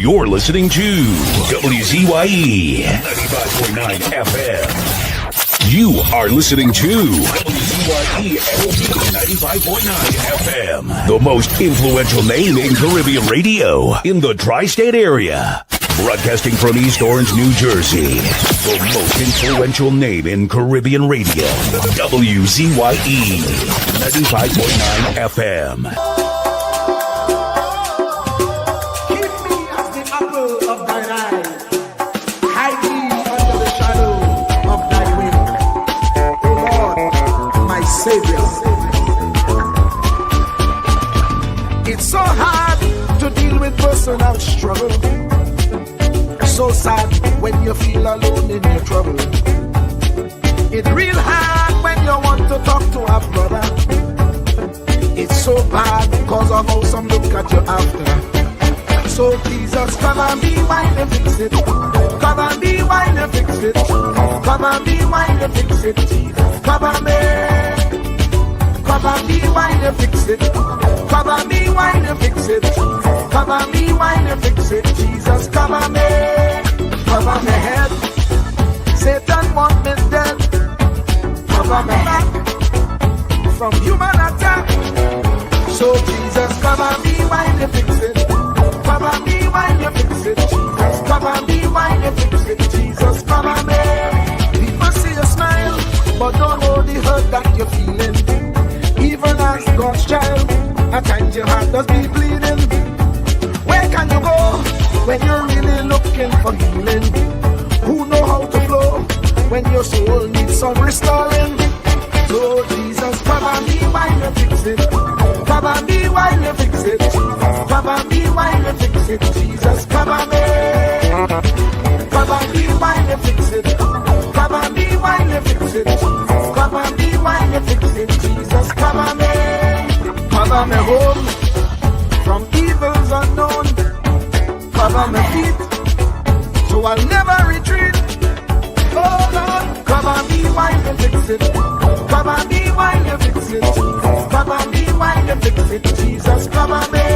You're listening to WZYE 95.9 FM. You are listening to WZYE 95.9 FM, the most influential name in Caribbean radio in the tri-state area. Broadcasting from East Orange, New Jersey, the most influential name in Caribbean radio, WZYE 95.9 FM. Savior. It's so hard to deal with personal struggle. So sad when you feel alone in your trouble. It's real hard when you want to talk to a brother. It's so bad because of how some look at you after. So Jesus, come and be while you fix it. Come and be while you fix it. Come and be while you fix it. Jesus, come and be. Come and be while you fix it. Come and be while you fix it. Come and be while you fix it. Jesus, cover me. Cover my head. Satan want me dead. Cover my back from human attack. So Jesus, cover me while you fix it. Cover me while you fix it. Jesus, cover me while you fix it. Jesus, cover me. People see you smile, but don't know the hurt that you're feeling. Even as God's child, at times your heart does be bleeding. Where can you go when you're really looking for healing? Who know how to flow when your soul needs some restoring? So Jesus, cover me while you fix it. Cover me while you fix it. Cover me while you fix it. Jesus, cover me. Cover me while you fix it. Cover me while you fix it. Cover me while you fix it. Jesus, cover me. Cover me home from evils unknown. Cover my feet so I'll never retreat. Oh Lord, cover me while you fix it. Cover me while you fix it. Cover me while you fix it. Jesus, cover me.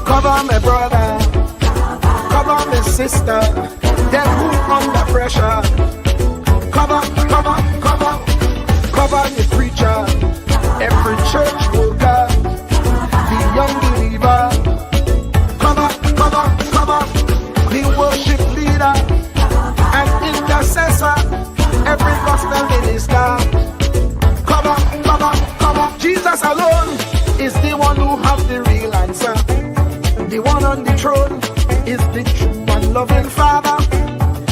Cover my brother, cover my sister, them who under pressure. Cover the preacher, every church worker, the young believer. Cover the worship leader and intercessor, every gospel minister. Cover. Jesus alone is the one who has the real answer. The one on the throne is the true and loving Father.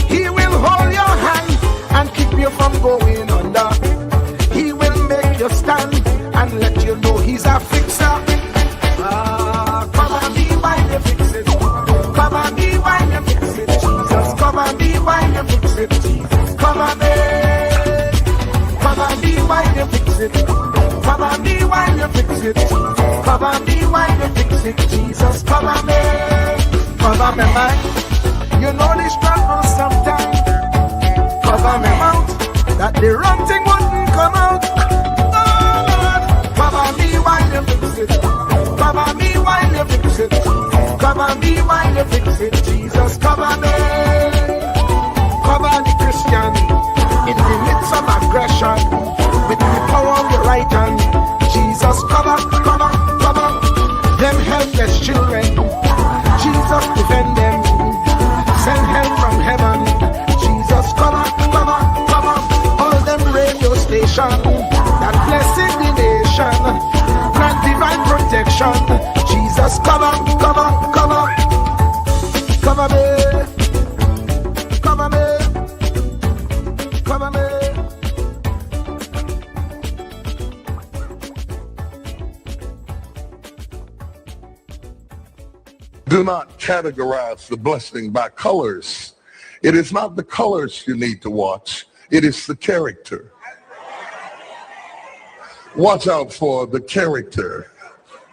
He will hold your hand and keep you from going under. He will make you stand and let you know he's a fixer. Cover me while you fix it. Cover me while you fix it. Jesus, cover me while you fix it. Jesus, cover me. Cover me while you fix it. Cover me while you fix it. Cover me while you fix it. Jesus, cover me. Cover me mind. You know the struggle sometimes. Cover me mouth, that the wrong thing wouldn't come out. Oh Lord, cover me while you fix it. Cover me while you fix it. Cover me while you fix it. Jesus, cover me. Cover the Christian in the midst of aggression with the power of your right hand. Jesus, cover them helpless children. Jesus, defend them. Send help from heaven. Jesus, cover all them radio stations that blessing the nation. Grant divine protection. Jesus, cover me. Cover me. Do not categorize the blessing by colors. It is not the colors you need to watch. It is the character. Watch out for the character.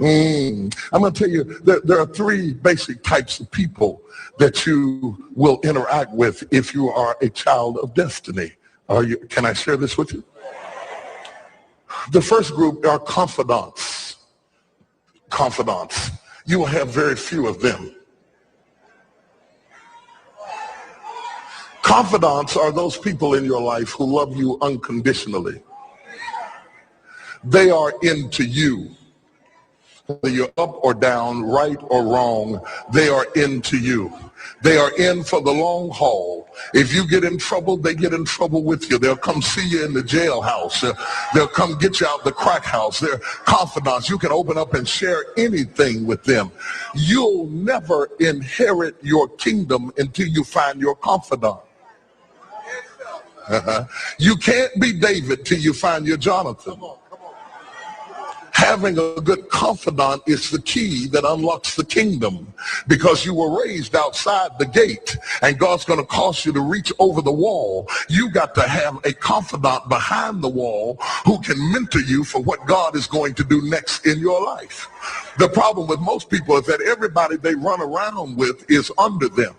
I'm going to tell you that there are three basic types of people that you will interact with if you are a child of destiny. Can I share this with you? The first group are confidants. Confidants. You will have very few of them. Confidants are those people in your life who love you unconditionally. They are into you. Whether you're up or down, right or wrong, they are into you. They are in for the long haul. If you get in trouble, they get in trouble with you. They'll come see you in the jailhouse. They'll come get you out the crack house. They're confidants. You can open up and share anything with them. You'll never inherit your kingdom until you find your confidant. You can't be David till you find your Jonathan. Having a good confidant is the key that unlocks the kingdom, because you were raised outside the gate and God's going to cause you to reach over the wall. You got to have a confidant behind the wall who can mentor you for what God is going to do next in your life. The problem with most people is that everybody they run around with is under them.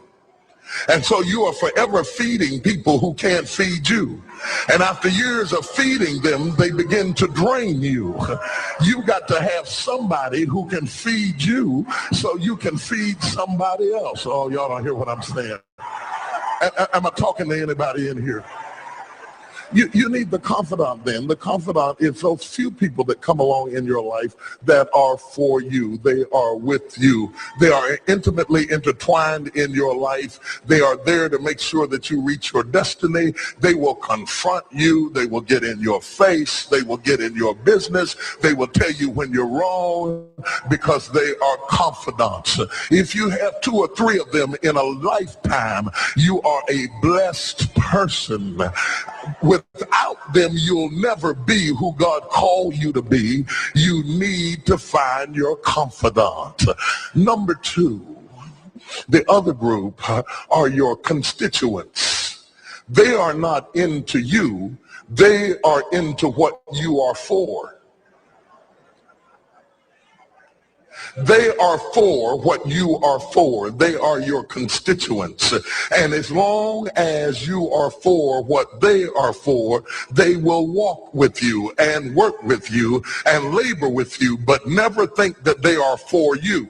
And so you are forever feeding people who can't feed you. And after years of feeding them, they begin to drain you. You got to have somebody who can feed you so you can feed somebody else. Oh, y'all don't hear what I'm saying. Am I talking to anybody in here? You need the confidant then. The confidant is those few people that come along in your life that are for you. They are with you. They are intimately intertwined in your life. They are there to make sure that you reach your destiny. They will confront you. They will get in your face. They will get in your business. They will tell you when you're wrong, because they are confidants. If you have 2 or 3 of them in a lifetime, you are a blessed person. Without them, you'll never be who God called you to be. You need to find your confidant. Number 2, the other group are your constituents. They are not into you. They are into what you are for. They are for what you are for. They are your constituents. And as long as you are for what they are for, they will walk with you and work with you and labor with you, but never think that they are for you.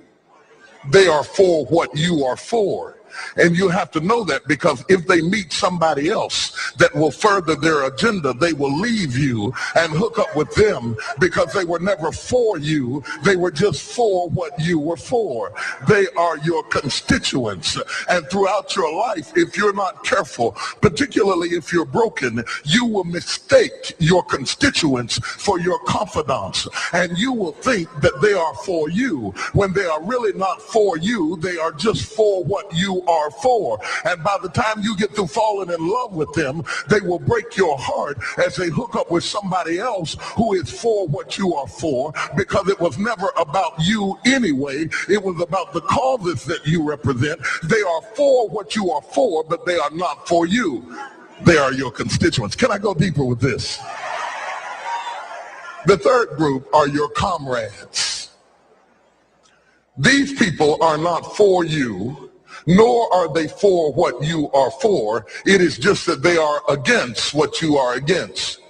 They are for what you are for. And you have to know that, because if they meet somebody else that will further their agenda, they will leave you and hook up with them, because they were never for you. They were just for what you were for. They are your constituents. And throughout your life, if you're not careful, particularly if you're broken, you will mistake your constituents for your confidants. And you will think that they are for you when they are really not for you. They are just for what you are for. And by the time you get through falling in love with them, they will break your heart as they hook up with somebody else who is for what you are for, because it was never about you anyway. It was about the causes that you represent. They are for what you are for, but they are not for you. They are your constituents. Can I go deeper with this? The third group are your comrades. These people are not for you, nor are they for what you are for. It is just that they are against what you are against.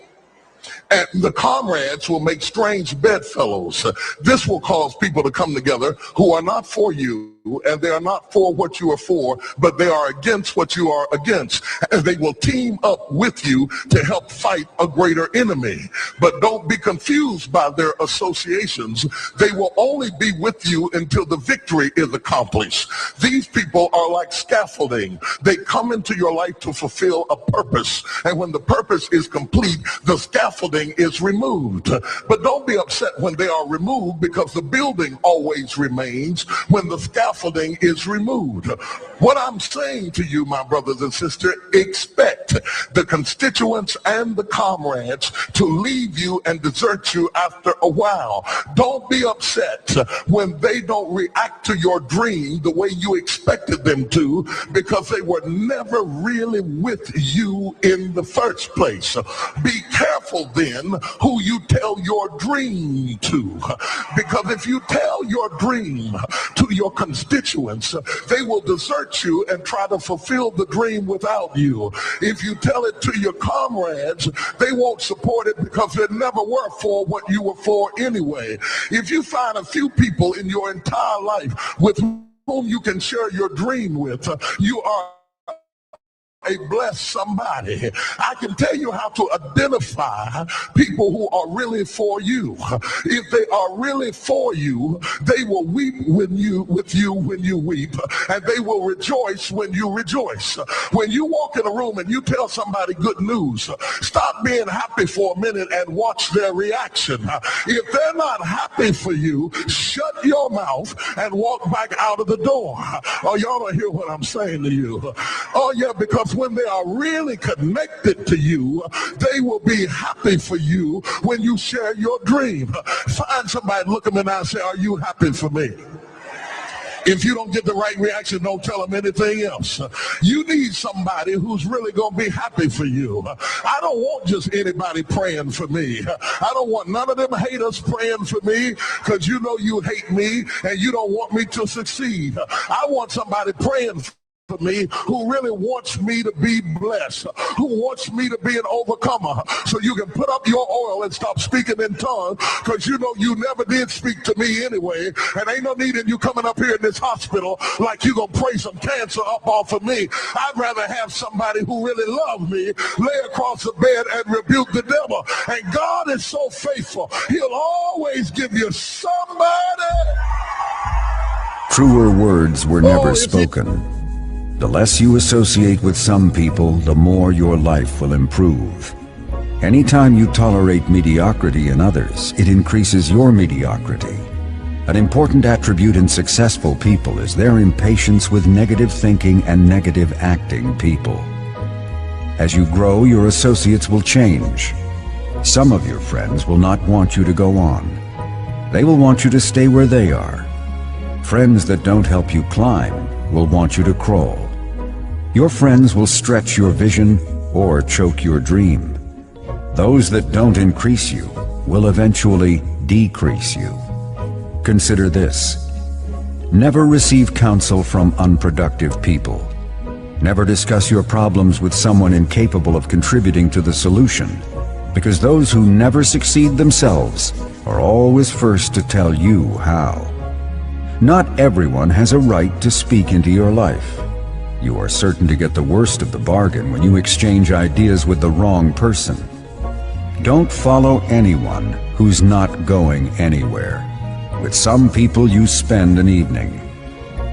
And the comrades will make strange bedfellows. This will cause people to come together who are not for you, and they are not for what you are for, but they are against what you are against. And they will team up with you to help fight a greater enemy. But don't be confused by their associations. They will only be with you until the victory is accomplished. These people are like scaffolding. They come into your life to fulfill a purpose. And when the purpose is complete, the scaffolding is removed. But don't be upset when they are removed, because the building always remains when the scaffolding is removed. What I'm saying to you, my brothers and sisters, expect the constituents and the comrades to leave you and desert you after a while. Don't be upset when they don't react to your dream the way you expected them to, because they were never really with you in the first place. Be careful then who you tell your dream to, because if you tell your dream to your constituents, constituents. They will desert you and try to fulfill the dream without you. If you tell it to your comrades, they won't support it because they never were for what you were for anyway. If you find a few people in your entire life with whom you can share your dream with, you are a blessed somebody. I can tell you how to identify people who are really for you. If they are really for you, they will weep with you when you weep, and they will rejoice when you rejoice. When you walk in a room and you tell somebody good news, stop being happy for a minute and watch their reaction. If they're not happy for you, shut your mouth and walk back out of the door. Oh, y'all don't hear what I'm saying to you. Oh, yeah, because when they are really connected to you, they will be happy for you when you share your dream. Find somebody, look them in the eye and say, are you happy for me? If you don't get the right reaction, don't tell them anything else. You need somebody who's really going to be happy for you. I don't want just anybody praying for me. I don't want none of them haters praying for me because you know you hate me and you don't want me to succeed. I want somebody praying for me who really wants me to be blessed, who wants me to be an overcomer, so you can put up your oil and stop speaking in tongues, because you know you never did speak to me anyway, and ain't no need in you coming up here in this hospital like you gonna pray some cancer up off of me. I'd rather have somebody who really loves me lay across the bed and rebuke the devil. And God is so faithful, he'll always give you somebody. Truer words were never spoken. The less you associate with some people, the more your life will improve. Anytime you tolerate mediocrity in others, it increases your mediocrity. An important attribute in successful people is their impatience with negative thinking and negative acting people. As you grow, your associates will change. Some of your friends will not want you to go on. They will want you to stay where they are. Friends that don't help you climb will want you to crawl. Your friends will stretch your vision or choke your dream. Those that don't increase you will eventually decrease you. Consider this. Never receive counsel from unproductive people. Never discuss your problems with someone incapable of contributing to the solution, because those who never succeed themselves are always first to tell you how. Not everyone has a right to speak into your life. You are certain to get the worst of the bargain when you exchange ideas with the wrong person. Don't follow anyone who's not going anywhere. With some people you spend an evening.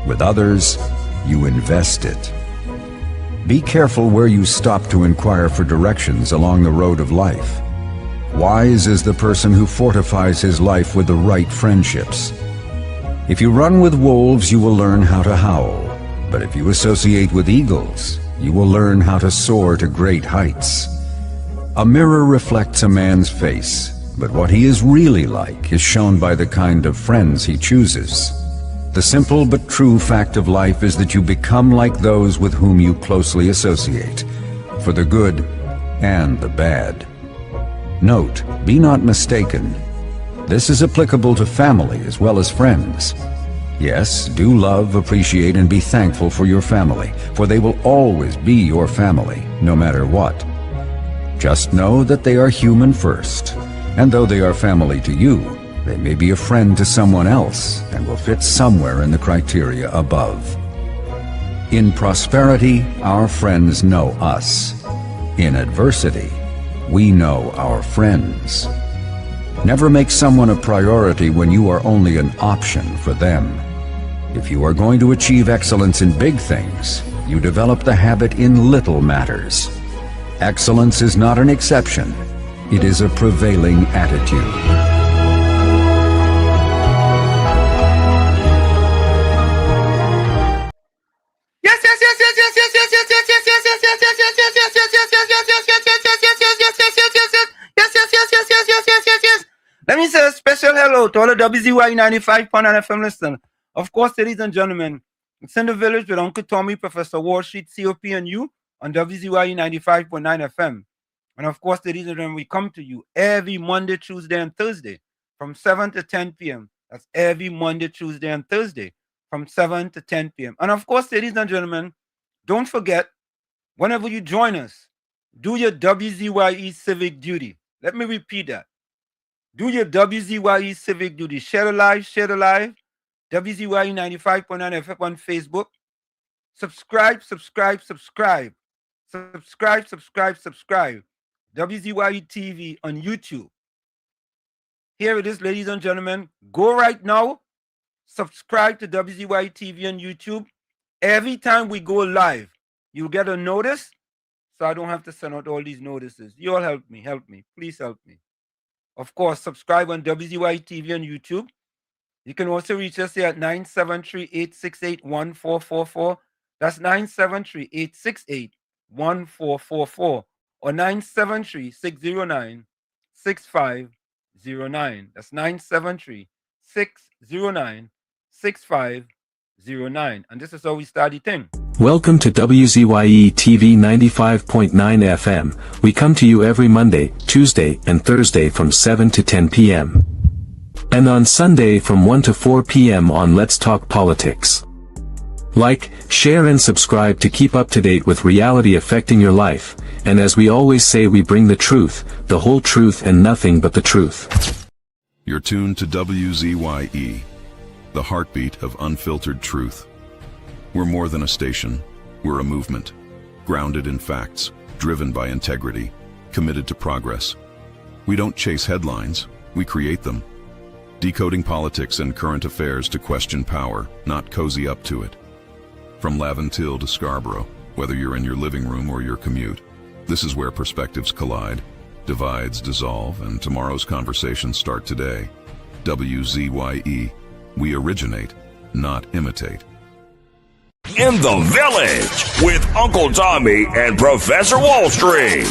With others, you invest it. Be careful where you stop to inquire for directions along the road of life. Wise is the person who fortifies his life with the right friendships. If you run with wolves, you will learn how to howl. But if you associate with eagles, you will learn how to soar to great heights. A mirror reflects a man's face, but what he is really like is shown by the kind of friends he chooses. The simple but true fact of life is that you become like those with whom you closely associate, for the good and the bad. Note, be not mistaken. This is applicable to family as well as friends. Yes, do love, appreciate, and be thankful for your family, for they will always be your family, no matter what. Just know that they are human first, and though they are family to you, they may be a friend to someone else and will fit somewhere in the criteria above. In prosperity, our friends know us. In adversity, we know our friends. Never make someone a priority when you are only an option for them. If you are going to achieve excellence in big things, you develop the habit in little matters. Excellence is not an exception. It is a prevailing attitude. Yes, yes, yes, yes, yes, yes, yes, yes, yes, yes, yes, yes, yes, yes, yes, yes, yes, yes, yes. Let me say a special hello to all the WZYE 95.9 FM listeners. Of course, ladies and gentlemen, it's in the village with Uncle Tommy, Professor Wall Street, COP, and you on WZYE 95.9 FM. And of course, ladies and gentlemen, we come to you every Monday, Tuesday, and Thursday from 7 to 10 p.m. That's every Monday, Tuesday, and Thursday from 7 to 10 p.m. And of course, ladies and gentlemen, don't forget, whenever you join us, do your WZYE civic duty. Let me repeat that. Do your WZYE civic duty. Share the live, WZYE 95.9 FM on Facebook. Subscribe. WZYE TV on YouTube. Here it is, ladies and gentlemen. Go right now. Subscribe to WZYE TV on YouTube. Every time we go live, you'll get a notice, so I don't have to send out all these notices. You all help me. Please help me. Of course, subscribe on WZYE TV on YouTube. You can also reach us here at 973-868-1444. That's 973-868-1444 or 973-609-6509. That's 973-609-6509. And this is how we start the thing. Welcome to WZYE TV 95.9 FM. We come to you every Monday, Tuesday, and Thursday from 7 to 10 p.m. and on Sunday from 1 to 4 p.m. on Let's Talk Politics. Like, share and subscribe to keep up to date with reality affecting your life, and as we always say, we bring the truth, the whole truth and nothing but the truth. You're tuned to WZYE, the heartbeat of unfiltered truth. We're more than a station, we're a movement, grounded in facts, driven by integrity, committed to progress. We don't chase headlines, we create them. Decoding politics and current affairs to question power, not cozy up to it. From Laventille to Scarborough, whether you're in your living room or your commute, this is where perspectives collide, divides dissolve, and tomorrow's conversations start today. WZYE, we originate, not imitate. In the Village with Uncle Tommy and Professor Wall Street.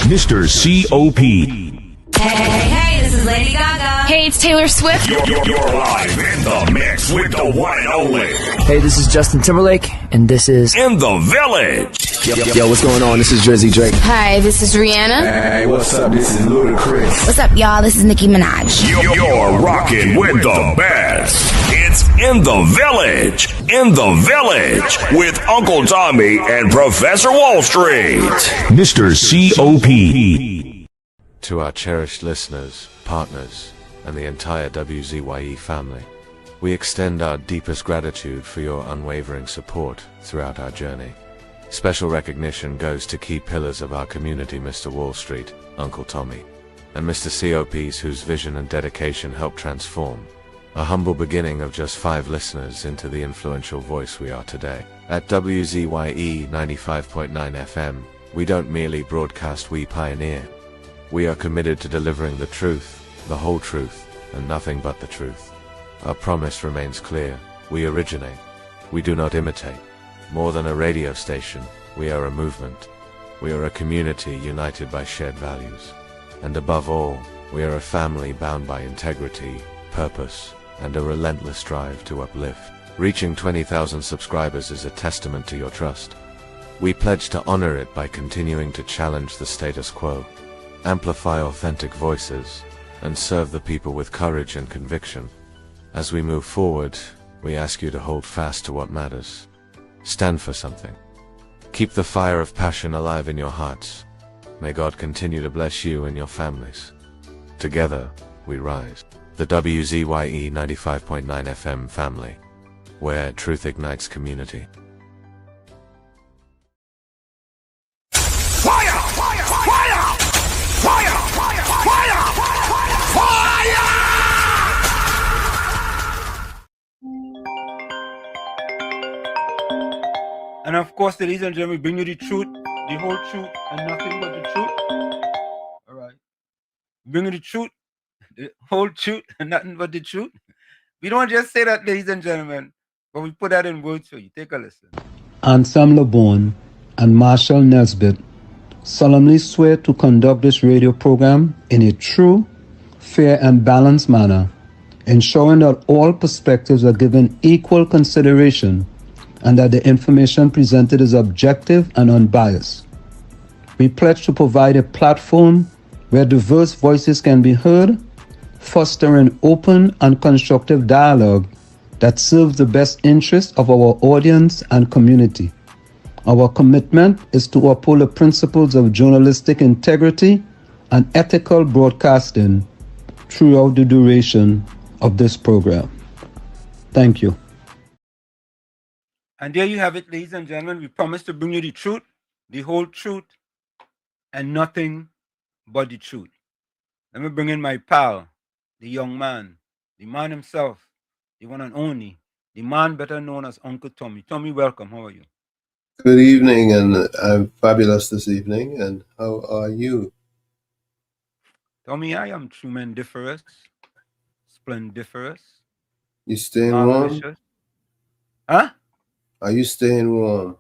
Mr. C.O.P. Hey, this is Lady Gaga. Hey, it's Taylor Swift. You're live in the mix with the one and only. Hey, this is Justin Timberlake, and this is In the Village. Yo, what's going on? This is Drizzy Drake. Hi, this is Rihanna. Hey, what's up? This is Ludacris. What's up, y'all? This is Nicki Minaj. You're rocking with the best. It's In the Village. In the Village with Uncle Tommy and Professor Wall Street. Mr. C.O.P. To our cherished listeners, partners, and the entire WZYE family, we extend our deepest gratitude for your unwavering support throughout our journey. Special recognition goes to key pillars of our community, Mr. Wall Street, Uncle Tommy, and Mr. COPs whose vision and dedication helped transform a humble beginning of just 5 listeners into the influential voice we are today. At WZYE 95.9 FM, we don't merely broadcast, we pioneer. We are committed to delivering the truth, the whole truth, and nothing but the truth. Our promise remains clear. We originate. We do not imitate. More than a radio station, we are a movement. We are a community united by shared values. And above all, we are a family bound by integrity, purpose, and a relentless drive to uplift. Reaching 20,000 subscribers is a testament to your trust. We pledge to honor it by continuing to challenge the status quo, amplify authentic voices, and serve the people with courage and conviction. As we move forward, we ask you to hold fast to what matters. Stand for something. Keep the fire of passion alive in your hearts. May God continue to bless you and your families. Together, we rise. The WZYE 95.9 FM family, where truth ignites community. And of course, ladies and gentlemen, we bring you the truth, the whole truth, and nothing but the truth. All right. Bring you the truth, the whole truth, and nothing but the truth. We don't just say that, ladies and gentlemen, but we put that in words for you. Take a listen. Ansam LeBon and Marshall Nesbitt solemnly swear to conduct this radio program in a true, fair, and balanced manner, ensuring that all perspectives are given equal consideration and that the information presented is objective and unbiased. We pledge to provide a platform where diverse voices can be heard, fostering open and constructive dialogue that serves the best interests of our audience and community. Our commitment is to uphold the principles of journalistic integrity and ethical broadcasting throughout the duration of this program. Thank you. And there you have it, ladies and gentlemen. We promise to bring you the truth, the whole truth, and nothing but the truth. Let me bring in my pal, the young man, the man himself, the one and only, the man better known as Uncle Tommy. Tommy, welcome. How are you? Good evening, and I'm fabulous this evening. And how are you? Tommy, I am tremendiferous, splendiferous, You staying marvelous. warm? Huh? Are you staying warm?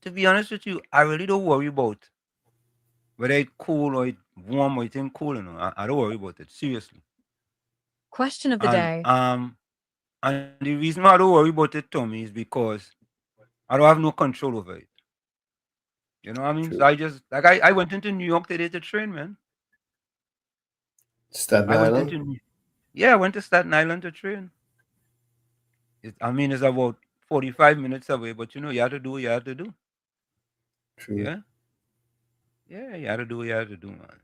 To be honest with you, I really don't worry about whether it's cool or it's warm or it's ain't cool. You know, I don't worry about it, seriously. Question of the day. And the reason why I don't worry about it, Tommy, is because I don't have no control over it. You know what I mean? True. So I just I went into New York today to train, man. Staten I went Island? into I went to Staten Island to train. It's about 45 minutes away, but you know, you have to do what you have to do. True. Yeah? Yeah, you have to do what you have to do, man.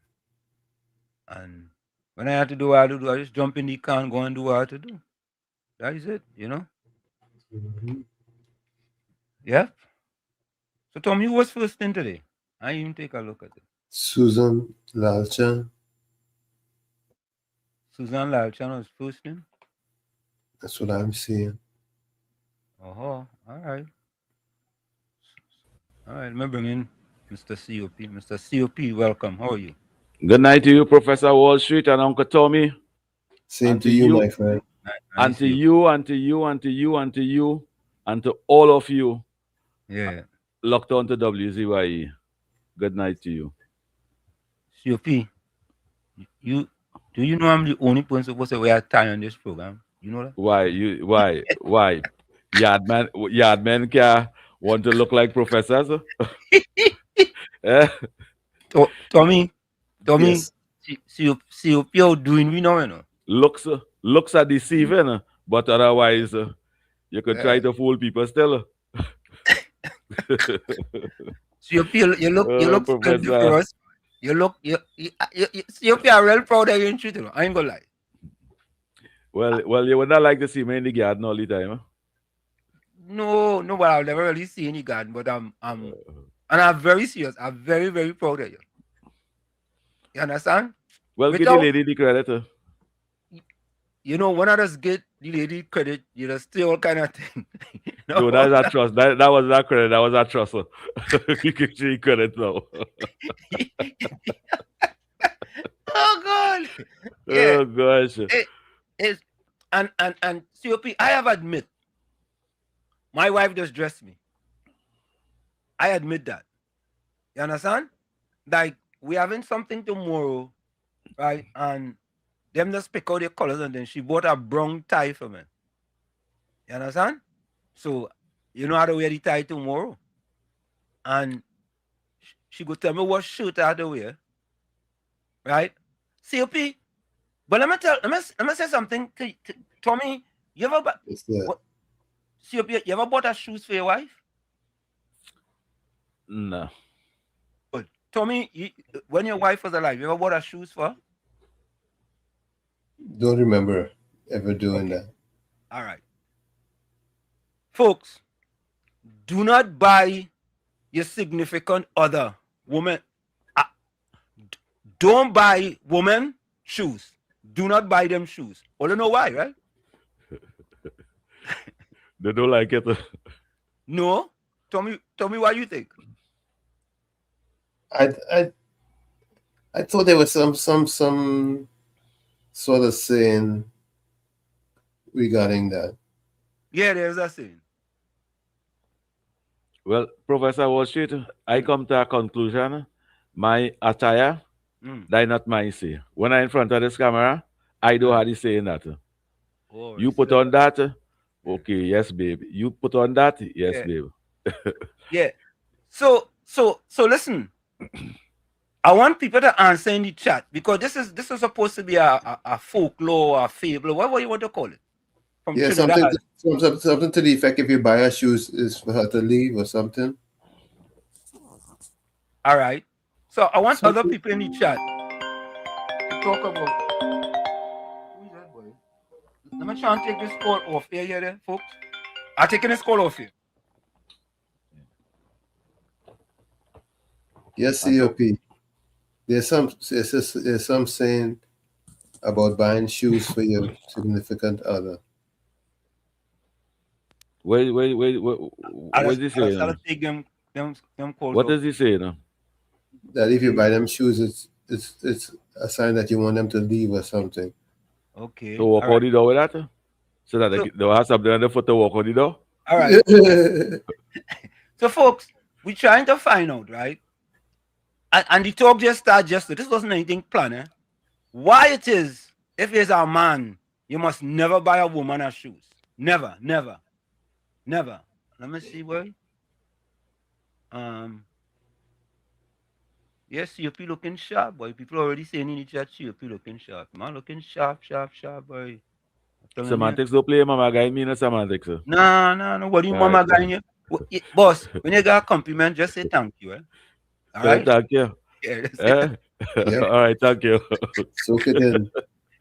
And when I have to do what I have to do, I just jump in the car and go and do what I have to do. That is it, you know? Mm-hmm. Yeah. So Tommy, who was first in today? I even take a look at it. Susan Lalchan. Susan Lalchan was first in? That's what I'm seeing. Oh, all right. All right, let me bring in Mr. COP. Mr. COP, welcome. How are you? Good night to you, Professor Wall Street and Uncle Tommy. Same and to you, my friend. And to you, and to you, and to you, and to you, and to all of you. Yeah. Locked on to WZYE. Good night to you. COP, do you know I'm the only person supposed to wear a tie on this program? You know that? Why? Yardmen can want to look like professors? Eh? Tommy, yes. COP doing we know, you know. Looks are deceiving, but otherwise you could try Yeah. to fool people still. COP, you look splendid for Professor. us. COP are real proud of you in truth, you know. I ain't gonna lie. Well, you would not like to see me in the garden all the time. Huh? No, but I've never really seen any garden. But and I'm very serious. I'm very, very proud of you. You understand? Well, give the lady the credit. You know, when I just get the lady credit, you just steal all kind of thing. No, that is a trust. That was not credit. That was a trust. You can see credit now. Oh God! Yeah. Oh gosh! It's and COP. I have admit, my wife just dressed me. I admit that. You understand? Like we having something tomorrow, right? And them just pick out their colors, and then she bought a brown tie for me. You understand? So you know how to wear the tie tomorrow, and she go tell me what shirt I have to wear, right? COP. But let me say something to Tommy. You ever COP? You ever bought a shoes for your wife? No. But Tommy, when your wife was alive, you ever bought her shoes for her? Don't remember ever doing that. All right. Folks, do not buy your significant other woman. Don't buy women shoes. Do not buy them shoes. All you know why, right? They don't like it. No. Tell me what you think. I thought there was some sort of saying regarding that. Yeah, there's a saying. Well, Professor Wall Street, I come to a conclusion. My attire, that not my say. When I'm in front of this camera, I don't have to say that. Oh, you put on that, okay, yes, babe. You put on that, yes, yeah. babe. Yeah. So listen. I want people to answer in the chat because this is supposed to be a folklore or a fable, whatever you want to call it. from Yeah, Trinidad. something to the effect if you buy her shoes is for her to leave or something. All right. So I want other people in the chat to talk about. Who is that boy? Let me try and take this call off here, there, folks. I'm taking this call off here. Yes, COP. There's some saying about buying shoes for your significant other. What is he saying? Take them calls What off. is he saying? That if you buy them shoes, it's a sign that you want them to leave or something. Okay. To walk out the door with that? So that they'll have something on the foot to walk out the door? All right. So, folks, we're trying to find out, right? And the talk just started yesterday. This wasn't anything planned. Eh? Why it is, if you're a man, you must never buy a woman her shoes. Never, never, never. Let me see, boy. Yes, COP looking sharp, boy. People already saying in the chat, COP looking sharp. Man, looking sharp, boy. Semantics don't play mama guy mean semantics. No. What do you mama guy in you? Boss, when you got a compliment, just say thank you. All right? Thank you. Yeah, All right, thank you. Soak it in.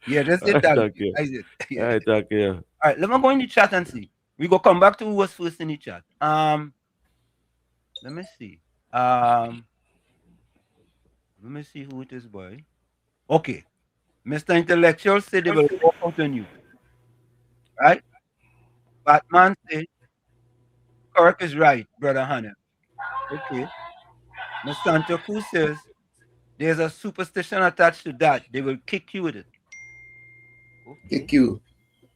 Yeah, just say thank you. All right, thank you. All right, let me go in the chat and see. We go come back to who was first in the chat. Let me see. Let me see who it is, boy. Okay. Mr. Intellectual said they will walk out on you. Right? Batman said, Kirk is right, Brother Hannah. Okay. Ms. Santa Cruz says, there's a superstition attached to that. They will kick you with it. Okay. Kick you.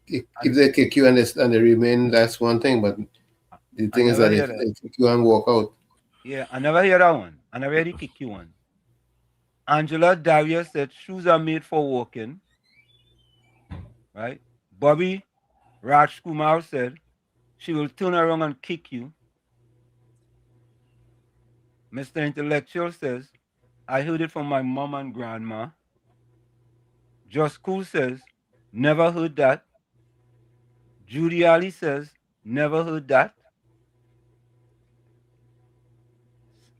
If they kick you and they remain, that's one thing. But the thing is that if they kick you and walk out. Yeah, I never hear that one. I never heard the kick you one. Angela Darius said shoes are made for walking. Right? Bobby Raj Kumar said she will turn around and kick you. Mr. Intellectual says, I heard it from my mom and grandma. Just Cool says, never heard that. Judy Ali says, never heard that.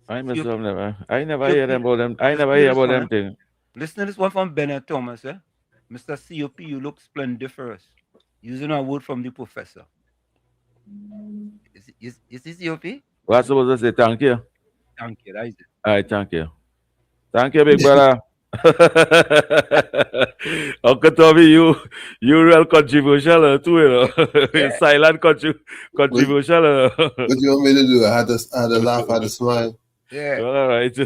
I never hear them about them. I never hear about them things. Listen to this one from Bennett Thomas. Mr. COP, you look splendiferous. Using a word from the professor. Is this COP? What's supposed to say? Thank you. Thank you. That is it. All right, thank you. Thank you, big brother. Uncle Tommy, you real controversial too, you know. Silent controversial. What do you want me to do? I had to laugh, I had to smile. Yeah. All right.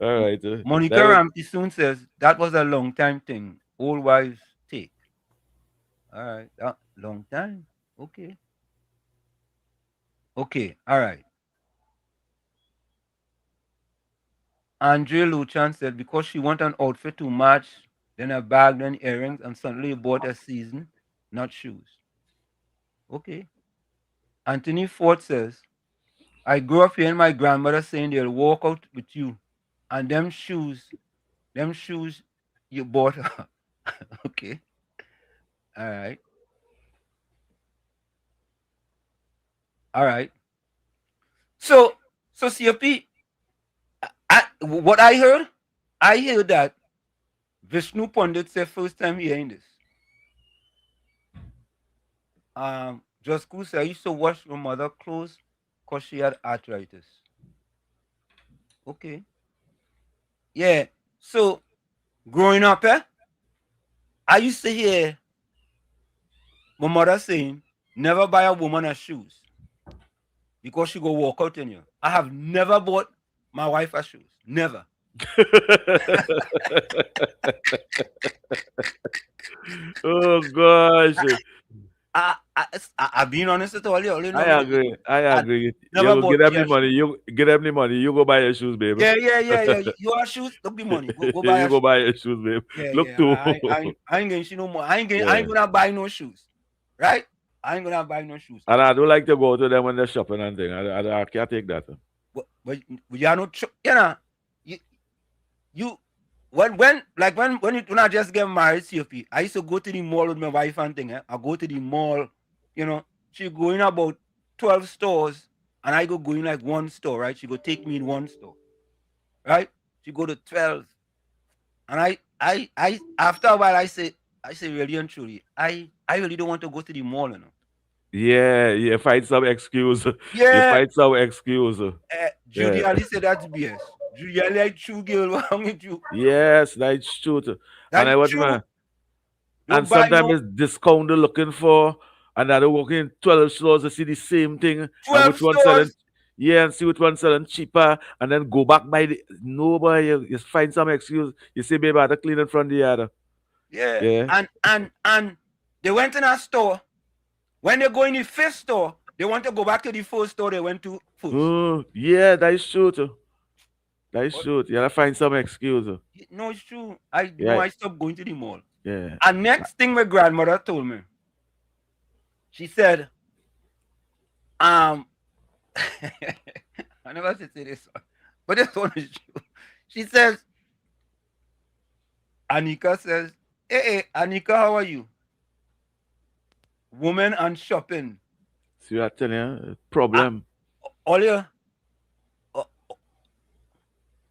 All right. Monica Ramsey soon says that was a long time thing. Old wives take. All right. Long time. Okay. Okay. All right. Andre Luchan said because she want an outfit to match, then a bag, then earrings, and suddenly bought a season, not shoes. Okay. Anthony Ford says, I grew up hearing my grandmother saying they'll walk out with you. And them shoes you bought her. Okay. All right. All right. So COP, what I heard that Vishnu Pandit said first time hearing this. Just Cool said I used to wash my mother clothes because she had arthritis. Okay. Yeah. So growing up, I used to hear my mother saying, never buy a woman her shoes because she go walk out in you. I have never bought my wife her shoes. Never. Oh gosh. I've been honest with all you. I agree. You get them the money. You get them the money. You go buy your shoes, baby. Yeah. You have shoes. Look the money. Go buy. You go buy your shoes, babe. Look too. I ain't getting shit no more. I ain't gonna buy no shoes. Right? I ain't gonna buy no shoes. And I don't like to go to them when they're shopping and things. I can't take that. But you are not. You know. when I just get married, CFP, I used to go to the mall with my wife and thing. I go to the mall, she go in about 12 stores, and I go in like one store, right? She go take me in one store, right? She go to 12, and I after a while I say really and truly, I really don't want to go to the mall, Yeah, you find some excuse. You Yeah. find some excuse. Judy Yeah. Ali said that's BS. Judy Ali, like true girl, what's wrong with you? Yes, that's true. And That's I want true. my, Don't and buy sometimes no it's discount they're looking for, and they're walking 12 stores to see the same thing, and 12 which one selling, stores. yeah, and see which one selling cheaper, and then go back by the nobody. You find some excuse. You say, baby, I had to clean in front of the other. Yeah. Yeah. And they went in a store. When they go in the fifth store, they want to go back to the first store they went to first. Oh, yeah, that is true too. That is true. You gotta find some excuse. No, it's true. I stopped going to the mall. Yeah. And next thing my grandmother told me, she said, I never said this one, but this one is true. She says, Anika says, hey, Anika, how are you? Woman and shopping. See what I tell you? Problem. All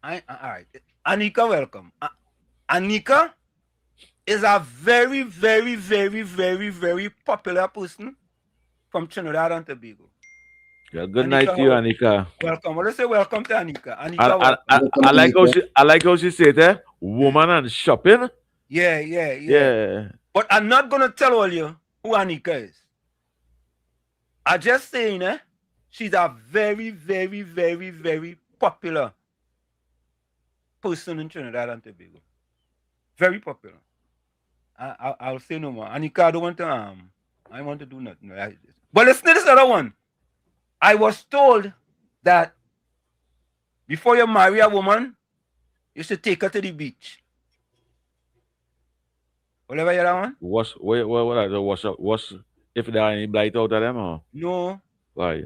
right. Anika, welcome. Anika is a very, very, very, very, very popular person from Trinidad and Tobago. Yeah, good night to you, Anika. Welcome. Let's say welcome to Anika. Anika, I like how she said that. Woman and shopping. Yeah. But I'm not gonna tell all you who Anika is. I just saying, she's a very, very, very, very popular person in Trinidad and Tobago. Very popular. I'll say no more. Anika, I don't want to I want to do nothing like this. But listen to this other one. I was told that before you marry a woman, you should take her to the beach. Whatever you hear that one? Wash if there are any blight out of them or? No. Why?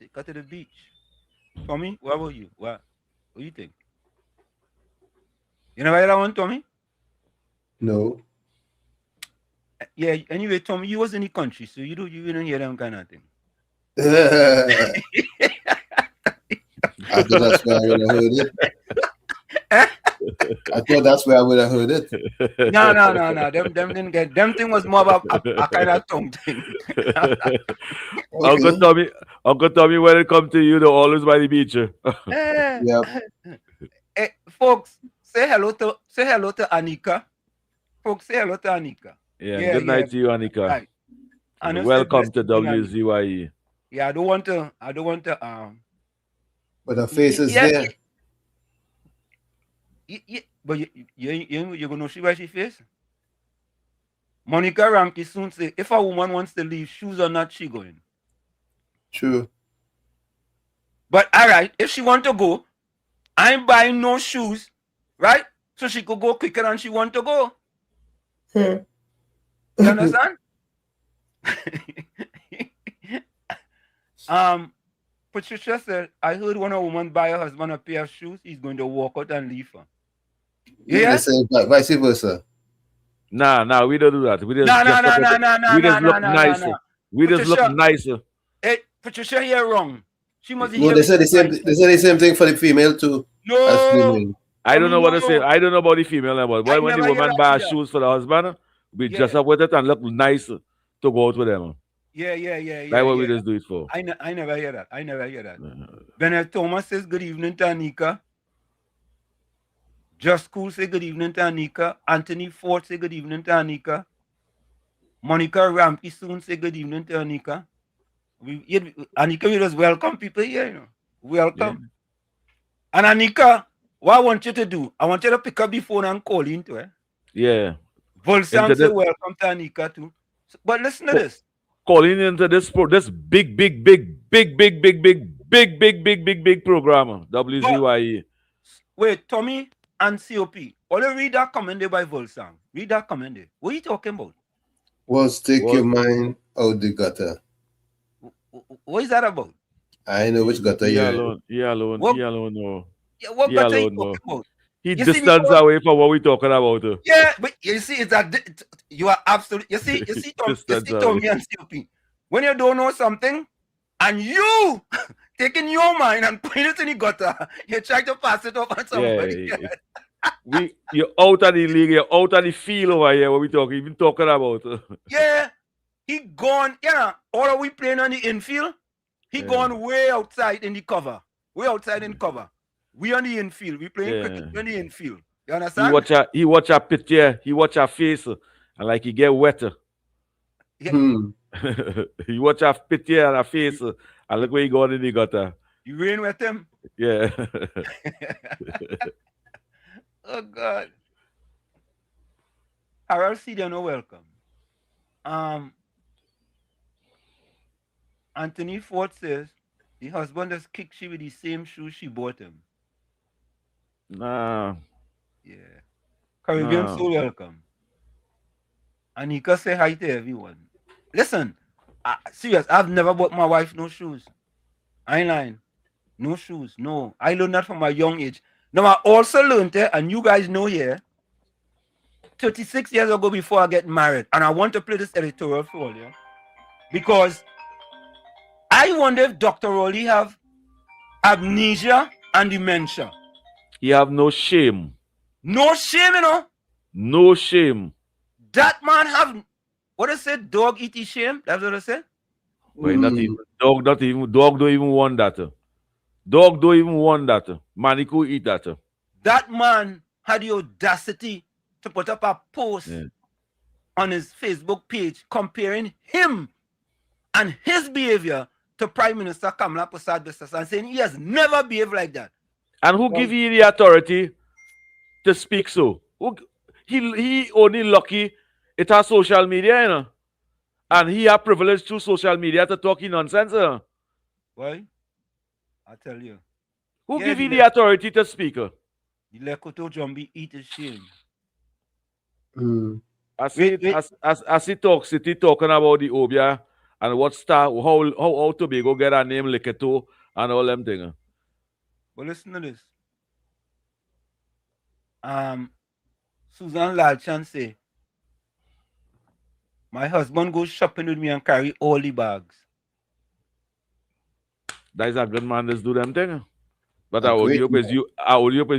Take her to the beach. Tommy, what about you? What do you think? You never hear that one, Tommy? No. Yeah, anyway, Tommy, you was in the country, so you didn't hear that kind of thing. I thought that's where I would have heard it. I thought that's where I would have heard it. No. Them didn't get. Them thing was more about a kind of tongue thing. Okay. Uncle Tommy, when it comes to you, they're always by the beach. Yeah. Hey, folks, say hello to Anika. Folks, say hello to Anika. Yeah, good night to you, Anika. Right. And welcome to WZYE. Yeah, I don't want to. But her face is there. Yeah, but you're gonna see where she face. Monica Ramke soon say, if a woman wants to leave, shoes or not, she going. True. But all right, if she want to go, I ain't buying no shoes, right? So she could go quicker than she want to go. You understand? Patricia said, I heard when a woman buy her husband a pair of shoes, he's going to walk out and leave her. Yeah, say vice versa. Nah, we don't do that. We just look nicer. We just look nicer. Hey, Patricia, you're wrong. She must. No, they said the same. They said the same thing for the female too. No, I don't know what to say. I don't know about the female, but when the woman buy shoes for the husband, we dress up with it and look nice to go out with them. Yeah. That's what we just do it for. I never hear that. Bernard Thomas says good evening to Anika. Just Cool say good evening to Anika. Anthony Ford say good evening to Anika. Monica Ramke soon say good evening to Anika. Anika, we just welcome people here, Welcome. Yeah. And Anika, what I want you to do, I want you to pick up the phone and call into it. Yeah. Volsang say welcome to Anika too. But listen to this. Calling into this big program, WZYE. Wait, Tommy and COP. Only read that comment there by Volsang. Read that comment there. What are you talking about? Was take your mind out the gutter. What is that about? I know which gutter you alone. No. Yeah, what He gutter you alone, talking no. about? He You see, distance because, away from what we talking about. yeah, but you see, you are absolutely. Distance away. Tommy and COP. When you don't know something, and you taking your mind and putting it in the gutter, you try to pass it off on somebody. Yeah. You're out of the league, you're out of the field over here. What we talking? Even talking about. Yeah, he gone. Yeah, all of we playing on the infield. He gone way outside in the cover. Way outside in cover. We on the infield. We playing cricket on the infield. You understand? He watch a picture. He watch a face, and like he get wetter. Yeah. He watch a picture and a face, and look where he got in the gutter. You rain with him? Yeah. Oh God. Harold C. no welcome. Anthony Ford says the husband just kicked she with the same shoes she bought him. Nah. Yeah. Caribbean so welcome. Anika say hi to everyone. Listen, serious, I've never bought my wife no shoes. I ain't lying. No shoes. No. I learned that from a young age. Now I also learned it, and you guys know here, 36 years ago before I get married, and I want to play this editorial for all, yeah? Because I wonder if Dr. Rowley have amnesia and dementia. He have no shame. No shame, you know? No shame. That man have, what I said, dog eat his shame? That's what I said? Wait, dog don't even want that. Dog don't even want that. Man, he could eat that. That man had the audacity to put up a post on his Facebook page comparing him and his behavior to Prime Minister Kamala Prasad and saying he has never behaved like that. And who give you the authority to speak so? He only lucky it has social media, you know? And he have privilege through social media to talk in nonsense. Why? I tell you. Who give you the authority to speak? The Lekoto Jumbi eat his shame. As he talks, he talking about the Obia and what star, how Tobago get a name Lekoto and all them things. But listen to this. Susan Lalchan say, my husband goes shopping with me and carry all the bags. That is a good man. Let's do them things. But I only hope is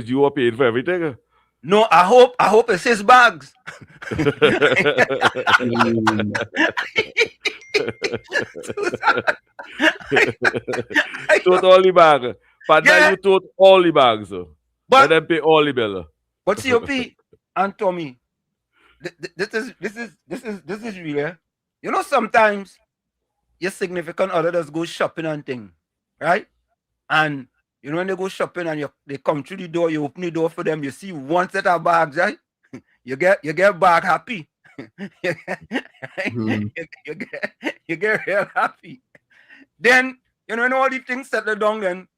you are paid for everything. No, I hope it's his bags. Tote all the bags. But now you tote all the bags. But let them pay all the bill. But COP and Tommy, this is real. You know, sometimes your significant other does go shopping and thing, right? And you know when they go shopping and they come through the door, you open the door for them, you see one set of bags, right? You get bag happy. You get real happy. Then you know when all these things settle down, then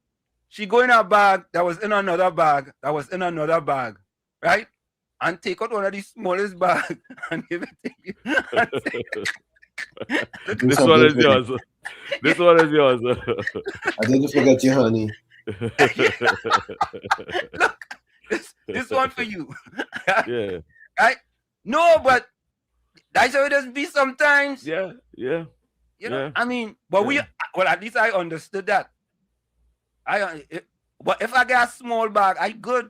she go in a bag that was in another bag, that was in another bag, right? And take out one of the smallest bags and give it to you. This one is yours. This one is yours. I didn't forget you, honey. Look, this one for you. Yeah. Right? No, but that's how it does be sometimes. Yeah. You know, I mean, but well, at least I understood that. But if I get a small bag, I good.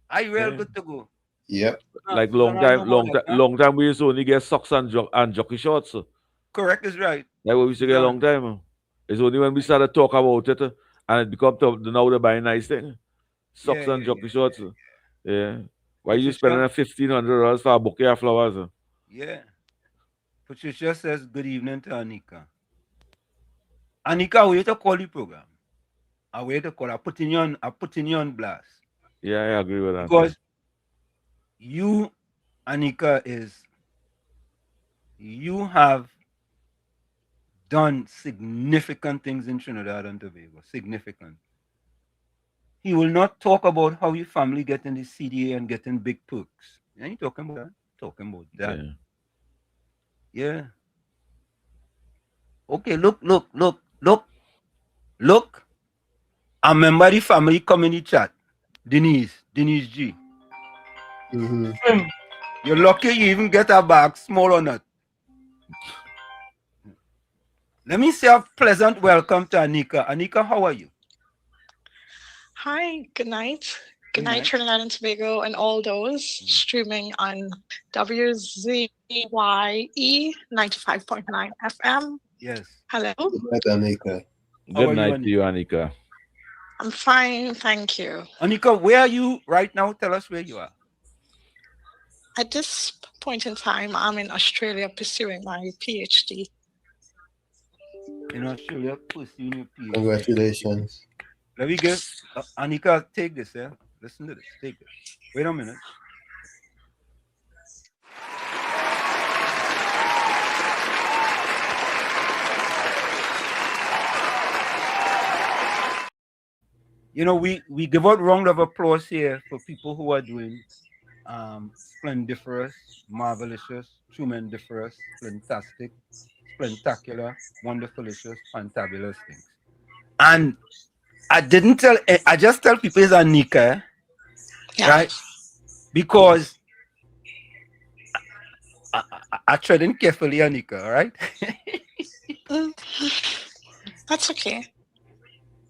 I real good to go. Yep. Like long time we used to only get socks and jockey shorts. Correct is right. Like what we used to get a long time. It's only when we started talk about it and it become now they buy nice thing. Socks and jockey shorts. Yeah. Why you spending $1,500 for a bouquet of flowers? Yeah. Patricia says good evening to Anika. Anika, we have to call the program. I wait to call. I put in you on blast. Yeah, I agree with that. Because you, Anika, you have done significant things in Trinidad and Tobago. Significant. He will not talk about how your family getting the CDA and getting big perks. You ain't talking about that. Talking about that. Yeah. Okay, look. I remember the family come in the chat. Denise G. Mm-hmm. You're lucky you even get a bag, small or not. Let me say a pleasant welcome to Anika. Anika, how are you? Hi, good night. Good Good night, night. Trinidad and Tobago, and all those streaming on WZYE 95.9 FM. Yes. Hello. Good night, Anika. How Good are you, night to Anika? you, Anika. I'm fine, thank you. Anika, where are you right now? Tell us where you are. At this point in time, I'm in Australia pursuing my PhD. In Australia, pursuing your PhD. Congratulations. Let me give Anika, take this, yeah? Listen to this. Take this. Wait a minute. You know, we give out round of applause here for people who are doing splendiferous, marvelous, tremendous, fantastic, spectacular, wonderfulicious, fantabulous things. And I just tell people it's Anika, right? Because I tread in carefully, Anika, all right? That's okay.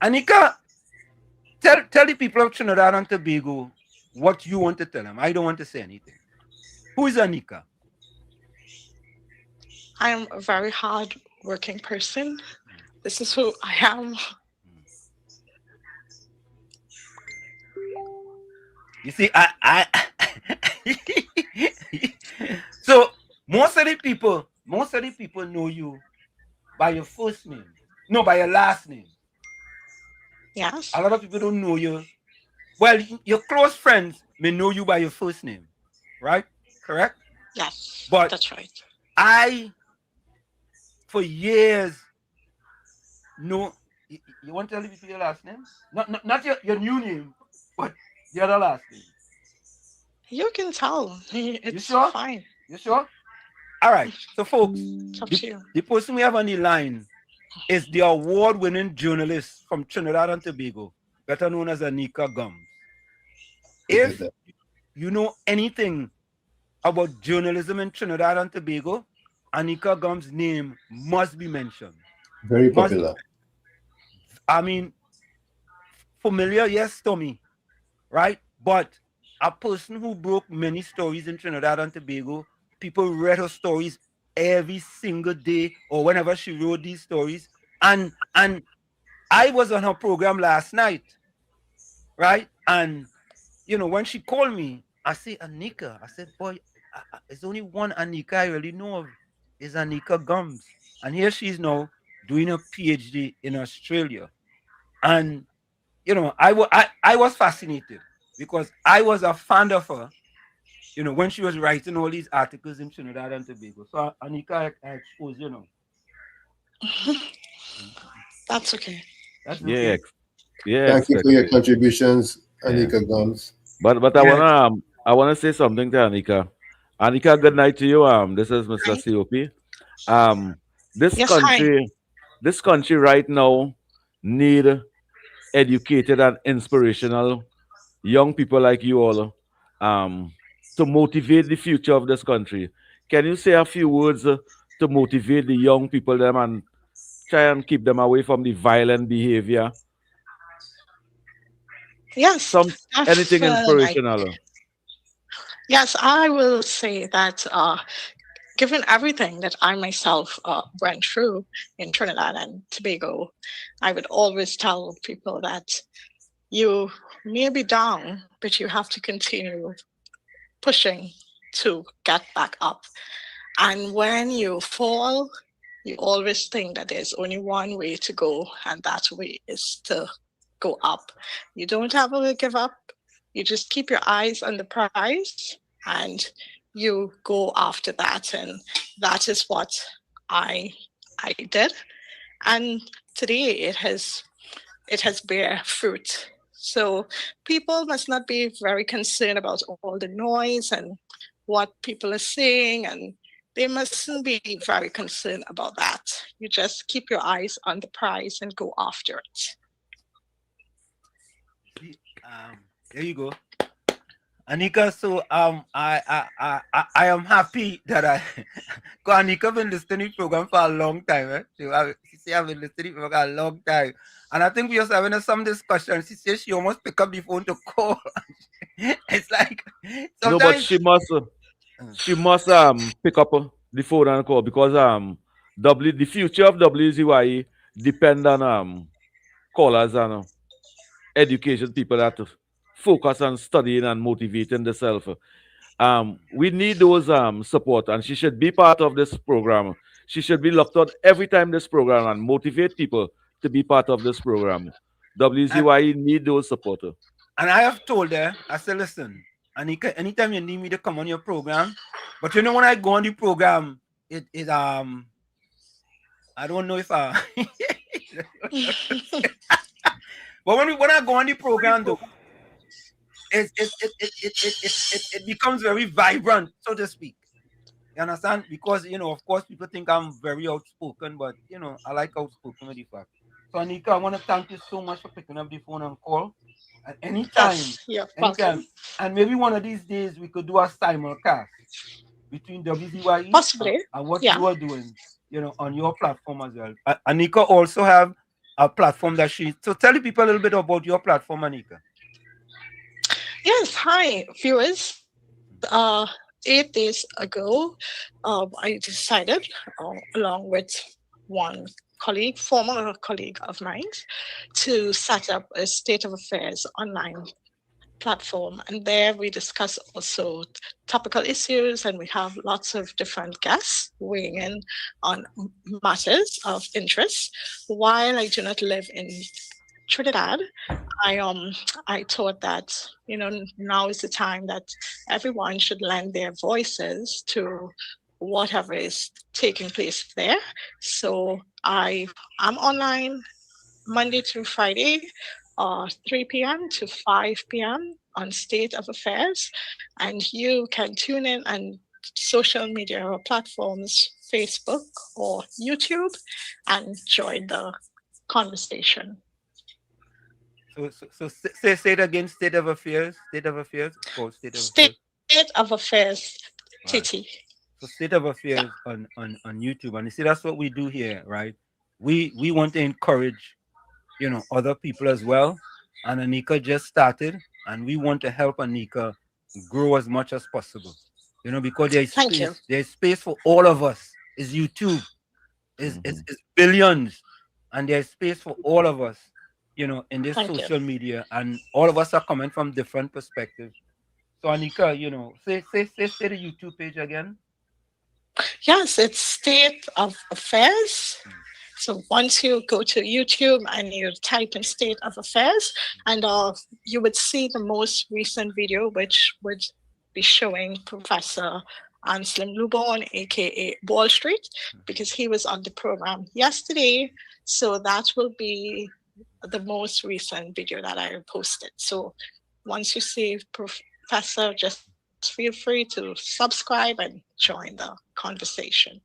Anika, tell the people of Trinidad and Tobago what you want to tell them. I don't want to say anything. Who is Anika? I am a very hard working person. This is who I am. You see, I so most of the people know you by your first name. No, by your last name. Yes. A lot of people don't know you. Well, your close friends may know you by your first name, right? Correct? Yes, but that's right. I, for years, know. You want to tell the people your last name? Not your new name, but the other last name. You can tell. It's you sure? fine. You sure? All right. So, folks, Up to you. the person we have on the line is the award-winning journalist from Trinidad and Tobago, better known as Anika Gums. If you know anything about journalism in Trinidad and Tobago, Anika Gums' name must be mentioned. Very popular. I mean, familiar, yes, Tommy, right? But a person who broke many stories in Trinidad and Tobago, people read her stories every single day or whenever she wrote these stories. And I was on her program last night, right? And, you know, when she called me, I said, Anika. I said, boy, there's only one Anika I really know of, is Anika Gums. And here she is now doing a PhD in Australia. And, you know, I was fascinated because I was a fan of her, you know, when she was writing all these articles in Trinidad and Tobago. So, Anika, I expose you know. That's okay. That's Yeah, okay. yeah. Thank you for your contributions, Anika Gums. But I wanna say something to Anika. Anika, good night to you. This is Mr. COP. This country right now need educated and inspirational young people like you all to motivate the future of this country. Can you say a few words to motivate the young people them and try and keep them away from the violent behavior? Yes, Anything definitely. inspirational. Yes, I will say that given everything that I myself went through in Trinidad and Tobago, I would always tell people that you may be down, but you have to continue pushing to get back up. And when you fall, you always think that there's only one way to go, and that way is to go up. You don't ever give up. You just keep your eyes on the prize and you go after that. And that is what I did. And today it has bear fruit. So people must not be very concerned about all the noise and what people are saying, and they mustn't be very concerned about that. You just keep your eyes on the prize and go after it. There you go. Anika, so I am happy that because Anika been listening to the program for a long time. She say I've been listening for a long time. And I think we was having some discussion. She says she almost pick up the phone to call. It's like No, but sometimes she must pick up the phone and call because the future of WZYE depend on callers and education people that focus on studying and motivating themselves. We need those support, and she should be part of this program. She should be locked on every time this program and motivate people to be part of this program. WZYE need those supporters. And I have told her, I said, listen, Anika, anytime you need me to come on your program, but you know when I go on the program, it I don't know if I but when I go on the program though, it becomes very vibrant, so to speak. You understand? Because of course, people think I'm very outspoken, but I like outspoken with the fact. So Anika, I want to thank you so much for picking up the phone and call. At anytime, You're anytime. welcome. And maybe one of these days we could do a simulcast between WZYE Possibly. and what Yeah. you are doing, on your platform as well. Anika also have a platform that so tell the people a little bit about your platform, Anika. Yes, hi, viewers. 8 days ago, I decided, along with one former colleague of mine, to set up a State of Affairs online platform. And there we discuss also topical issues, and we have lots of different guests weighing in on matters of interest. While I do not live in Trinidad, I thought that now is the time that everyone should lend their voices to whatever is taking place there. So I'm online Monday through Friday, 3 p.m. to 5 p.m. on State of Affairs, and you can tune in on social media platforms, Facebook or YouTube, and join the conversation. So say it again. State of Affairs. State of Affairs. Called State of Affairs. State of Affairs, TT. So State of Affairs on YouTube, and you see that's what we do here, right? We want to encourage, other people as well. And Anika just started, and we want to help Anika grow as much as possible. Because there's space for all of us. It's YouTube. It's billions, and there's space for all of us. In this social media, and all of us are coming from different perspectives. So Anika, say the YouTube page again. Yes, it's State of Affairs. So once you go to YouTube and you type in State of Affairs, and you would see the most recent video, which would be showing Professor Anselm Lubon, aka Wall Street, because he was on the program yesterday. So that will be the most recent video that I posted. So once you see Professor, just feel free to subscribe and join the conversation.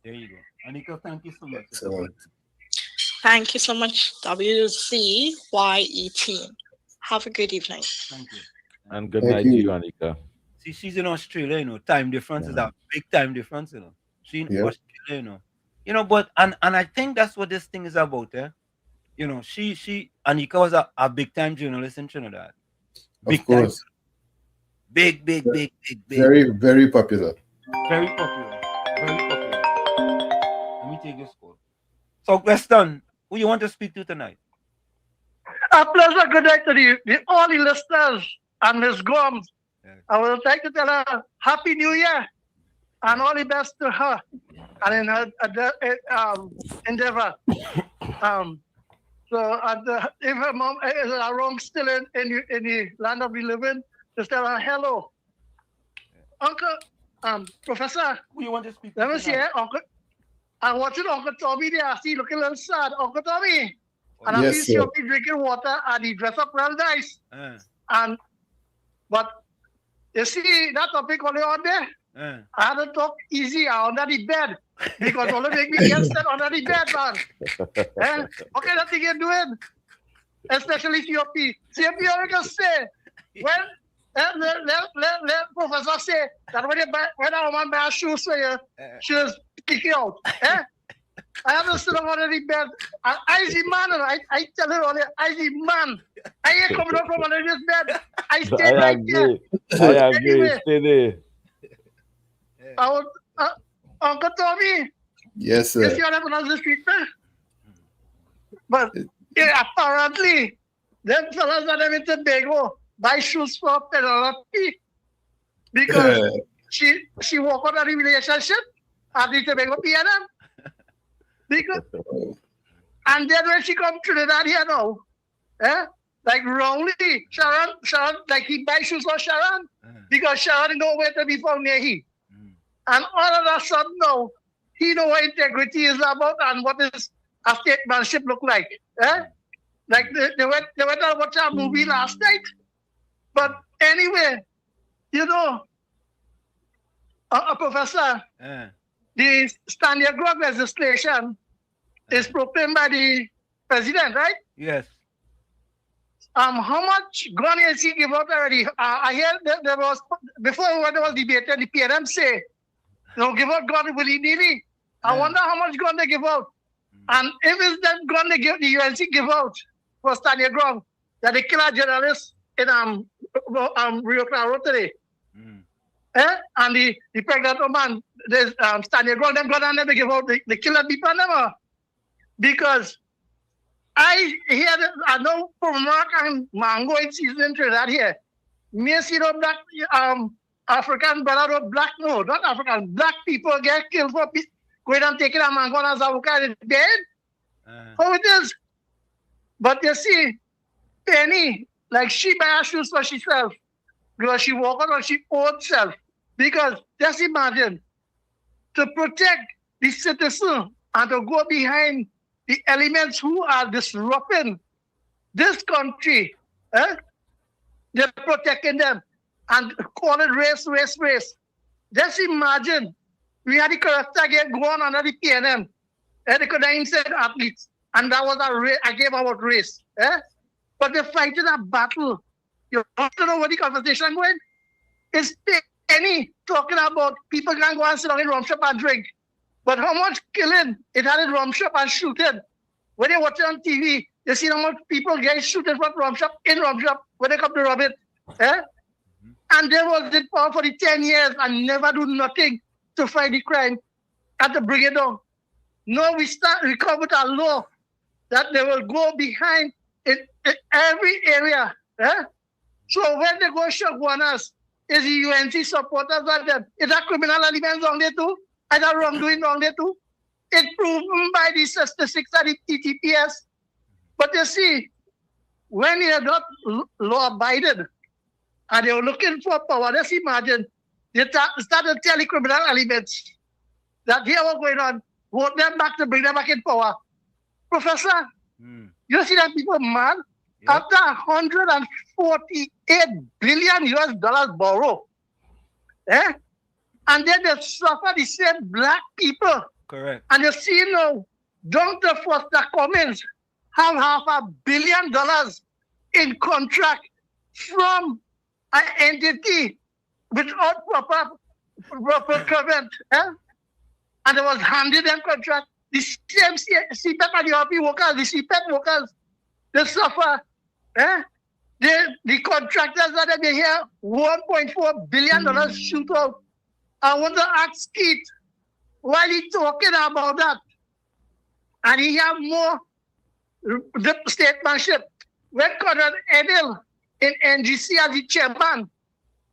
There you go. Anika, thank you so much. Thank you so much, WZYE team. Have a good evening. Thank you. And good night to you, Anika. See, she's in Australia, time difference is a big time difference, She's in Australia, but and I think that's what this thing is about, Anika was a big time journalist in Trinidad. Of course. Big. Very, very popular. Very popular. Very popular. Let me take this call. So, Weston, who you want to speak to tonight? A pleasant good night to all the listeners and Ms. Gomes. Yes. I would like to tell her Happy New Year and all the best to her and in her endeavor. So if her mom is around still in the land of the living, just tell her hello. Uncle, Professor. Who you want to speak to? Let me see, Uncle. I'm watching Uncle Tommy there. I see looking a little sad. Uncle Tommy. And I see you drinking water and he dress up real nice. But you see that topic only on there? I had to talk easy under the bed because only make me get set under the bed, man. Okay, that thing you're doing. Especially COP. COP, you can say. Well, let Professor say that when a woman buys shoes for you, she was kicking out. Eh? I have to sit on the bed. I see man, and I tell her all I see man. I ain't coming up from under this bed. I stay right there. I agree. Anyway, Stay there. Uncle Tommy. Yes, sir. You see what happened on the street, man? But apparently, them fellas that them in Tobago buy shoes for Penelope because she walk out of the relationship at the Tobago PNM. Because, and then when she come to Trinidad here now, like wrongly, Sharon, like he buy shoes for Sharon because Sharon know where to be found near he. And all of a sudden now, he know what integrity is about and what is a statesmanship look like. Like they went to watch a movie last night. But anyway, you know, a professor, the Stand Your Ground legislation is proclaimed by the president, right? Yes. How much gun has he give out already? I heard there was, before when there was debated, the PNM say, give out gun willy-nilly. I wonder how much gun they give out. And if it's that gun they give, the UNC give out for Stand Your Ground, that they kill a journalist in Rio Claro today. And the pregnant woman, there's Stand Your Ground, them gun and never give out, they kill the people never. Because I hear that, I know from Mark and mango in season in Trinidad here. Me see no black African brother or black, no, not African, black people get killed for going and taking a mango and Zavuka dead. How it is. But you see, Penny, like she buy shoes for herself. Because she walk out on she own self. Because just imagine, to protect the citizen and to go behind the elements who are disrupting this country, they're protecting them and call it race. Just imagine, we had the character get going under the PNM, and they could have even said athletes, and that was a race, I gave about race. But they're fighting a battle. You don't know what the conversation going? It's any talking about people can go and sit down in rum shop and drink. But how much killing it had in rum shop and shooting? When they watch it on TV, you see how much people get shooting from rum shop in rum shop when they come to rob it. And they was in power for the 10 years and never do nothing to fight the crime and to bring it down. No, we come with a law that they will go behind in every area. So when they go shock us, is the UNC supporters of them? Is that criminal elements on there too? Is that wrongdoing on there too? It's proven by the statistics of the TTPS. But you see, when you're not law-abided and they're looking for power, just imagine, they started telling criminal elements that here what's going on, vote them back to bring them back in power. Professor, you see that people mad? After $148 billion US borrow, and then they suffer the same black people. Correct. And you see now, Dr. Foster Cummins have $500 million in contract from an entity without proper procurement. And it was handed them contract. The same CPEP and the RP workers, the CPEP workers, they suffer. The contractors that they here, $1.4 billion shoot out. I want to ask Keith, while he talking about that, and he have more statesmanship, when Conrad Edel in NGC as the chairman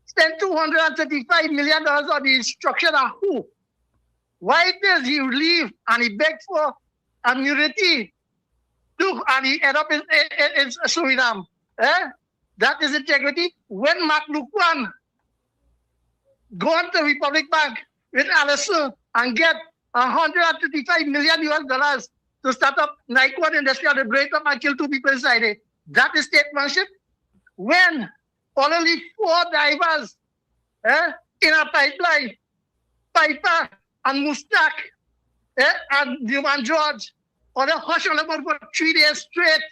spent $235 million on the instruction of who? Why does he leave and he begged for immunity? And he end up in Suriname. That is integrity. When Mark Lukwan go to Republic Bank with Allison and get $135 million US to start up Nike One industry and they break up and kill 2 people inside it. That is statesmanship. When only 4 divers in a pipeline, Piper and Mustak and Newman George, on a hush on about for 3 days straight.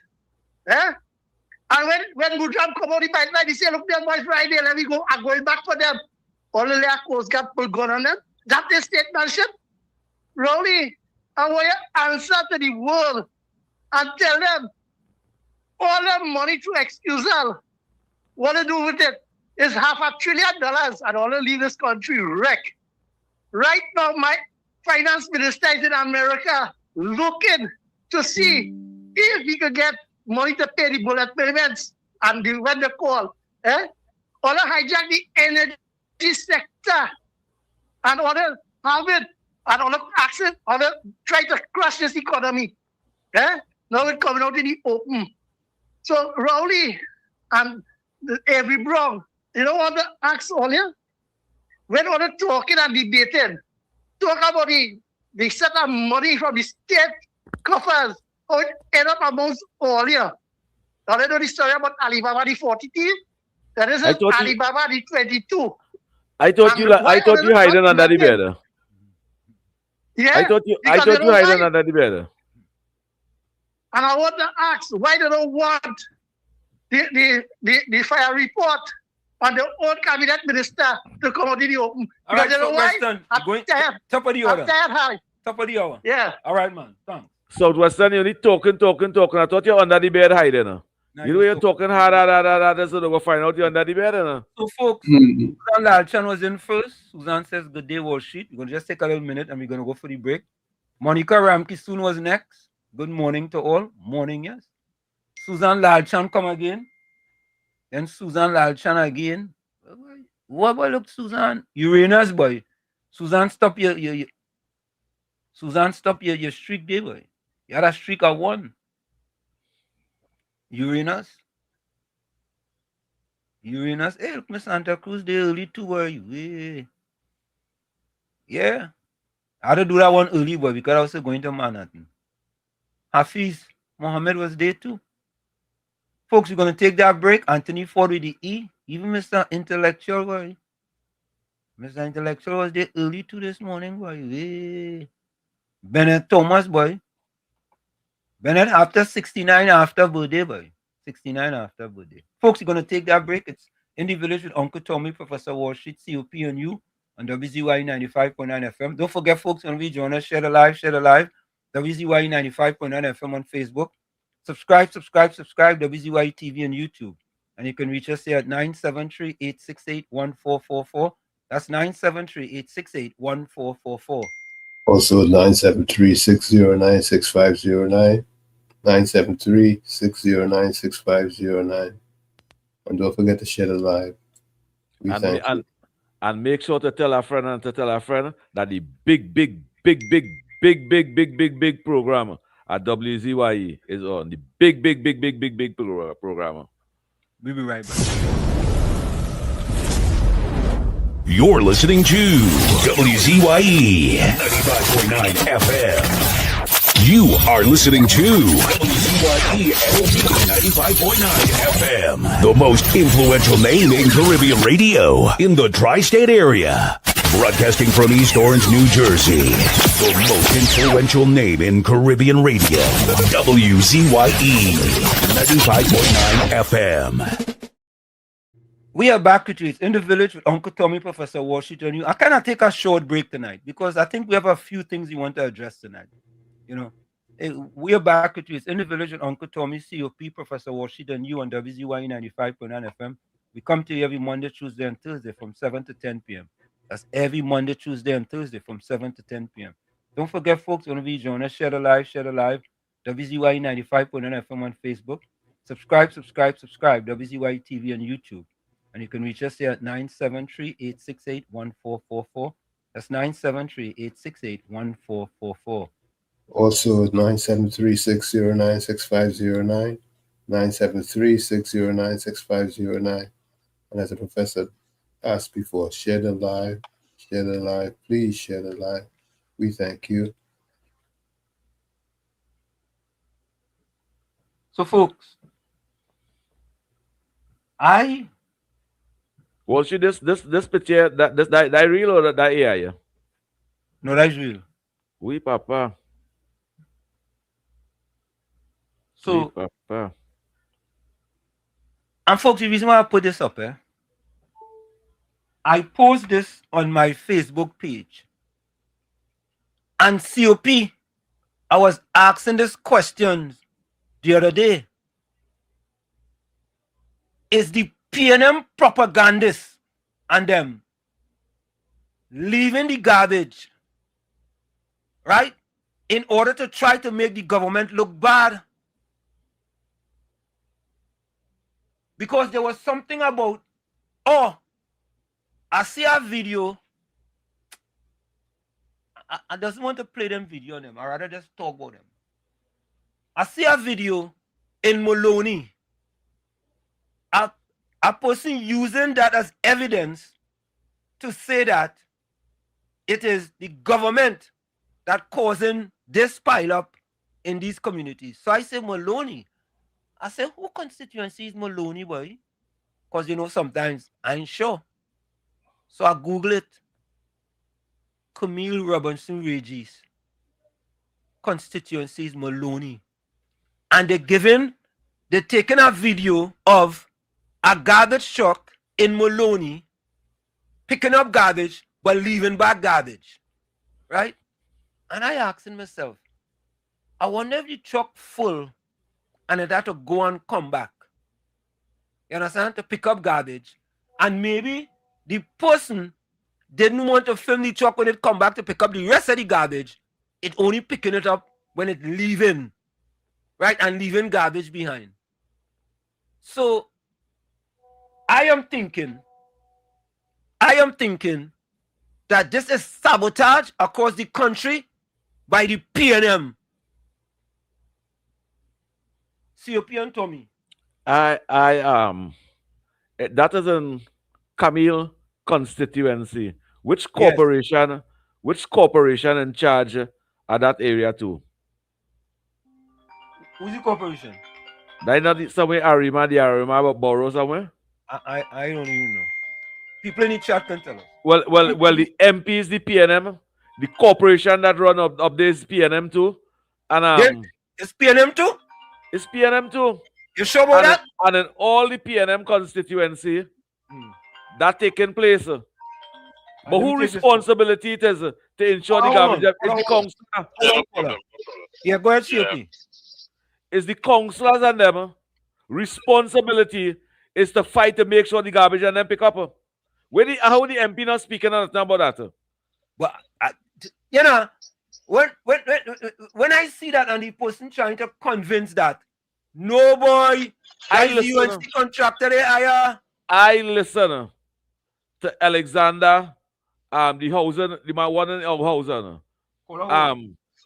And when Mujam come out the pipeline, he say, look, them boys right there, let me go. I'm going back for them. All the layer Coast Guard pull gun on them. That is statesmanship. Rowley, I want you answer to the world and tell them all the money to excusal. What to do with it is $500 billion and all to leave this country wreck. Right now, my finance minister is in America looking to see if he could get money to pay the bullet payments and when they call. All to hijack the energy sector and all to have it and all to access, all to try to crush this economy. Now it's coming out in the open. So Rowley and every Brown, you know what to ask all you? When all the talking and debating, talk about the set of money from the state coffers, how it end up amongst all you. Now they know the story about Alibaba the 42. That is Alibaba the 22. I thought you hiding under the bed. Yeah, I thought you hiding under the bed. And I want to ask, why they don't want the fire report on the old cabinet minister to come out in the open? All right, because so you know why? Western, I'm tired. top of the order. I'm tired high. Top of the hour. Yeah. All right, man. Thanks. Southwestern, you need talking. I thought you're under the bed hiding. You know you're talking hard, so they'll go find out you're under the bed. So, folks, Susan Lalchan was in first. Susan says, good day, Wall Street. We're going to just take a little minute and we're going to go for the break. Monica Ramke soon was next. Good morning to all. Morning, yes. Susan Lalchan come again. Then Susan Lalchan again. What boy, look, Susan? Uranus, boy. Susan, stop your streak there, boy. You had a streak of 1. Uranus. Hey, look, Miss Santa Cruz, they early too, boy. Yeah. I had to do that one early, boy, because I was going to Manhattan. Hafiz Mohammed was there too. Folks, we're going to take that break. Anthony Ford with the E. Even Mr. Intellectual, boy. Mr. Intellectual was there early too this morning, boy. Bennett Thomas, boy. Bennett after 69 after birthday, boy. 69 after birthday. Folks, we're going to take that break. It's In the Village with Uncle Tommy, Professor Wall Street, COP and you on WZYE 95.9 FM. Don't forget, folks, when we join us, share the live. WZYE 95.9 FM on Facebook. Subscribe, WZYE TV and YouTube. And you can reach us here at 973-868-1444. That's 973-868-1444. Also 973-609-6509. 973-609-6509. And don't forget to share the live. And make sure to tell a friend that the big program at WZYE is on. The big program. We'll be right back. You're listening to WZYE 95.9 FM. You are listening to WZYE 95.9 FM, the most influential name in Caribbean radio in the tri-state area. Broadcasting from East Orange, New Jersey, the most influential name in Caribbean radio, WZYE 95.9 FM. We are back with you. It's In the Village with Uncle Tommy, Professor Washington. I cannot take a short break tonight because I think we have a few things we want to address tonight. We are back with you. It's In the Village with Uncle Tommy, COP, Professor Washington, you on WZYE 95.9 FM. We come to you every Monday, Tuesday, and Thursday from 7 to 10 p.m. That's every Monday, Tuesday, and Thursday from 7 to 10 p.m. Don't forget, folks, when we join us, share the live. WZYE 95.9 FM on Facebook. Subscribe. WZYE TV on YouTube. And you can reach us here at 973-868-1444. That's 973-868-1444. Also 973-609-6509. 973-609-6509. And as the professor asked before, share the live. Please share the live. We thank you. So, folks, Well, see this picture, that real or that AI? No, that's real. Oui, papa. So, oui, papa. And folks, the reason why I put this up, I post this on my Facebook page. And COP, I was asking this question the other day. Is the PNM propagandists and them leaving the garbage, right, in order to try to make the government look bad? Because there was something about, oh, I see a video. I just want to play them video on them. I rather just talk about them. I see a video in Maloney. A person using that as evidence to say that it is the government that causing this pile up in these communities. So I say Maloney. I say, who constituency is Maloney, boy? Because, you know, sometimes I ain't sure. So I Google it. Camille Robinson Regis. Constituency is Maloney. And they're taking a video of a garbage truck in Maloney picking up garbage but leaving back garbage. Right? And I asking myself, I wonder if the truck full and it had to go and come back. You understand? To pick up garbage. And maybe the person didn't want to film the truck when it come back to pick up the rest of the garbage. It only picking it up when it leaving. Right? And leaving garbage behind. So I am thinking that this is sabotage across the country by the PNM. COP and Tommy. That is in Camille constituency. Which corporation? Yes. Which corporation in charge of that area too? Who's the corporation? That not somewhere the Arima borough somewhere? I don't even know. People in the chat can tell us. Well, the MP is the PNM. The corporation that run up there is PNM too. And it's PNM too? It's PNM too. You sure about that? And in all the PNM constituency, that taking place. But who responsibility it is to ensure the garbage is the councillor? Yeah, go ahead, COP. It's the councillors and them. Responsibility is to fight to make sure the garbage and them pick up. How the MP not speaking about that? But you know, when I see that and the person trying to convince that, no boy, I listen. The contractor there, I listen to Alexander, the Hausen, the man one of Hausen,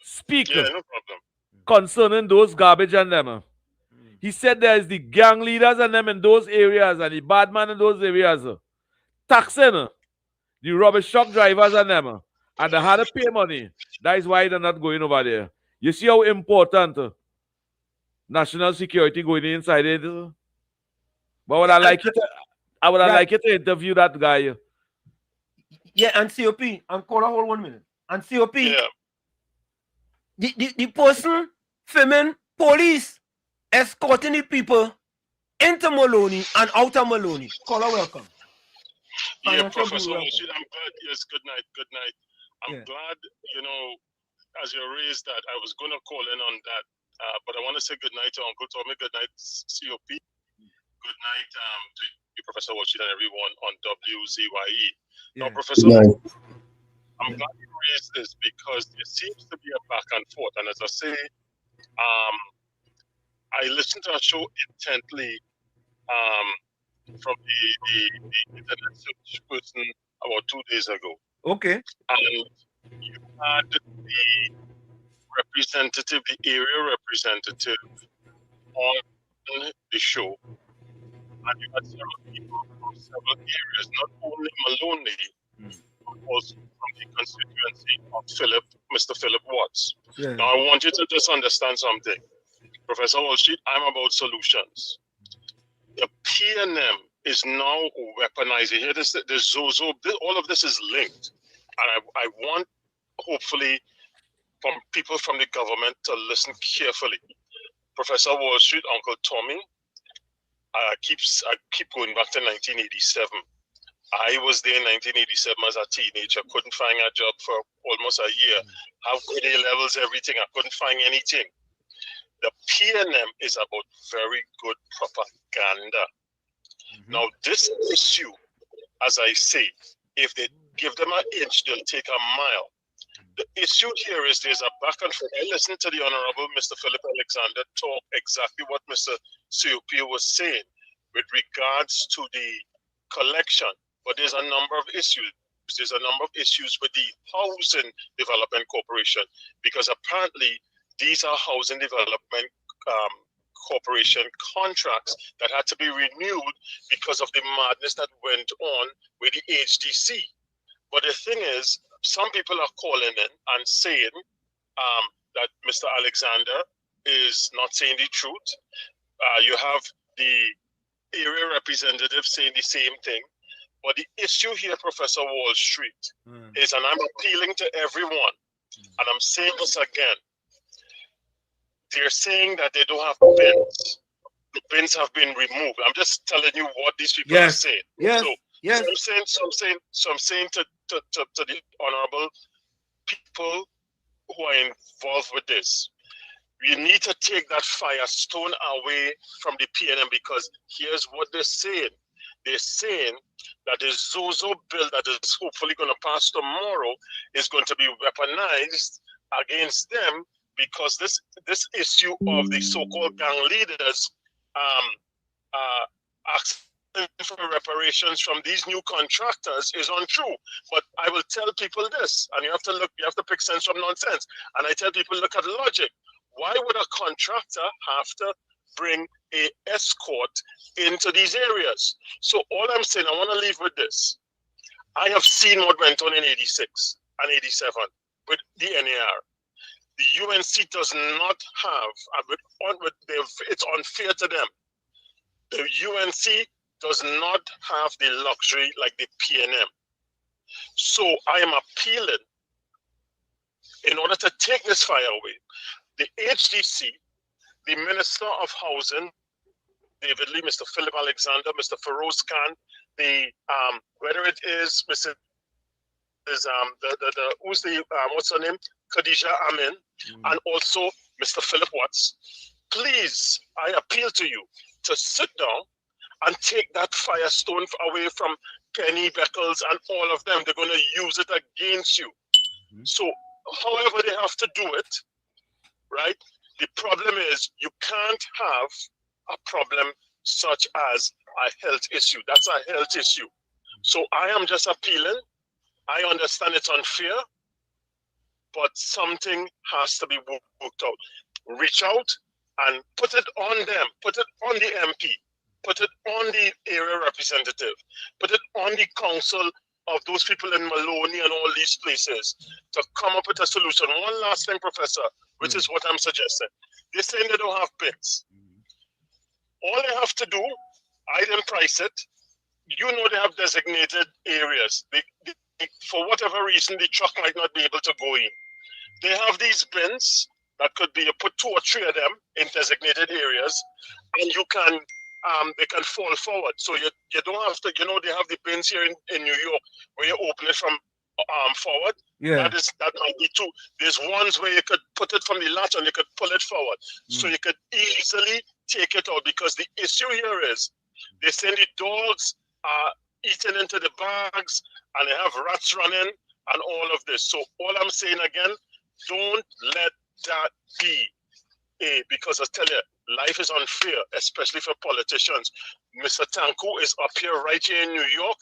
speak concerning those garbage and them. He said there is the gang leaders and them in those areas and the bad man in those areas taxing the rubbish truck drivers and them, and they had to pay money. That is why they're not going over there. You see how important national security going inside it. But would I like it? I would like it to interview that guy. Yeah, and COP, and call a hold 1 minute. And COP, the person filming police escorting the people into Maloney and out of Maloney. Caller, welcome. Yeah, Professor Rashid, I'm glad. Yes, good night. Good night. I'm glad, as you raised that, I was going to call in on that. But I want to say good night to Uncle Tommy. Good night, COP. Good night to you, Professor Rashid, and everyone on WZYE. Now, Professor, I'm glad you raised this because there seems to be a back and forth. And as I say, I listened to a show intently from the internet search person about 2 days ago. Okay. And you had the representative, the area representative on the show. And you had several people from several areas, not only Maloney, but also from the constituency of Mr. Philip Watts. Yeah. Now, I want you to just understand something. Professor Walsh, I'm about solutions. The PNM is now weaponizing. Here, the Zozo, all of this is linked. And I want, hopefully, from people from the government to listen carefully. Professor Wall Street, Uncle Tommy, I keep going back to 1987. I was there in 1987 as a teenager. Couldn't find a job for almost a year. Have good A levels, everything. I couldn't find anything. The PNM is about very good propaganda. Now, this issue, as I say, if they give them an inch, they'll take a mile. The issue here is there's a back and forth. I listened to the Honorable Mr. Philip Alexander talk exactly what Mr. Siopio was saying with regards to the collection. But there's a number of issues. There's a number of issues with the Housing Development Corporation, because apparently these are Housing Development Corporation contracts that had to be renewed because of the madness that went on with the HDC. But the thing is, some people are calling in and saying that Mr. Alexander is not saying the truth. You have the area representative saying the same thing. But the issue here, Professor Wall Street, is, and I'm appealing to everyone, and I'm saying this again, they're saying that they don't have bins. The bins have been removed. I'm just telling you what these people are saying. Yes. So I'm saying to the honorable people who are involved with this, we need to take that firestone away from the PNM, because here's what they're saying. They're saying that the Zozo bill that is hopefully going to pass tomorrow is going to be weaponized against them, because this issue of the so-called gang leaders asking for reparations from these new contractors is untrue. But I will tell people this, and you have to pick sense from nonsense. And I tell people, look at logic. Why would a contractor have to bring a escort into these areas? So all I'm saying, I want to leave with this. I have seen what went on in 86 and 87 with the NAR. The UNC does not have, it's unfair to them. The UNC does not have the luxury like the PNM. So I am appealing, in order to take this fire away, the HDC, the Minister of Housing, David Lee, Mr. Philip Alexander, Mr. Feroz Khan, whether it is Mr. What's her name? Khadija Amin, and also Mr. Philip Watts. Please, I appeal to you to sit down and take that firestone away from Penny Beckles and all of them. They're going to use it against you. So, however they have to do it, right? The problem is you can't have a problem such as a health issue. That's a health issue. So I am just appealing. I understand it's unfair, but something has to be worked out. Reach out and put it on them. Put it on the MP. Put it on the area representative. Put it on the council of those people in Maloney and all these places to come up with a solution. One last thing, Professor, which is what I'm suggesting. They're saying they don't have bins. All they have to do, I didn't price it. You know they have designated areas. For whatever reason, the truck might not be able to go in. They have these bins that could be, you put 2 or 3 of them in designated areas, and you can, they can fall forward. So you don't have to, they have the bins here in New York where you open it from forward. Yeah. That might be 2. There's ones where you could put it from the latch and you could pull it forward. So you could easily take it out, because the issue here is they send the dogs eating into the bags, and they have rats running and all of this. So all I'm saying again, don't let that be because I tell you, life is unfair, especially for politicians. Mr. Tanku is up here right here in New York,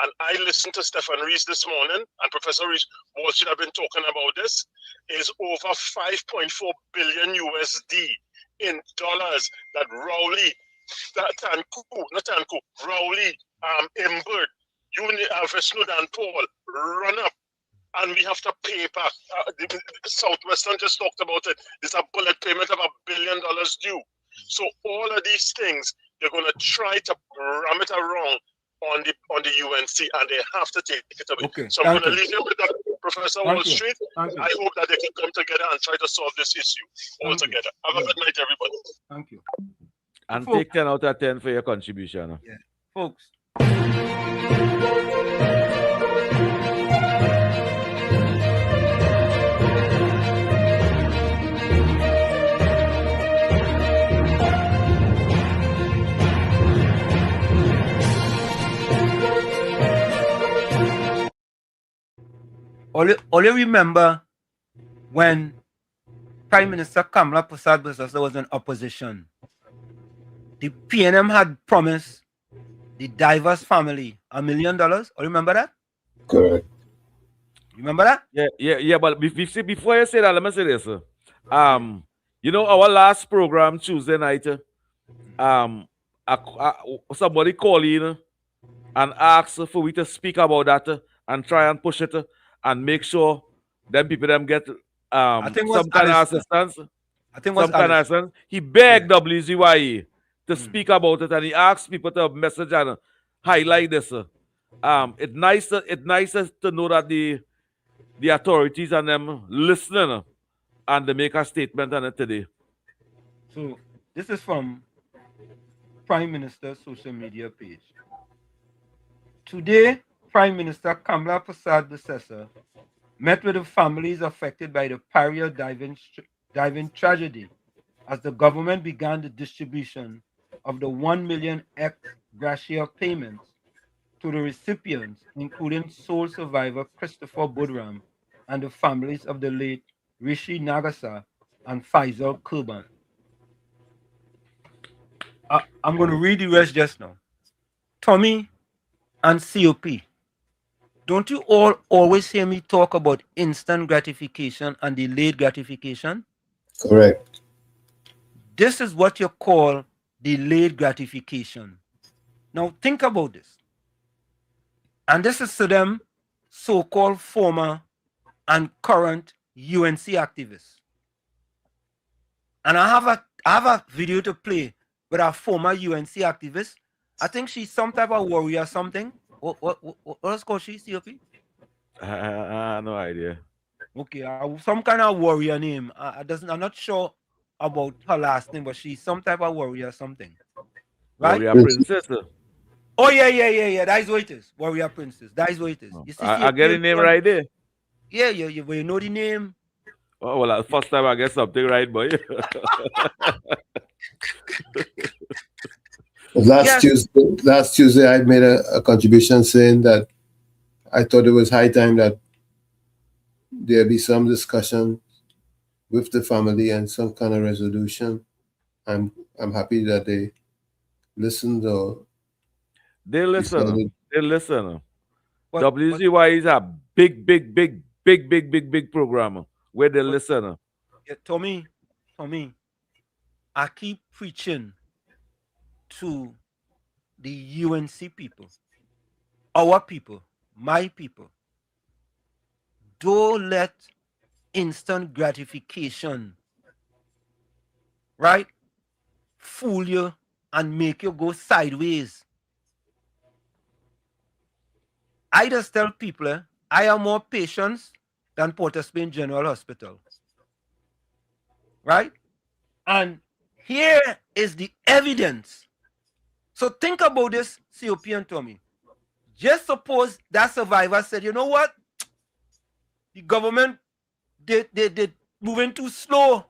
and I listened to Stefan Rees this morning, and Professor Rees Wall Street have been talking about this, is over 5.4 billion USD in dollars that Rowley, Rowley, Imbert, Vishnu and Paul run up, and we have to pay back. Southwestern just talked about it. There's a bullet payment of $1 billion due. So all of these things, they're going to try to ram it around on the UNC, and they have to take it away. Okay. So I'm going to leave you with that, Professor Wall Street. I hope that they can come together and try to solve this issue altogether. Have a good night, everybody. Thank you. And take 10 out of 10 for your contribution. Yeah, folks. All you remember when Prime Minister Kamala Prasad was in opposition, the PNM had promised the Divers family $1 million. All remember that? Correct. Remember that? Yeah. But before you say that, let me say this. You know, our last program Tuesday night, somebody called in and asked for we to speak about that and try and push it and make sure them people get some kind of assistance. I think some kind of assistance. He begged WZYE to speak about it, and he asked people to message and highlight this. It's nice to know that the authorities and them listening and they make a statement on it today. So this is from Prime Minister's social media page. Today, Prime Minister Kamala Prasad Bissessa met with the families affected by the Paria diving tragedy as the government began the distribution of the 1 million ex gratia payments to the recipients, including sole survivor Christopher Budram and the families of the late Rishi Nagasa and Faisal Kurban. I'm going to read the rest just now. Tommy and COP. Don't you all always hear me talk about instant gratification and delayed gratification? Correct. This is what you call delayed gratification. Now think about this. And this is to them so-called former and current UNC activists. And I have a video to play with a former UNC activist. I think she's some type of warrior or something. What's called she, COP? No idea. Okay, some kind of warrior name. I'm not sure about her last name, but she's some type of warrior or something. Right? Warrior princess. Oh, yeah. That is what it is. Warrior princess. That is what it is. You see, I get the name right there. Yeah, you know the name. Oh, well, first time I get something right, boy. Last Tuesday, I made a contribution saying that I thought it was high time that there be some discussion with the family and some kind of resolution. I'm happy that they listened or they listen. They listen. WZYE is a big program where they listen. Yeah, Tommy, I keep preaching to the UNC people, our people, my people. Don't let instant gratification, right, fool you and make you go sideways. I just tell people, I have more patients than Port of Spain General Hospital. Right? And here is the evidence. So think about this, COP and Tommy. Just suppose that survivor said, you know what? The government, they moving too slow.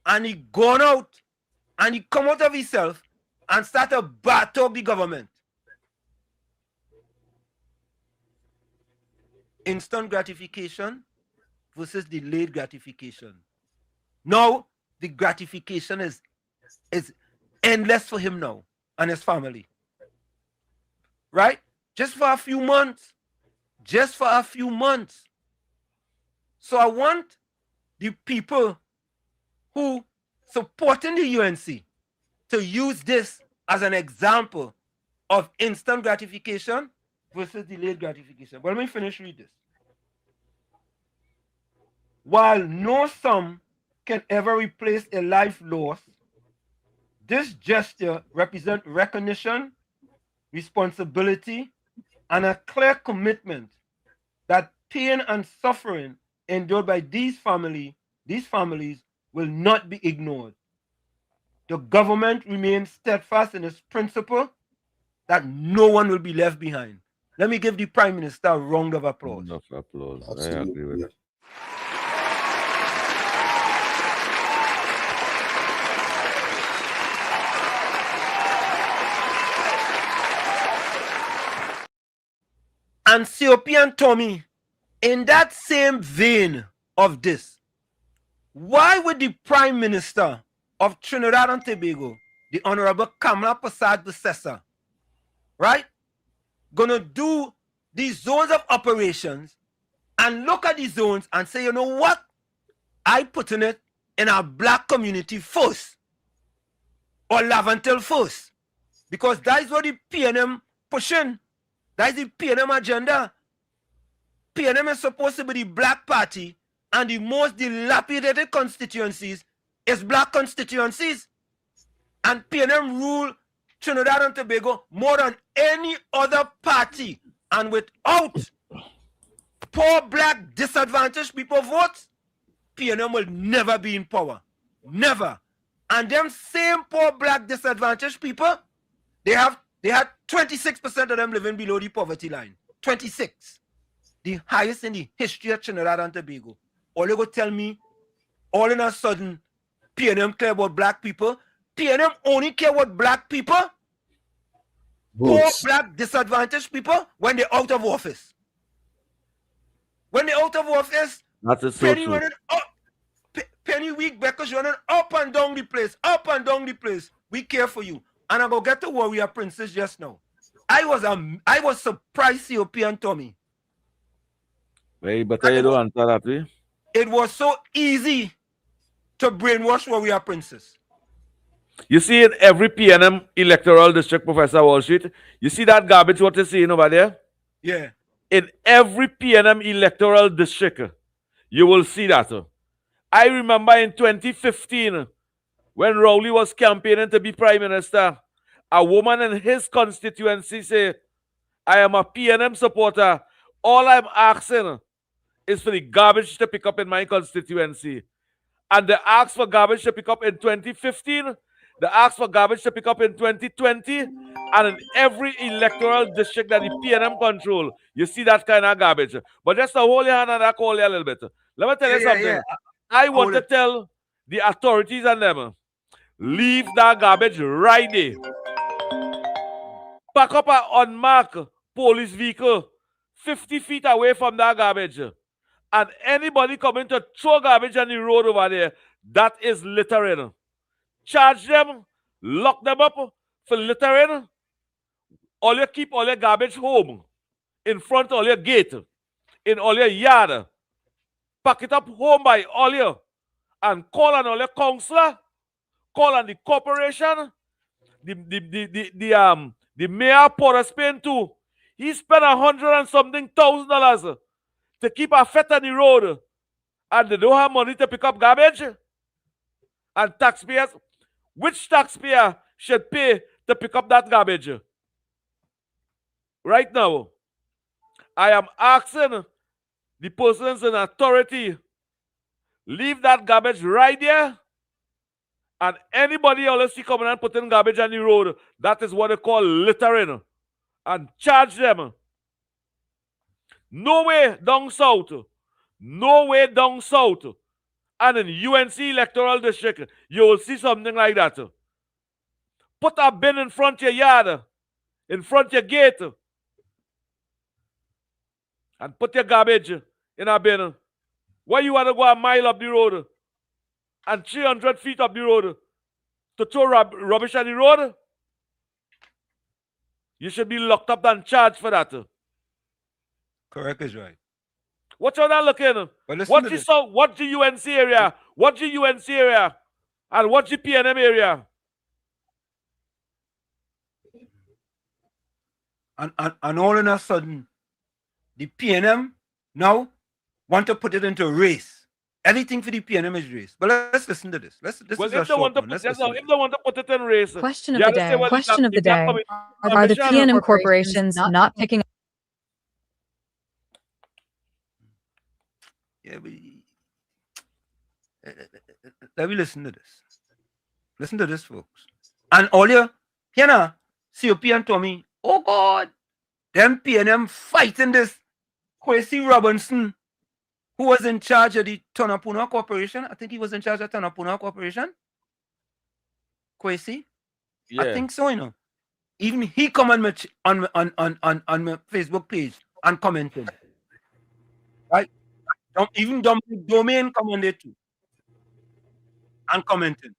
And he gone out and he come out of himself and start to battle the government. Instant gratification versus delayed gratification. Now, the gratification is endless for him now and his family. Right? Just for a few months. So I want the people who supporting the UNC to use this as an example of instant gratification versus delayed gratification. But let me finish read this. While no sum can ever replace a life lost, this gesture represents recognition, responsibility, and a clear commitment that pain and suffering endured by these families will not be ignored. the government remains steadfast in its principle that no one will be left behind. Let me give the Prime Minister a round of applause. Round of applause. I agree with it. And COP and Tommy, in that same vein of this, why would the Prime Minister of Trinidad and Tobago, the Honorable Kamala Prasad Bissessa, right, gonna do these zones of operations and look at these zones and say, you know what? I putting it in our black community first, or Lavantil first, because that is what the PNM pushing. That is the PNM agenda. PNM is supposed to be the black party, and the most dilapidated constituencies is black constituencies. And PNM rule Trinidad and Tobago more than any other party. And without poor black disadvantaged people votes, PNM will never be in power. Never. And them same poor black disadvantaged people, they had 26% of them living below the poverty line. 26. The highest in the history of Trinidad and Tobago. All you go tell me, all in a sudden, PNM care about black people. PNM only care about black people, poor black disadvantaged people, when they're out of office. When they're out of office, that is so Penny true. running up, Penny Week Beckers running up and down the place, up and down the place. We care for you. And I'm gonna get to Warrior Princess just now. I was surprised, COP and Tommy. Hey, but I don't answer that way. It was so easy to brainwash Warrior Princess. You see in every PNM electoral district, Professor Wall Street, you see that garbage what you're seeing over there? Yeah. In every PNM electoral district, you will see that. I remember in 2015, when Rowley was campaigning to be Prime Minister, a woman in his constituency said, I am a PNM supporter. All I'm asking is for the garbage to pick up in my constituency. And they asked for garbage to pick up in 2015. They asked for garbage to pick up in 2020. And in every electoral district that the PNM control, you see that kind of garbage. But just to hold your hand and I call you a little bit. Let me tell you something. I want to tell the authorities and them, leave that garbage right there. Pack up an unmarked police vehicle 50 feet away from that garbage. And anybody coming to throw garbage on the road over there, that is littering. Charge them, lock them up for littering. All you keep all your garbage home, in front of all your gate, in all your yard. Pack it up home by all you. And call on all your councillor, call on the corporation, the mayor Port of Spain too. He spent $100 and something thousand to keep a fet on the road. And they don't have money to pick up garbage. And taxpayers, which taxpayer should pay to pick up that garbage? Right now, I am asking the persons in authority, leave that garbage right there. And anybody else see coming and putting garbage on the road, that is what they call littering. And charge them. No way down south. No way down south. And in UNC electoral district, you will see something like that. Put a bin in front of your yard, in front of your gate, and put your garbage in a bin. Why you want to go a mile up the road and 300 feet up the road to throw rubbish on the road? You should be locked up and charged for that. Correct is right. What you're not looking? What's the UNC area? What's the UNC area? And what's the PNM area? And all in a sudden, the PNM now want to put it into race. Everything for the PNM is race. But let's listen to this. If they want to put it in race. Question of the day. Question of the day. Are the PNM corporations not picking up? Yeah, let me listen to this. Listen to this, folks. And all you know, COP and Tommy, oh God, them PNM fighting this Kwesi Robinson, who was in charge of the Tonapuna Corporation. I think he was in charge of Tonapuna Corporation. Kwesi? Yeah. I think so, you know. Even he come on my Facebook page and commented. Right? Even Domain come on there too. And commented.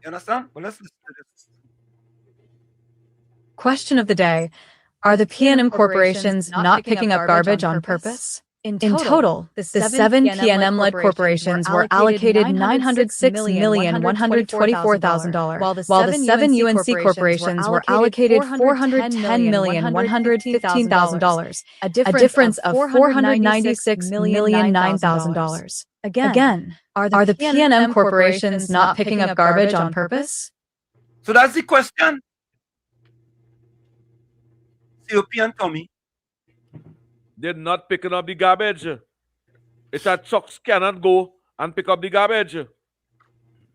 You understand? Well, let's listen to this. Question of the day. Are the PNM corporations not picking up garbage on purpose? In total, the 7 PNM-led corporations were allocated $906,124,000, while the 7 UNC corporations were allocated $410,115,000, a difference of $496,009,000. Again, are the PNM corporations not picking up garbage on purpose? So that's the question. COP and Tommy. They're not picking up the garbage. It's that trucks cannot go and pick up the garbage.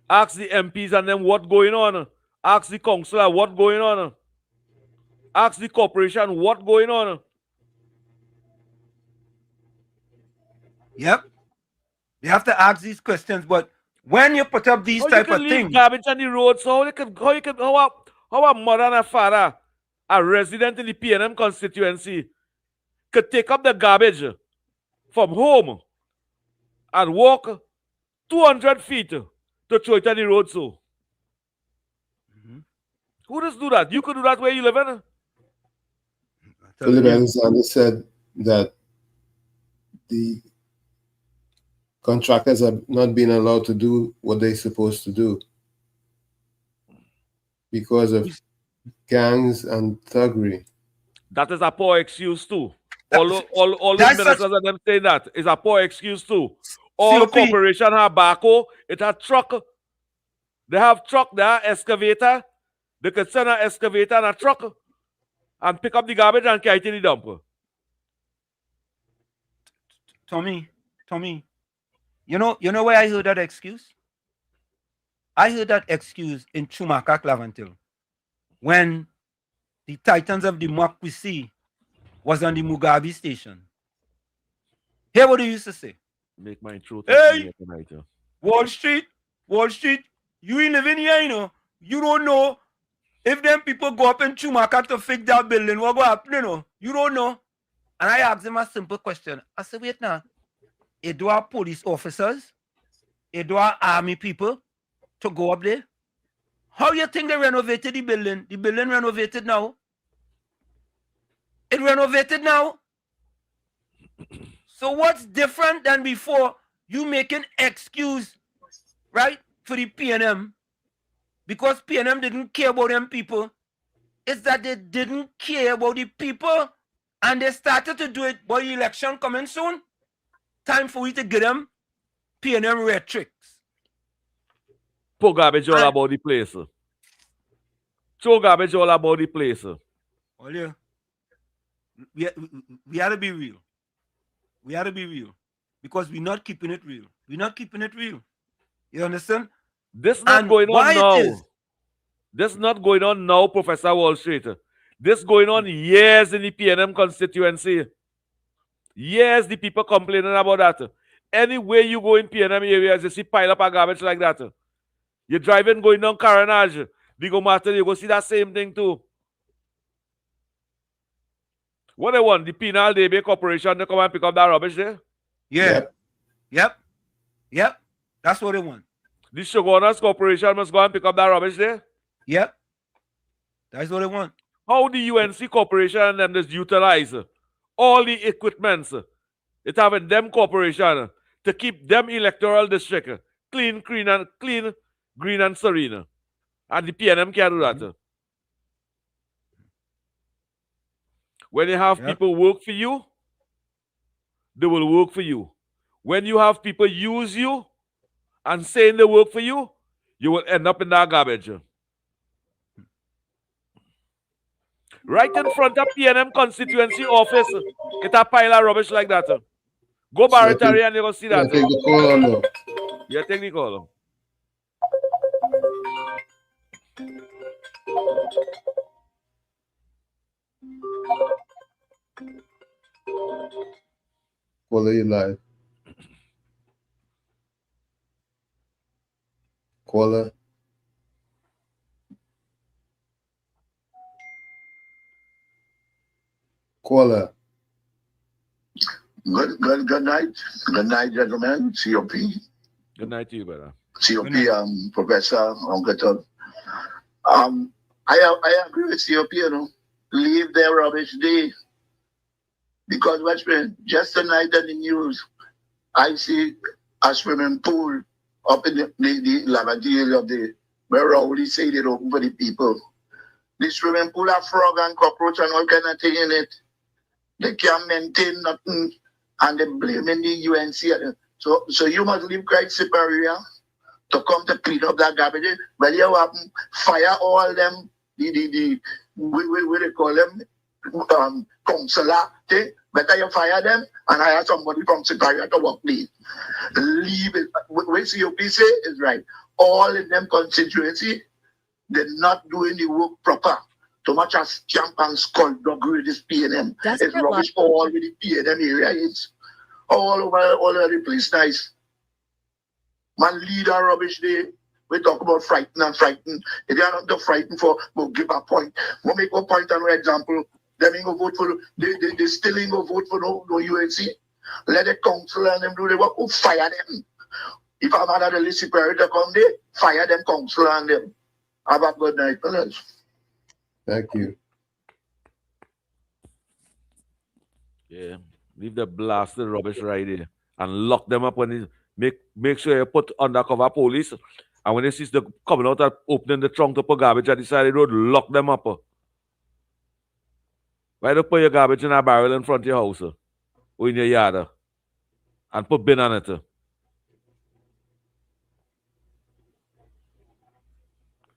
Ask the MPs and them what's going on. Ask the councillor what's going on. Ask the corporation what's going on. Yep. You have to ask these questions, but when you put up these type of things, garbage on the road, so how a mother and a father, a resident in the PNM constituency, could take up the garbage from home and walk 200 feet to throw it on the road. So, who does do that? You could do that where you live in. Philip Alexander said that the contractors have not been allowed to do what they're supposed to do because of gangs and thuggery. That is a poor excuse too. All the ministers of them saying that is a poor excuse too. All corporations have backhoe, it has truck. They have truck, they have excavator. They can send an excavator and a truck and pick up the garbage and carry it in the dump. Tommy, you know where I heard that excuse? I heard that excuse in Chumaka, Clavantil, when the Titans of the Makwisi was on the Mugabe station. Hear what they used to say. Make my truth. Hey, Wall Street, you ain't living here, you know. You don't know if them people go up in Chumaka to fix that building, what will happen, you know? You don't know. And I asked them a simple question. I said, wait now, it do our police officers, it do our army people to go up there? How you think they renovated the building? The building renovated now. It renovated now. So what's different than before? You making excuse, right, for the PNM because PNM didn't care about them people. It's that they didn't care about the people and they started to do it. But the election coming soon, time for we to get them PNM red tricks. Pour garbage all about the place. Throw garbage all about the place. Oh yeah. We had to be real. We had to be real. Because we're not keeping it real. We're not keeping it real. You understand? This is not going on now. This is not going on now, Professor Wall Street. This is going on years in the PNM constituency. Years the people complaining about that. Anywhere you go in PNM areas, you see pile up of garbage like that. You're driving, going down Caranage. You go matter, you go see that same thing too. What they want? The Penal Day Corporation to come and pick up that rubbish there? Yeah. Yep. That's what they want. The Shogunas Corporation must go and pick up that rubbish there? Yep. That's what they want. How the UNC Corporation and them just utilize all the equipments it have in them corporation to keep them electoral district clean, green and serene. And the PNM can't do that. When you have people work for you, they will work for you. When you have people use you and saying they work for you, you will end up in that garbage. Right in front of PNM constituency office, it's a pile of rubbish like that. Go Barretary and you will see that. Take the call on now. Yeah, take the call. Caller, you live. Caller. Caller. Good night. Good night, gentlemen. COP. Good night to you, brother. COP, Professor, Uncle Todd. I agree with COP, you know. Leave their rubbish day. Because, watch me, just tonight in the news, I see a swimming pool up in the Lavati area of the where Rowley say they open for the people. The swimming pool have frog and cockroach and all kind of thing in it. They can't maintain nothing and they blaming the UNC. So you must leave Craig Superior to come to clean up that garbage. Well, you have fire all them, what they call them, counselor thing. Better you fire them and hire somebody from Superior to work there. Leave it. What COP say is right. All in them constituency, they're not doing the work proper. Too much as champ and skulldog with this PNM. It's rubbish all with the PNM area. It's all over the place nice. Man, lead our rubbish there. We talk about frighten and frighten. If they are not frightened for, we'll give a point. We'll make a point and an example. Them ain't go vote for, they still ain't go vote for no UNC. Let the council and them do the work. We'll fire them. If I'm out of the list superior to come there, fire them council and them. Have a good night, fellas. Thank you. Yeah. Leave the blasted rubbish right there. And lock them up when they make sure you put undercover police. And when they see them coming out and opening the trunk to put garbage at the side of the road, lock them up. Why don't put your garbage in a barrel in front of your house or in your yard and put bin on it?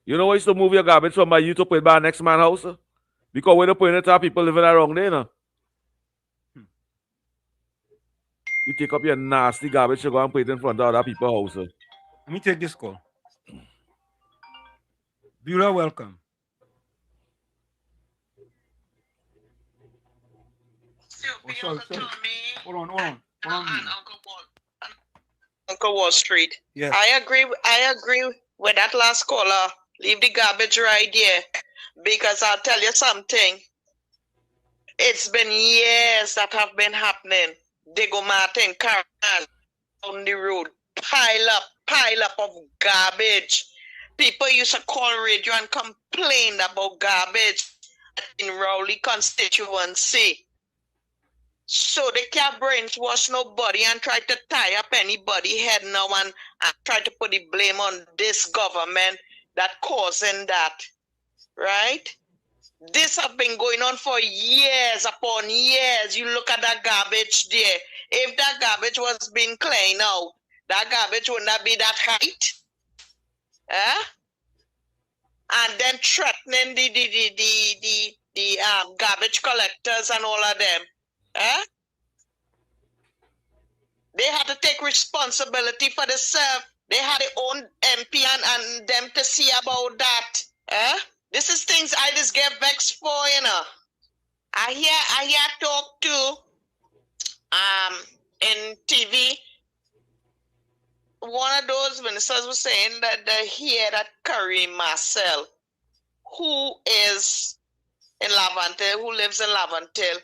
You know why you used to move your garbage from by you to put it by next man's house? Because when you put it, people living around there. No? You take up your nasty garbage, you go and put it in front of other people's house. Let me take this call. Bueller, welcome. Oh, sorry. Hold on. Uncle Wall Street. Yes. I agree with that last caller. Leave the garbage right here. Because I'll tell you something. It's been years that have been happening. They go Martin cars on the road. Pile up of garbage. People used to call radio and complain about garbage in Rowley constituency. So they can't brainwash nobody and try to tie up anybody head now and try to put the blame on this government that causing that. Right? This have been going on for years upon years. You look at that garbage there. If that garbage was being cleaned out, that garbage would not be that height. And then threatening the garbage collectors and all of them. They had to take responsibility for themselves. They had their own MP and them to see about that. This is things I just get vexed for, you know. I hear talk to in TV. One of those ministers was saying that they hear that Kareem Marcel, who is in Laventille, who lives in Laventille,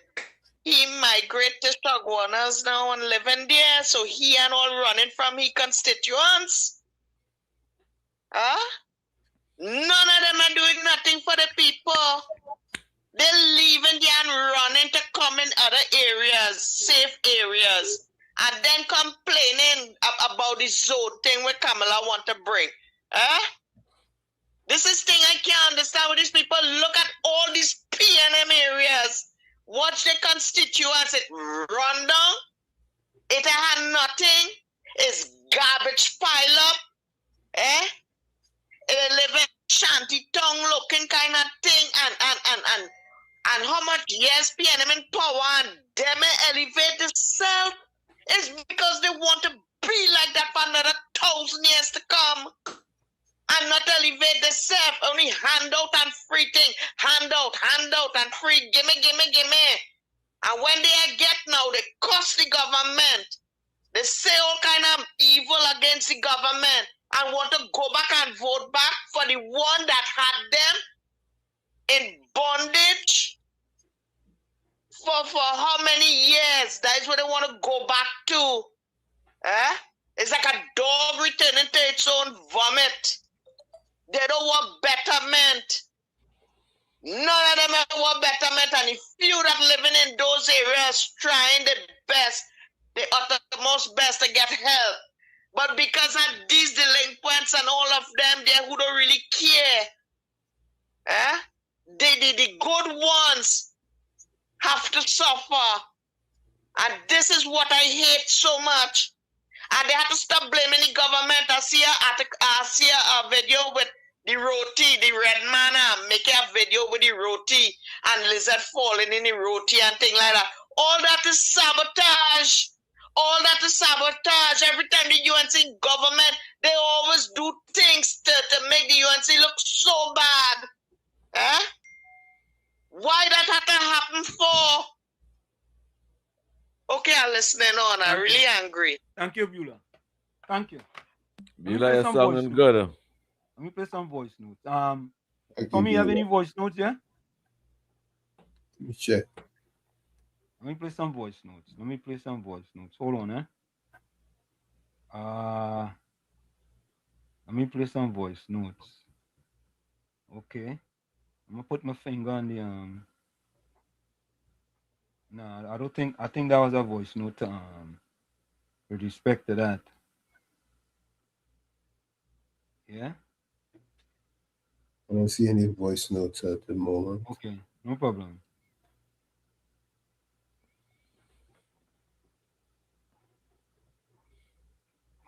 he migrated to Chaguanas now and living there, so he and all running from his constituents. None of them are doing nothing for the people. They're leaving there and running to come in other areas, safe areas, and then complaining about the zone thing where Kamala want to bring. This is thing I can't understand with these people. Look at all these PNM areas. Watch the constituents. It run down. It had nothing. It's garbage pile up. It live in shanty town looking kind of thing. And how much yes PNM in power and them elevate itself is because they want to be like that for another 1,000 years to come. and not elevate themselves, only handout and free thing, handout and free, gimme. And when they get now, they cost the government. They say all kind of evil against the government and want to go back and vote back for the one that had them in bondage for how many years? That is what they want to go back to. It's like a dog returning to its own vomit. They don't want betterment. None of them want betterment, and the few that living in those areas trying the best, the uttermost best to get help. But because of these delinquents and all of them there who don't really care, the good ones have to suffer. And this is what I hate so much. And they have to stop blaming the government. I see a video with the roti, the red man making a video with the roti and lizard falling in the roti and things like that. All that is sabotage. All that is sabotage. Every time the UNC government, they always do things to make the UNC look so bad. Why that had to happen for? Okay, I'm listening on. I'm really angry. Thank you, Beulah. Thank you. Beulah is sounding good. Let me play some voice notes. Tommy, you have any voice notes, yeah? Let me check. Let me play some voice notes. Hold on, let me play some voice notes. Okay. I'm gonna put my finger on the No, I think that was a voice note with respect to that. Yeah? I don't see any voice notes at the moment. Okay, no problem.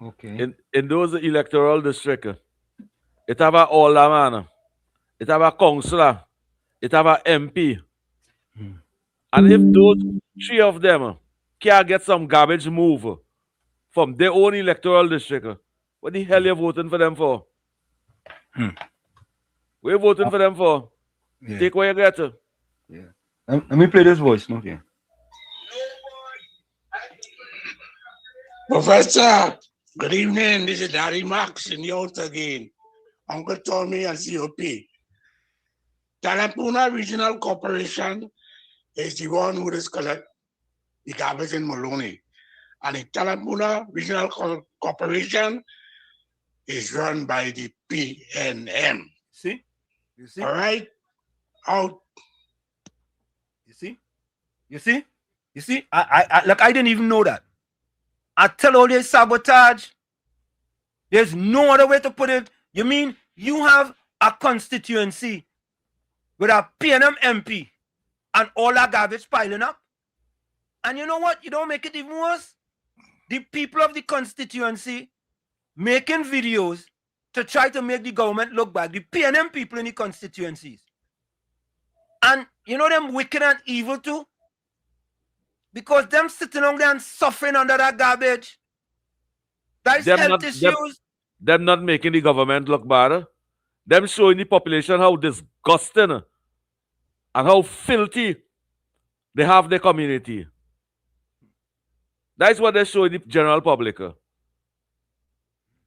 Okay. In those electoral districts, it have a alderman, it have a councillor, it have a MP. And if those three of them can't get some garbage move from their own electoral district, what the hell you voting for them for? What you voting for them for? Yeah. Take what you get. Yeah. Let me play this voice note here. Professor, good evening. This is Daddy Max in the house again. Uncle Tommy and COP. Talapuna Regional Corporation is the one who is collect the garbage in Maloney. And the Talapuna Regional Corporation is run by the PNM. See? You see? All right? Out. You see? I didn't even know that. I tell all this sabotage. There's no other way to put it. You mean you have a constituency with a PNM MP and all that garbage piling up? And you know what? You don't make it even worse. The people of the constituency making videos to try to make the government look bad. The PNM people in the constituencies. And you know them wicked and evil too? Because them sitting on there and suffering under that garbage. That is health issues. Them not making the government look bad. Them showing the population how disgusting and how filthy they have their community. That's what they show the general public.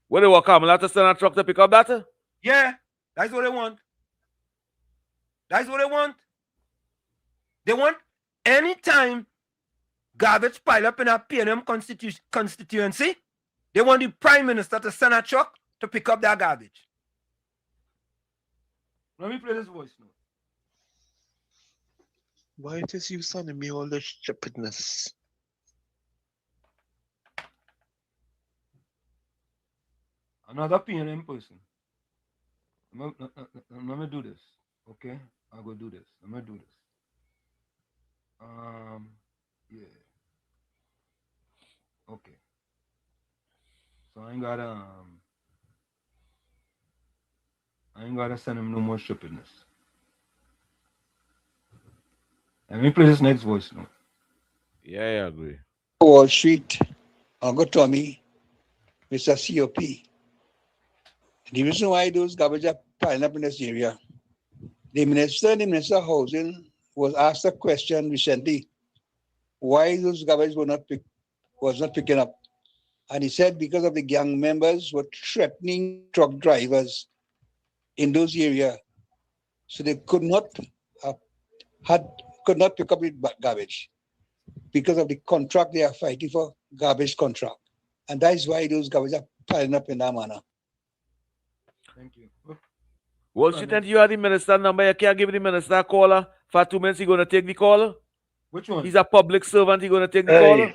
When they walk out, to send a truck to pick up that? Yeah, that's what they want. That's what they want. They want anytime garbage pile up in a PNM constituency, they want the Prime Minister to send a truck to pick up that garbage. Let me play this voice note. Why it is you sending me all this stupidness? Another PNM person. Let me do this. Okay? I'll go do this. Let me do this. Yeah. Okay. So I ain't gotta send him no more stupidness. Let me play this next voice note. Yeah, I agree. Wall Street, Uncle Tommy, Mr. COP. The reason why those garbage are piling up in this area, the Minister of Housing was asked a question recently, why those garbage was not picking up. And he said because of the gang members were threatening truck drivers in those areas, so they could not pick up the garbage because of the contract they are fighting for, garbage contract. And that is why those garbage are piling up in that manner. Thank you. Well, she think you are the minister number. You can't give the minister a caller. For 2 minutes, he's going to take the call. Which one? He's a public servant. He's going to take the call.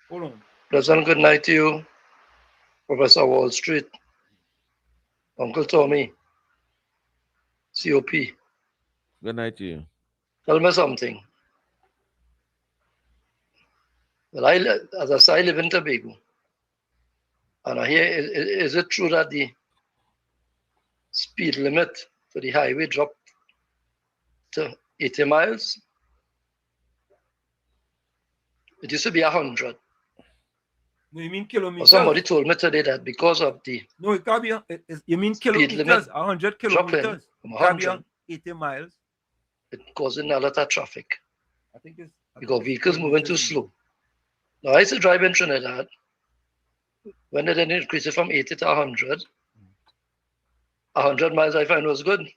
Hold on. Pleasant good night to you, Professor Wall Street, Uncle Tommy, COP. Good night to you. Tell me something. Well, as I say, I live in Tobago. And I hear, is it true that the speed limit for the highway dropped to 80 miles? It used to be 100. No, you mean kilometers? Well, somebody told me today that because of the no, it can't be. You mean kilometers? 100 kilometers. From It can't be 100, 80 miles. it causing a lot of traffic. I think it's Because vehicles moving too slow. Now, I used to drive in Trinidad. When they didn't increase it from 80 to 100, 100 miles I find was good.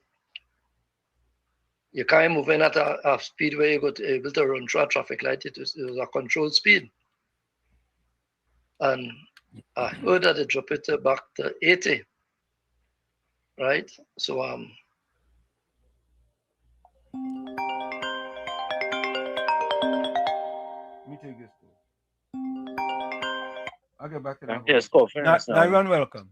You can't move in at a speed where you got able to run through a traffic light. It was a controlled speed. And I heard that they dropped it back to 80. Right? So Let me take this. I'll get back to that. Yes, Nyron, welcome.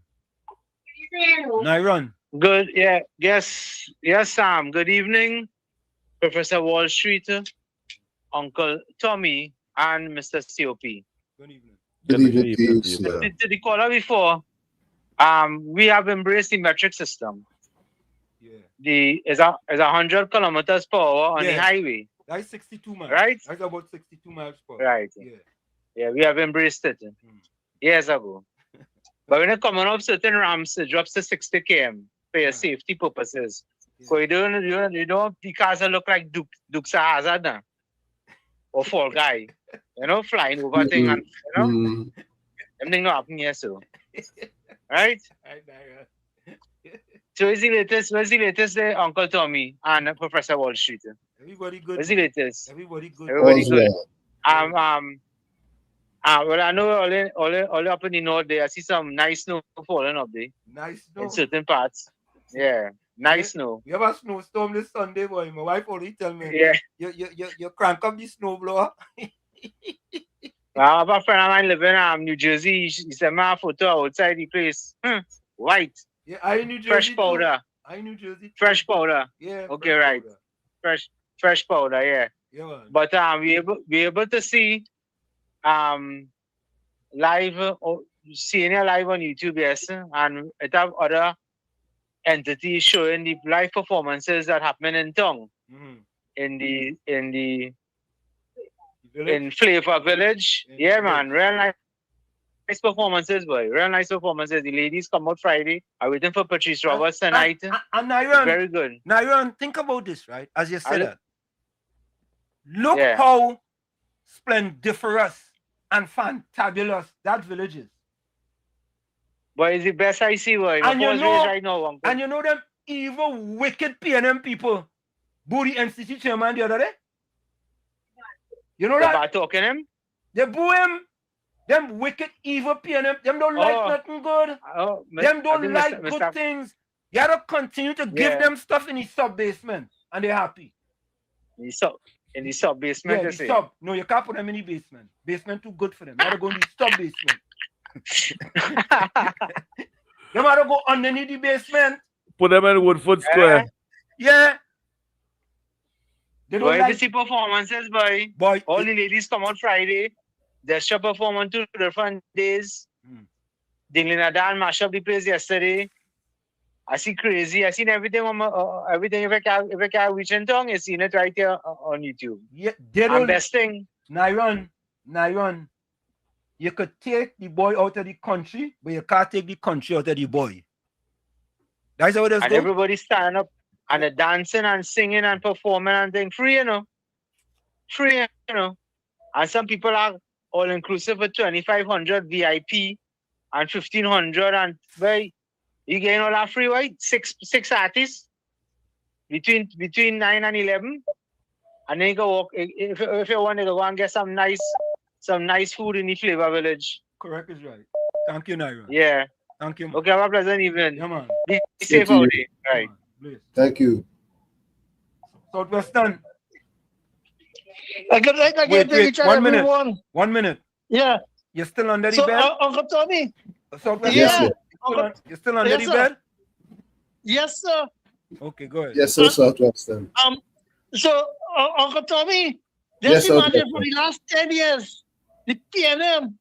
Nyron. Good, yeah, yes, Sam. Good evening, Professor Wall Street, Uncle Tommy, and Mr. COP. Good evening. Good evening to you, sir. To the caller before, we have embraced the metric system. Yeah. Is 100 kilometers per hour on the highway. That's 62 miles. Right? That's about 62 miles per hour. Right. Yeah. Yeah, we have embraced it years ago. But when it coming up certain ramps, it drops to 60 km for your safety purposes. Yeah. So you don't the cars that look like Dukes of Hazzard now. Or Fall Guy. Flying over thing and everything not happening here, so. Right? So where's the latest there, Uncle Tommy and Professor Wall Street? Everybody good. Where's the latest? Everybody good. Everybody good. Well, I know all up in the north there, I see some nice snow falling up there. Nice snow? In certain parts. Yeah, nice snow. We have a snowstorm this Sunday, boy. My wife already tell me. Yeah. You crank up the snowblower. I have a friend of mine living in New Jersey. He sent me a photo outside the place. White. Yeah, I in New Jersey. Fresh powder. I in New Jersey. Too. Fresh powder. Yeah. Okay, right. Powder. Fresh powder, yeah. Yeah, man. But we able to see live seeing it live on YouTube, yes, and it have other entities showing the live performances that happen in town. In Flavor Village. Yeah, man, real nice performances, boy. Real nice performances. The ladies come out Friday. I'm waiting for Patrice Roberts tonight. And Nyron, very good. Nyron, think about this, right? As you said that. Look how splendiferous and fantabulous that village is. But it's the best I see, boy. And you know, right now, Uncle. And you know them evil, wicked PNM people boo the NCC chairman the other day? You know that? About talking him? They boo him. Them wicked, evil PNM. Them don't like nothing good. Them don't like good things. You gotta continue to give them stuff in the sub-basement. And they're happy. In the sub-basement, yeah, you say? No, you can't put them in the basement. Basement too good for them. You gotta go in the sub-basement. You gotta go underneath the basement. Put them in Woodford Square. Yeah. They don't like the performances, boy. All the ladies come on Friday. There's a performance 2 different days. Dinglina Dan mash up the place yesterday. I see crazy. I seen everything on everything. If I can reach in tongue, I seen it right here on YouTube. Yeah, they don't. I'm besting. Nyron, you could take the boy out of the country, but you can't take the country out of the boy. That's how it is. And everybody stand up and they're dancing and singing and performing and thing free, you know. Free, you know. And some people are all inclusive for 2,500 VIP and 1,500 and well, you getting all that free, right? Six artists between 9 and 11. And then you go walk if you want to go and get some nice food in the Flavor Village. Correct is right. Thank you, Naira. Yeah. Thank you, man. Okay, have a pleasant evening. Yeah, man. Be safe out there. Right. Thank you. Southwestern. Good night again to each and 1 minute. everyone. 1 minute. Yeah. You're still under the So, bed? Uncle Tommy. Southwestern. Yes, sir. You're still under the sir. bed? Yes, sir. Okay, go ahead. Yes, sir, Southwestern. So, Uncle Tommy, Yes, just imagine Southwestern. for the last 10 years, the PNM,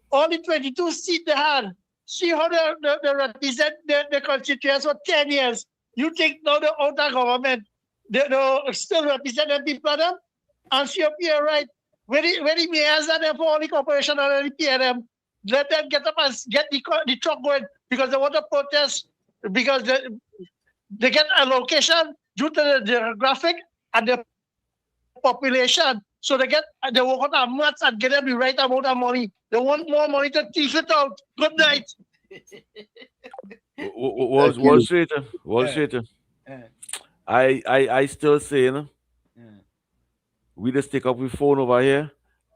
all the 22 seats they had, see how they represent the constituents for 10 years. You think now the outer government, they still represent the people of them? And see up here, right? When the mayors and them for all the corporation and the PNM, let them get up and get the truck going because they want to protest, because they get allocation due to the demographic and the population. So they work on a months and get them the right amount of money. They want more money to tease it out. Good night. Wall Street. I still say, you know, we just take up the phone over here,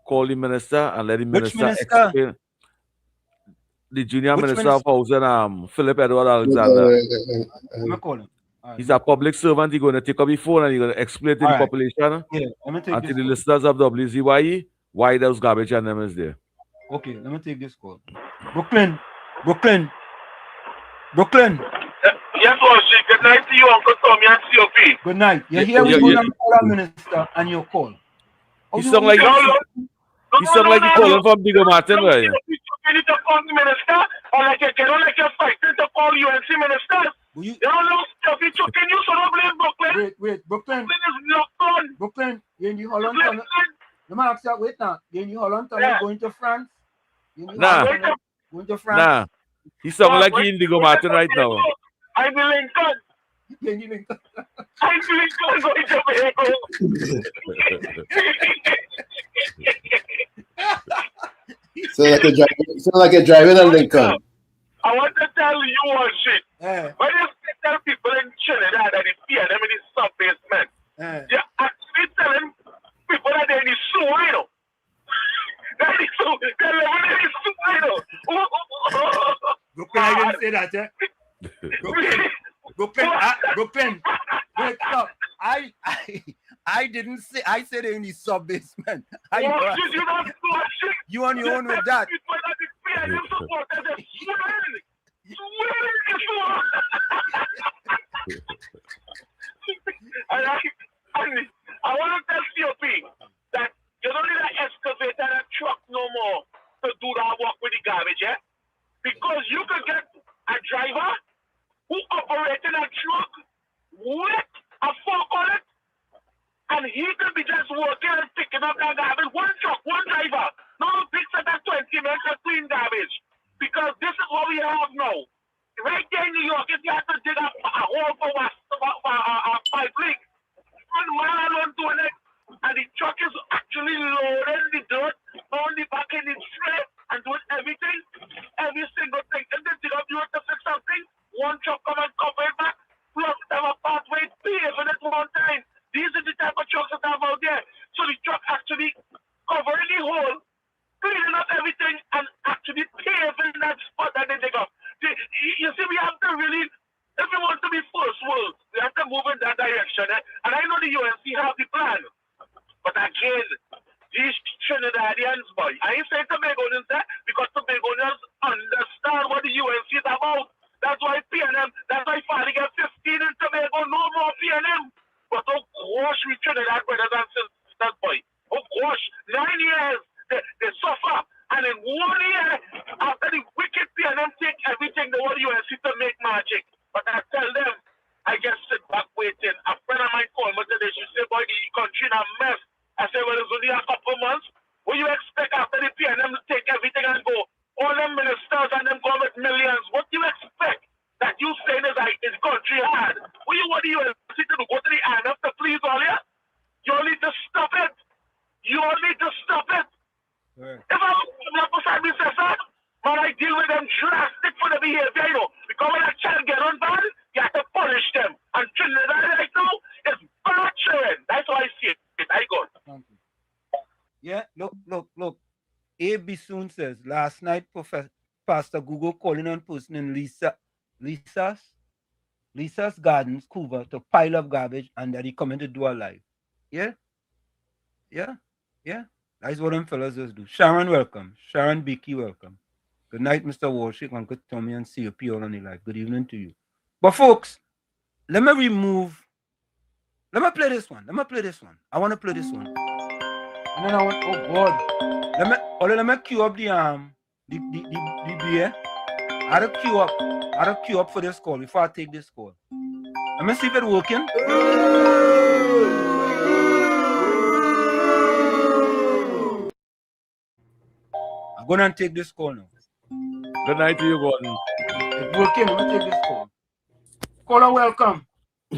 call the minister and let the minister explain. The junior minister of housing, Philip Edward Alexander. He's a public servant. He's going to take up the phone and he's going to explain to the population and to the listeners of WZYE why those garbage and them is there. Okay, let me take this call. Brooklyn. Yes, Walsh. Good night to you, Uncle Tommy and COP. Good night. You're here with the minister and your call. He sound like he calling from Digo Martin, right? You need to call the minister or like you're fighting to call UNC ministers. You don't know stuff. He's choking you, so don't blame Brooklyn. Wait, Brooklyn. Brooklyn, you're in the Holland tunnel. Let me ask you, wait now. You're in the Holland tunnel going to France? Nah. Going to France? Nah. He sound like he in Digo Martin right now. I'm in Lincoln. You're in Lincoln. I'm in Lincoln going to Mexico. So like you're driving a Lincoln. I want to tell you one shit. When you tell people in Trinidad that it's here, them in the sub-basement, you're actually telling people that they're in the sewer, you know. They're living in the sewer, you know. Brooklyn, I didn't say that, eh? Brooklyn, wait up. I didn't say, I said in the sub-basement. You on your own with that. I want to tell COP that you don't need an excavator and a truck no more to do that work with the garbage, yeah? Because you could get a driver who operated a truck with a fork on it, and he could be just working and picking up that garbage. One truck, one driver. No big set of 20 men to clean garbage. Because this is what we have now. Right there in New York, if you have to dig up a hole for a pipe leak, one man alone doing it, and the truck is actually loading the dirt on the back in the tray and doing everything, every single thing. If they dig up the road to fix something, one truck come and cover it back, plus have a pathway paving it one time. These are the type of trucks that I have out there. So the truck actually covering the hole, cleaning up everything, and actually paving that spot that they dig up. You see, we have to really, if we want to be first world, we have to move in that direction. And I know the UNC have the plan. But again, these Trinidadians, boy, I ain't saying Tobagonians there because Tobagonians understand what the UNC is about. That's why PNM, that's why finally get 15 in Tobago, no more PNM. But oh gosh, we Trinidad brothers and sisters, boy. Oh gosh, 9 years, they suffer. And in 1 year, after the wicked PNM take everything, they want UNC to make magic. But I tell them, I just sit back waiting. A friend of mine called me today. She said, boy, the country in a mess. I said, well, it's only a couple months. What do you expect after the PNM to take everything and go? All them ministers and them government millions. What do you expect? That you saying is like, the country all need to stop it. Right. If I'm not beside me, son, man, I deal with them drastic for the behavior, you know. Because when a child get on bad, you have to punish them. And Trinidad right now is bad children. That's how I see it. I go. Thank you. Yeah, look. A.B. Soon says, last night, Pastor Google calling on person in Lisa's Gardens, Cuba, to pile up garbage and that he coming to do a live. Yeah? That's what them fellas just do. Sharon, welcome. Sharon Beaky, welcome. Good night, Mr. Warshik, Uncle Tommy, and COP all on the live. Good evening to you. But folks, let me play this one. I want to play this one. And then I want, oh God. Let me queue up the beer. I had to queue up for this call before I take this call. Let me see if it's working. I'm going to take this call now. Good night to you, Gordon. It's working. Let me take this call. Caller, welcome.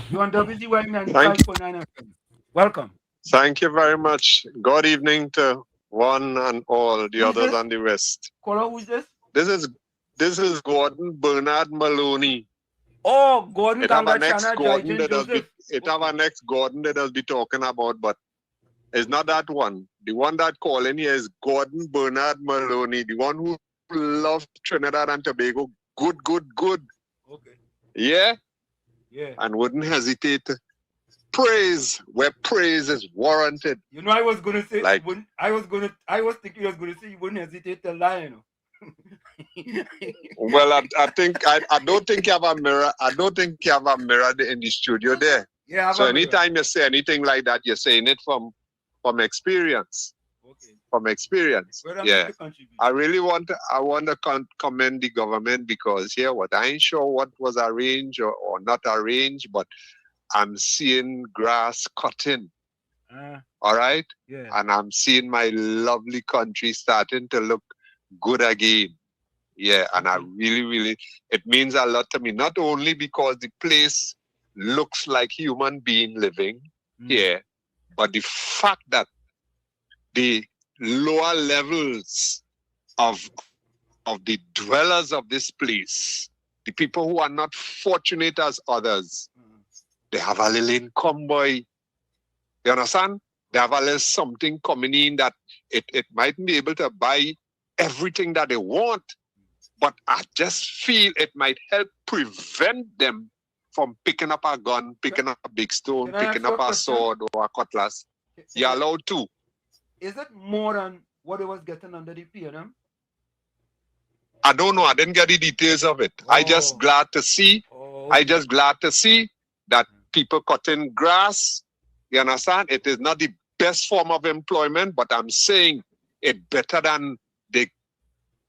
You're on WZYE 95.9 FM. Welcome. Thank you very much. Good evening to one and all, the others on the rest. Caller, who is this? This is Gordon Bernard Maloney. Oh, Gordon. It have a next Gordon that I'll be talking about, but it's not that one. The one that calling here is Gordon Bernard Maloney, the one who loves Trinidad and Tobago. Good. Okay. Yeah? Yeah. And wouldn't hesitate to praise where praise is warranted. You know, I was gonna say I was thinking you was gonna say you wouldn't hesitate to lie, you know. Well, I don't think you have a mirror. I don't think you have a mirror in the studio there. Yeah. So anytime you say anything like that, you're saying it from experience. Okay. From experience. Yeah. I want to commend the government because what I ain't sure what was arranged or not arranged, but I'm seeing grass cutting. All right? Yeah. And I'm seeing my lovely country starting to look good again. Yeah, and I really, it means a lot to me. Not only because the place looks like human being living here, but the fact that the lower levels of the dwellers of this place, the people who are not fortunate as others, they have a little income, boy. You understand? They have a little something coming in that it mightn't be able to buy everything that they want, but I just feel it might help prevent them from picking up a gun, picking up a big stone, picking up a sword or a cutlass. You're allowed to. Is it more than what it was getting under the PNM? I don't know. I didn't get the details of it. I just glad to see. I just glad to see that people cutting grass. You understand? It is not the best form of employment, but I'm saying it better than they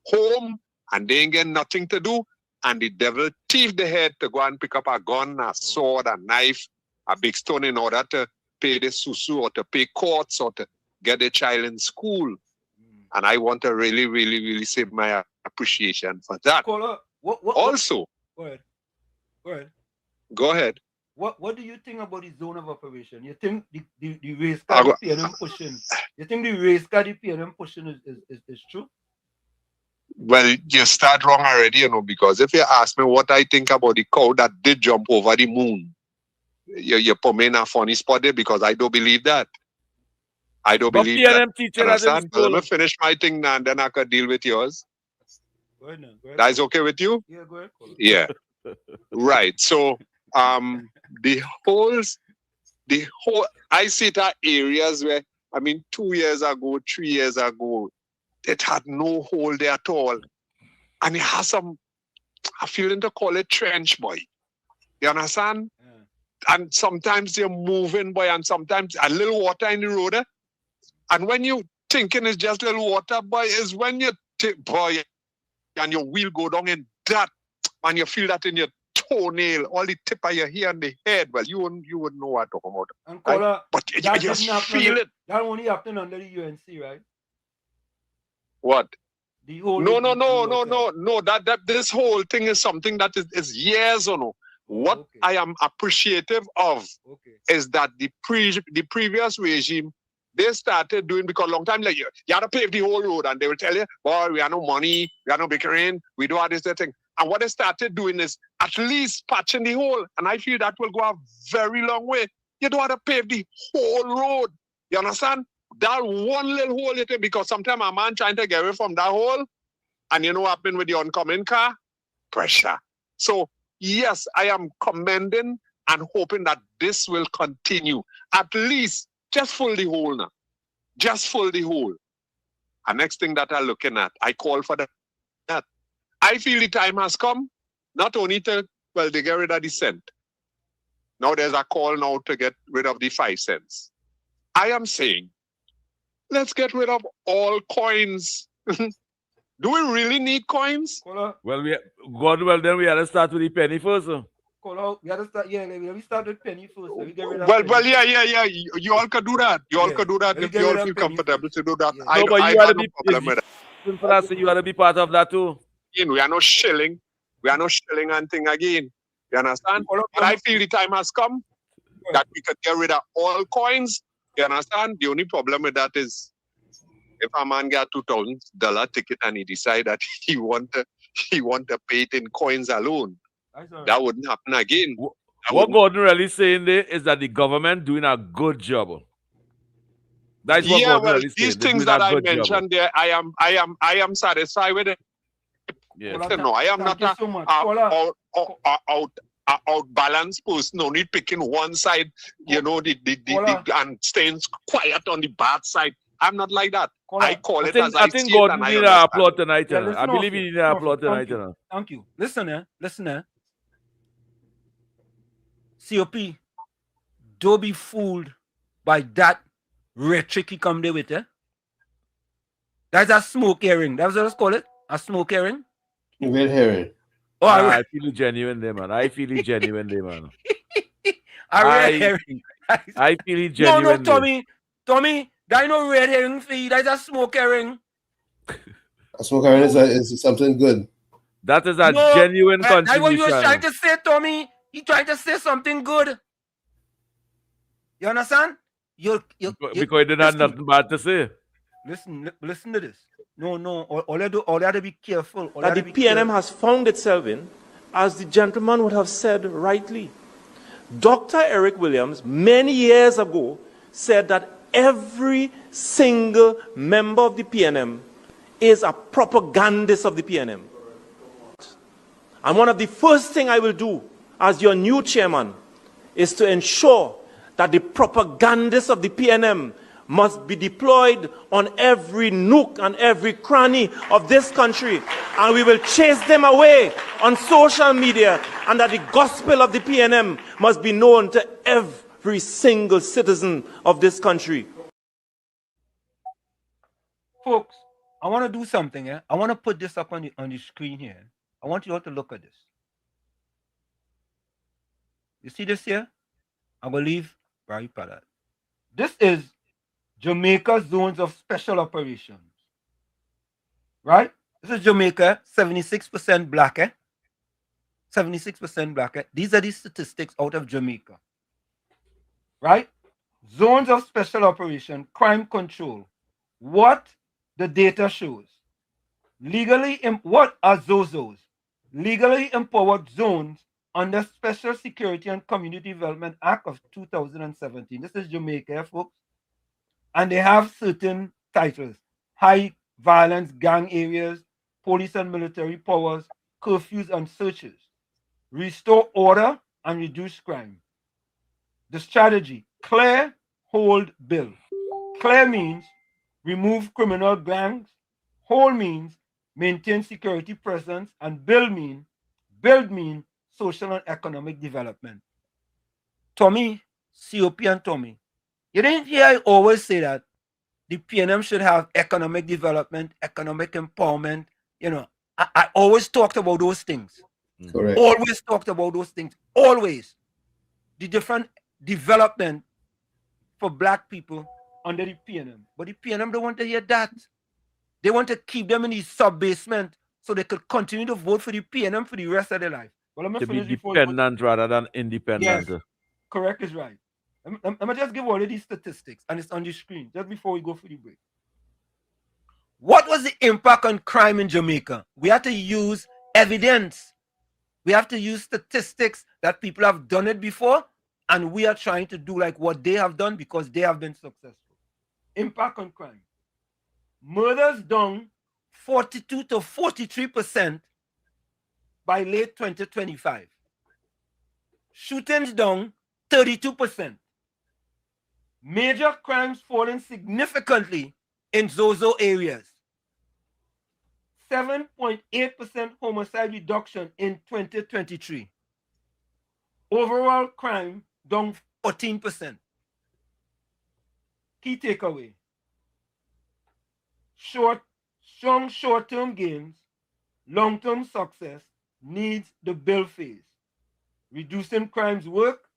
home and they ain't get nothing to do, and the devil thief the head to go and pick up a gun, a sword, a knife, a big stone in order to pay the susu or to pay courts or to get a child in school. And I want to really say my appreciation for that. Also, go ahead. What do you think about the zone of operation? You think the race card the PNM pushing? You think the race card the PNM pushing is true? Well, you start wrong already, because if you ask me what I think about the cow that did jump over the moon, you put me in a funny spot there because I don't believe that. I don't believe that. Understand? Let me finish my thing now and then I could deal with yours. Go ahead. That's okay with you? Yeah, go ahead. Yeah. Right. So, the whole, I see that areas where, 2 years ago, 3 years ago, it had no hole there at all. And it has some, I feeling to call it trench, boy. You understand? Yeah. And sometimes you're moving, boy, and sometimes a little water in the road. And when you thinking it's just little water, boy, is when you boy, and your wheel go down in that, and you feel that in your toenail, all the tip of your hair and the head. Well, you wouldn't know what I'm talking about. And right? But you just feel it. That only happened under the UNC, right? What? The whole no. That this whole thing is something that is years or no. What I am appreciative of is that the previous regime they started doing, because long time like you have to pave the whole road, and they will tell you, boy, we have no money, we have no bickering, we do all this thing. And what they started doing is at least patching the hole. And I feel that will go a very long way. You don't have to pave the whole road. You understand? That one little hole, because sometimes a man trying to get away from that hole, and you know what happened with the oncoming car? Pressure. So, yes, I am commending and hoping that this will continue. At least just fill the hole now. Just fill the hole. And next thing that I'm looking at, I call for that. I feel the time has come, not only to, well, they get rid of the cent. Now there's a call now to get rid of the 5 cents. I am saying, let's get rid of all coins. Do we really need coins? Well, then we had to start with the penny first. We had to start, we start with penny first. So we get rid of Well, penny. yeah. You all can do that. You all can do that if you all feel comfortable to do that. No, I but you got had to no be problem with that. you had to be part of that too. We are not shilling. We are not shilling and thing again. You understand? But I feel the time has come that we could get rid of all coins. You understand? The only problem with that is if a man got $2,000 ticket and he decide that he want to pay it in coins alone, that wouldn't happen again. What Gordon really saying there is that the government doing a good job. That's what Gordon really saying. These things that I mentioned there, I am satisfied with it. Yes. No, I am not out balanced person. No need picking one side, and staying quiet on the bad side. I'm not like that. I call it as I think see it, Gordon and need an applaud tonight. I believe he need an applaud tonight. Thank you. Listen, COP, don't be fooled by that rhetoric he come there with. That's a smoke herring. That's what let's call it. A smoke herring. Red herring. Oh, I feel it genuine there, man. I feel it genuine there, man. A red herring. I feel it genuine. No, Tommy, that no red herring feed. That's a smoke herring. A smoke herring is something good. That is a genuine contribution. That's what you were trying to say, Tommy. He trying to say something good. You understand? Because he didn't have nothing bad to say. Listen to this. No. All you have to be careful. That the PNM has found itself in, as the gentleman would have said rightly. Dr. Eric Williams, many years ago, said that every single member of the PNM is a propagandist of the PNM. And one of the first things I will do as your new chairman is to ensure that the propagandists of the PNM must be deployed on every nook and every cranny of this country, and we will chase them away on social media, and that the gospel of the PNM must be known to every single citizen of this country. Folks, I want to do something. I want to put this up on the screen here. I want you all to look at this. You see this here? I believe very proud. This is Jamaica Zones of Special Operations. Right? This is Jamaica, 76% black. 76% black. These are the statistics out of Jamaica. Right? Zones of Special Operation, crime control. What the data shows. What are ZOZOs? Legally empowered zones under Special Security and Community Development Act of 2017. This is Jamaica, folks. And they have certain titles: high violence gang areas, police and military powers, curfews and searches, restore order and reduce crime. The strategy: clear, hold, build. Clear means remove criminal gangs. Hold means maintain security presence. And build means social and economic development. Tommy, COP and Tommy, you didn't hear I always say that the PNM should have economic development, economic empowerment. I always talked about those things. Correct. Always talked about those things. Always. The different development for black people under the PNM. But the PNM don't want to hear that. They want to keep them in the sub-basement so they could continue to vote for the PNM for the rest of their life. Well, to be dependent rather than independent. Yes, correct is right. I'm gonna just give all of these statistics, and it's on the screen just before we go for the break. What was the impact on crime in Jamaica? We have to use evidence. We have to use statistics that people have done it before, and we are trying to do like what they have done because they have been successful. Impact on crime. Murders down 42 to 43% by late 2025. Shootings down 32%. Major crimes falling significantly in Zozo areas. 7.8% homicide reduction in 2023. Overall crime down 14%. Key takeaway. Strong short-term gains, long-term success needs the build phase. Reducing crimes work,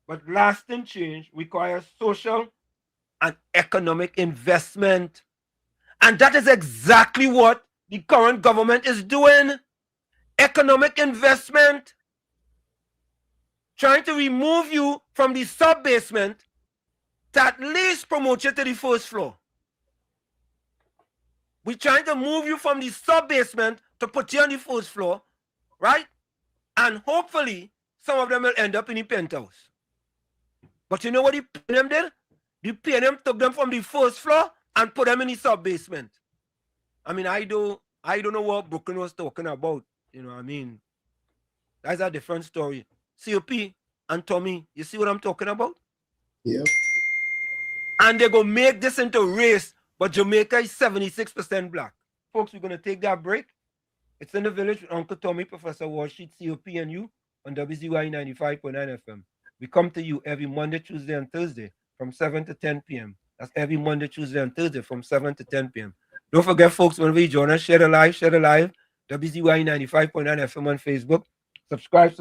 but lasting change requires social and economic investment. And that is exactly what the current government is doing. Economic investment. Trying to remove you from the sub-basement to at least promote you to the first floor. We're trying to move you from the sub-basement to put you on the first floor, right? And hopefully, some of them will end up in the penthouse. But you know what the PNM did? The PNM took them from the first floor and put them in the sub-basement. I mean, I don't know what Brooklyn was talking about. You know what I mean? That's a different story. COP and Tommy, you see what I'm talking about? Yeah. And they're going to make this into race, but Jamaica is 76% black. Folks, we're going to take that break. It's in the village with Uncle Tommy, Professor Warsheet, COP, and you on WZYE 95.9 FM. We come to you every Monday, Tuesday, and Thursday from 7 to 10 p.m. That's every Monday, Tuesday, and Thursday from 7 to 10 p.m. Don't forget, folks, whenever you join us, share the live. WZYE 95.9 FM on Facebook. Subscribe.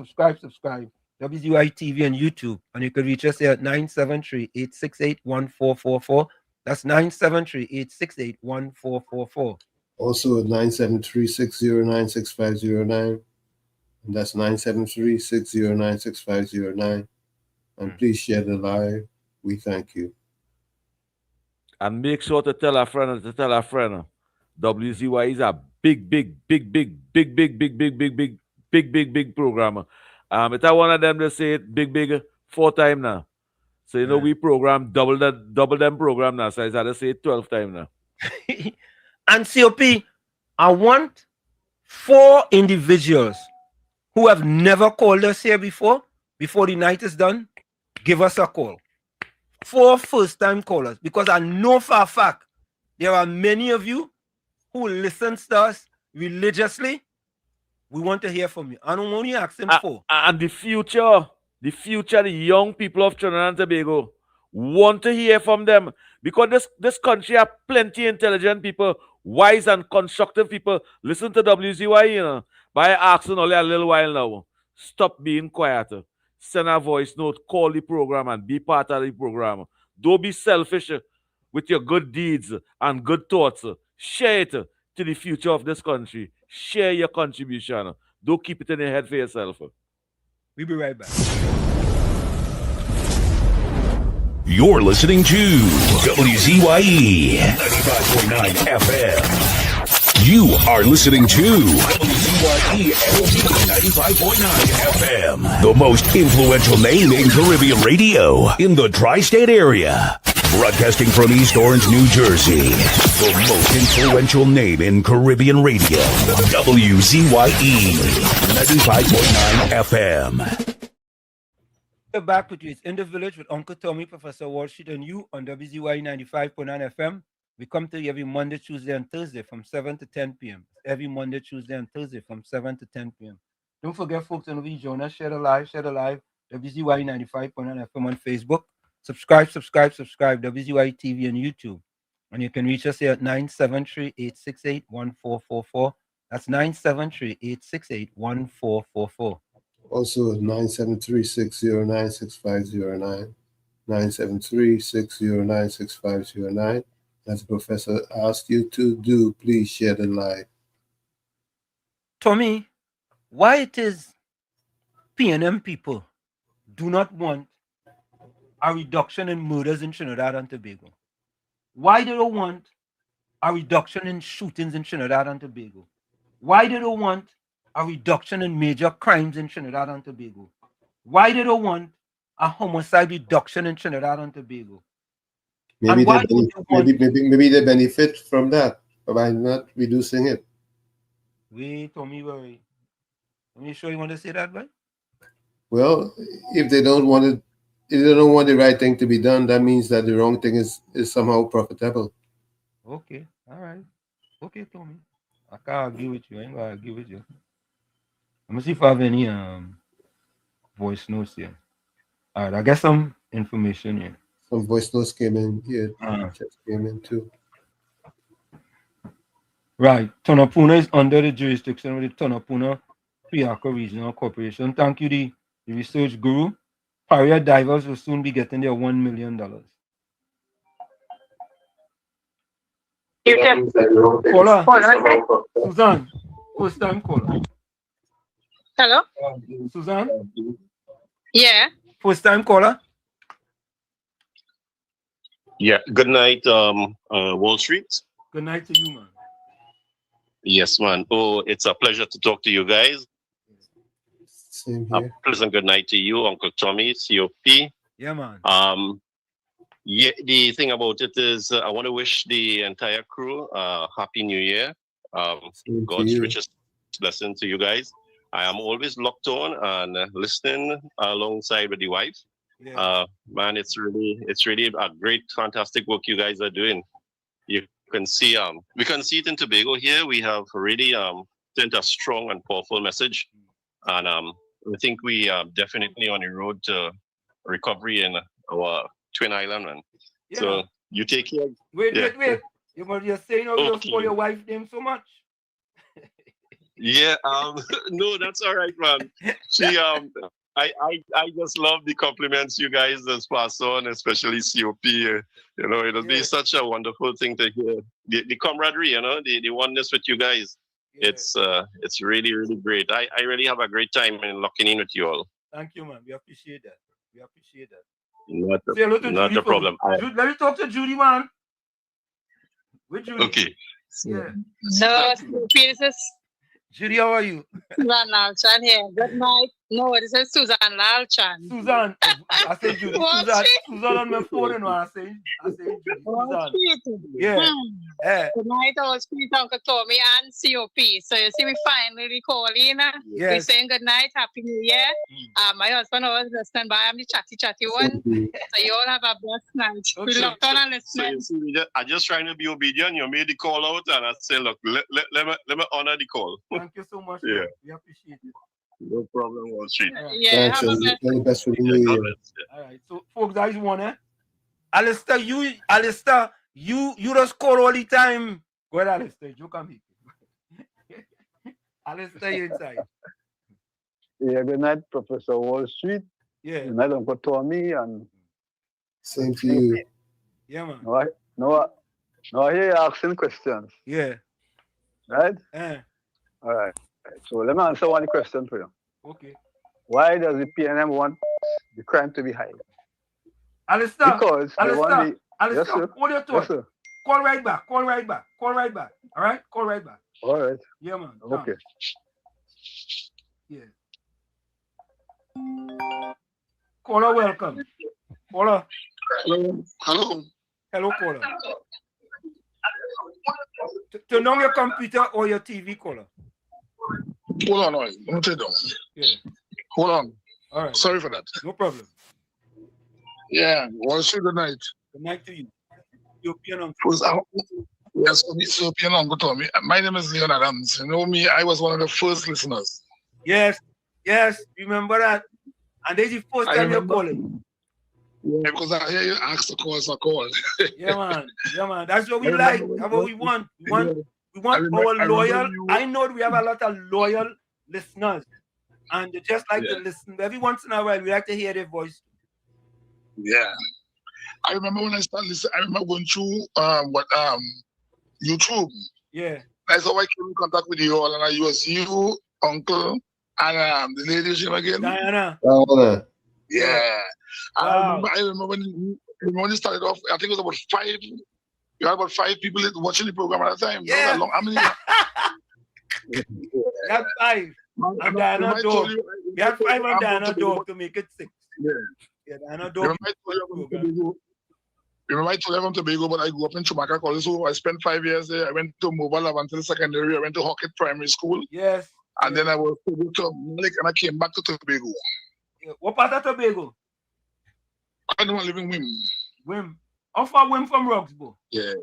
WZYE TV and YouTube. And you can reach us here at 973-868-1444. That's 973-868-1444. Also at 973-609-6509. And that's 973-609-6509. And please share the live. We thank you. And make sure to tell a friend WZYE is a big program. It's one of them to say it big 4 times now. So you know we program double them program now. So I had to say it 12 times now. And COP, I want 4 individuals who have never called us here before the night is done, give us a call. 4 first-time callers, because I know for a fact there are many of you who listen to us religiously. We want to hear from you. I don't only asking 4. And the future, the young people of Trinidad and Tobago want to hear from them, because this country have plenty intelligent people, wise and constructive people. Listen to WZYE, you know, by asking only a little while now. Stop being quiet. Send a voice note, call the program, and be part of the program. Don't be selfish with your good deeds and good thoughts. Share it to the future of this country. Share your contribution. Don't keep it in your head for yourself. We'll be right back. You're listening to WZYE 95.9 FM. You are listening to WZYE 95.9 FM, the most influential name in Caribbean radio in the tri-state area. Broadcasting from East Orange, New Jersey, the most influential name in Caribbean radio. WZYE 95.9 FM. We're back with you. It's in the village with Uncle Tommy, Professor Warsheet, and you on WZYE 95.9 FM. We come to you every Monday, Tuesday, and Thursday from 7 to 10 p.m. Every Monday, Tuesday, and Thursday from 7 to 10 p.m. Don't forget, folks, whenever you join us, share the live. WZYE 95.9 FM on Facebook. Subscribe. WZYE TV and YouTube. And you can reach us here at 973-868-1444. That's 973-868-1444. Also at 973-609-6509. 973-609-6509. As the professor asked you to do, please share the live. Tommy, why it is PNM people do not want a reduction in murders in Trinidad and Tobago? Why do they want a reduction in shootings in Trinidad and Tobago? Why do they want a reduction in major crimes in Trinidad and Tobago? Why do they want a homicide reduction in Trinidad and Tobago? Maybe And why they, do they want... maybe they benefit from that by not reducing it. Wait, Tommy, wait. Are you sure you want to say that, right? Well, if they don't want it, if they don't want the right thing to be done, that means that the wrong thing is somehow profitable. Okay, all right. Okay, Tommy. I can't argue with you. I ain't gonna argue with you. Let me see if I have any voice notes here. All right, I got some information here. Some voice notes came in here. Just came in too. Right. Tonapuna is under the jurisdiction of the Tonapuna Priako Regional Corporation. Thank you, the research guru. Paria divers will soon be getting their $1 million. Caller. Suzanne. First time caller. Hello? Suzanne? Yeah. First time caller? Yeah. Good night, Wall Street. Good night to you, man. Yes, man. Oh, it's a pleasure to talk to you guys. Same A here. pleasant good night to you, Uncle Tommy, COP. Yeah, man. Yeah, the thing about it is I want to wish the entire crew Happy New Year. God's richest blessing to you guys. I am always locked on and listening alongside with the wife. Yeah. Man, it's really a great, fantastic work you guys are doing. You can see we can see it in Tobago here. We have really sent a strong and powerful message, and I think we are definitely on the road to recovery in our Twin Island, man. Yeah. So you take care. Wait. You're saying how you Okay. call your wife name so much? Yeah, no, that's all right, man. She I just love the compliments you guys just pass on, especially COP. You know, it'll be such a wonderful thing to hear. The camaraderie, you know, the oneness with you guys. Yeah. It's really, really great. I really have a great time in locking in with you all. Thank you, man. We appreciate that. Say Not hello to a Judy problem. Let me talk to Judy, man. With Judy. Okay. Yeah. No, this is Judy, how are you? Suzanne Lalchan here. Good night. No, this is Suzanne Lalchan. Suzanne. I say Judy. Suzanne on my phone, you know. I say Judy. Suzanne. Yeah. Good night, all street, Uncle Tommy and COP. So you see me finally calling. Yes. We're saying good night, Happy New Year. My husband was listening by. I'm the chatty one. So you all have a blessed night. Okay. We locked on and So listening. you see, I'm just trying to be obedient. You made the call out, and I say, look, let me honor the call. Thank you so much. Yeah. We appreciate it. No problem, Wall Street. Yeah, Thanks, have a and blessed all the best for the new year. All right. So, folks, that is one, Alistair, you just call all the time. Go ahead, Alistair. You come here. Alistair, you inside. Yeah, good night, Professor Wall Street. Yeah. Good night, Uncle Tommy. And Same to you. Yeah, man. No, I hear you asking questions. Yeah. Right? All right. So let me answer one question for you. Okay. Why does the PNM want the crime to be high? Alistair, Because they want the... Alistair, Yes, sir. hold your thought. Yes, sir. Call right back. All right? Call right back. All right. Yeah, man. Okay. Yeah. Caller, welcome. Caller. Hello. Hello, caller. Turn on your computer or your TV, caller. Hold on, let me take down. Yeah. Hold on. All right. Sorry for that. No problem. Yeah. Wall Street, good night. Good night to you. European uncle. Yes, European Uncle Tommy. My name is Leon Adams. You know me, I was one of the first listeners. Yes. Remember that. And this is the first time you're calling. Yeah, because I hear you ask the call, so I call. Yeah, man. That's what we like. That's what we want. We want our loyal. I know we have a lot of loyal listeners, and they just like to listen. Every once in a while, we like to hear their voice. Yeah, I remember when I started listening. I remember going through YouTube. Yeah, that's how I came in contact with you all, and I was you, Uncle, and the lady's name again, Diana. Yeah, I remember when you started off, I think it was about 5. You had about 5 people watching the program at a time. Yeah. That was long. How many? You had 5. And Diana Dog. You had 5 and Diana Dog to make it 6. Yeah, Diana Dog. Remember I told you I'm from Tobago, but I grew up in Chumaka College, so I spent 5 years there. I went to Mobile until secondary. I went to Hockett Primary School. Yes. And then I was to Malik, and I came back to Tobago. What part of Tobago? I don't live in Wim. Wim. How far Wim from Roxburgh? Yeah.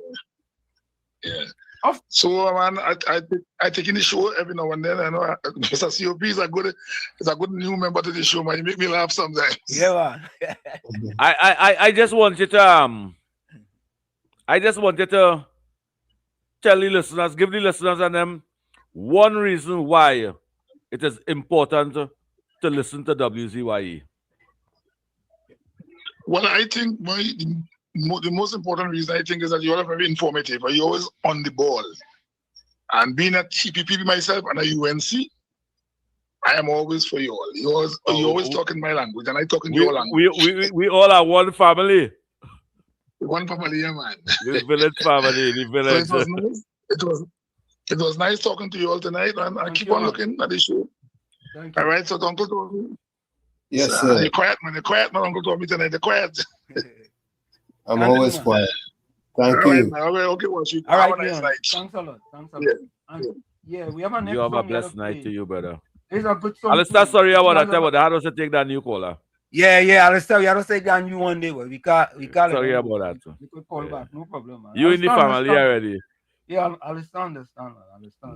So man, I take in the show every now and then. I know Mr. COP is a good new member to the show, man. You make me laugh sometimes. Yeah, man. I just wanted to tell the listeners, give the listeners and them one reason why it is important to listen to WZYE. Well, I think the most important reason I think is that you all are very informative. You're always on the ball. And being a TPP myself and a UNC, I am always for you all. You always talk in my language and I talk in your language. We all are one family. One family, yeah, man. The village family, the village. So it was nice talking to you all tonight, and I keep on looking at the show. All right, so Uncle Tommy. Yes, sir. You're quiet, man. Uncle Tommy tonight. You're quiet. I'm always quiet. Thank all you. Right, all right, okay, well, all right, have a nice night. Thanks a lot. Yeah, we have a next You have a song blessed night to you, brother. It's a good song. Alistair, sorry about that, but how does it take that new caller? Yeah, Alistair, we have to say that you one day, but we can't. Sorry about that. We could call back, no problem, man. You in the family already? Yeah, Alistair understand. Alistair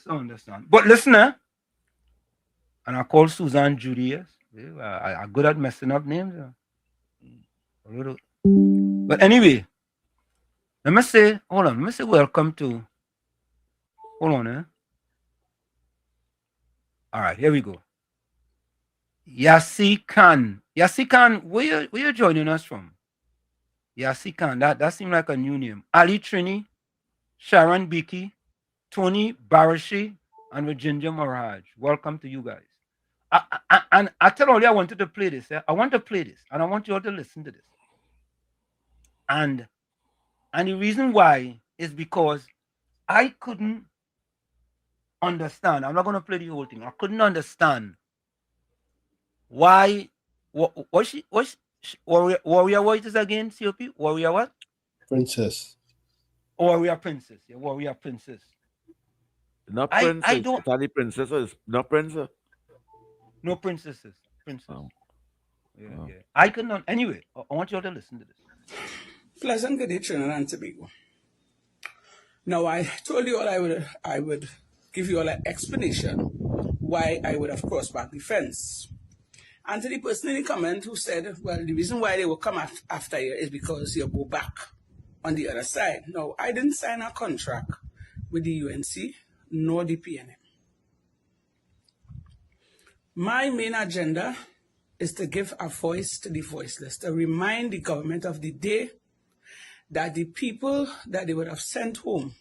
understand. But listen, and I call Susan Judy, yes. I'm good at messing up names. A little. But anyway, let me say welcome to. Hold on, All right, here we go. Yassi Khan, where you joining us from? Yassi Khan, that seemed like a new name. Ali Trini, Sharon Bicky, Tony Barashi, and Virginia Moraj. Welcome to you guys. And I tell all you I wanted to play this. I want to play this, and I want you all to listen to this. And the reason why is because I couldn't understand. I'm not going to play the whole thing. I couldn't understand why. Was Warrior what is again? COP? Warrior what? Princess. Warrior Princess. Yeah, Warrior Princess. Not princess. I don't. Tiny princesses. Not princess. No princesses. Princess. Oh. Yeah. I couldn't. Anyway, I want you all to listen to this. Pleasant good day, Trinidad and Tobago. Now, I told you all I would give you all an explanation why I would have crossed back the fence. And to the person in the comment who said, well, the reason why they will come after you is because you go back on the other side. No, I didn't sign a contract with the UNC nor the PNM. My main agenda is to give a voice to the voiceless, to remind the government of the day that the people that they would have sent home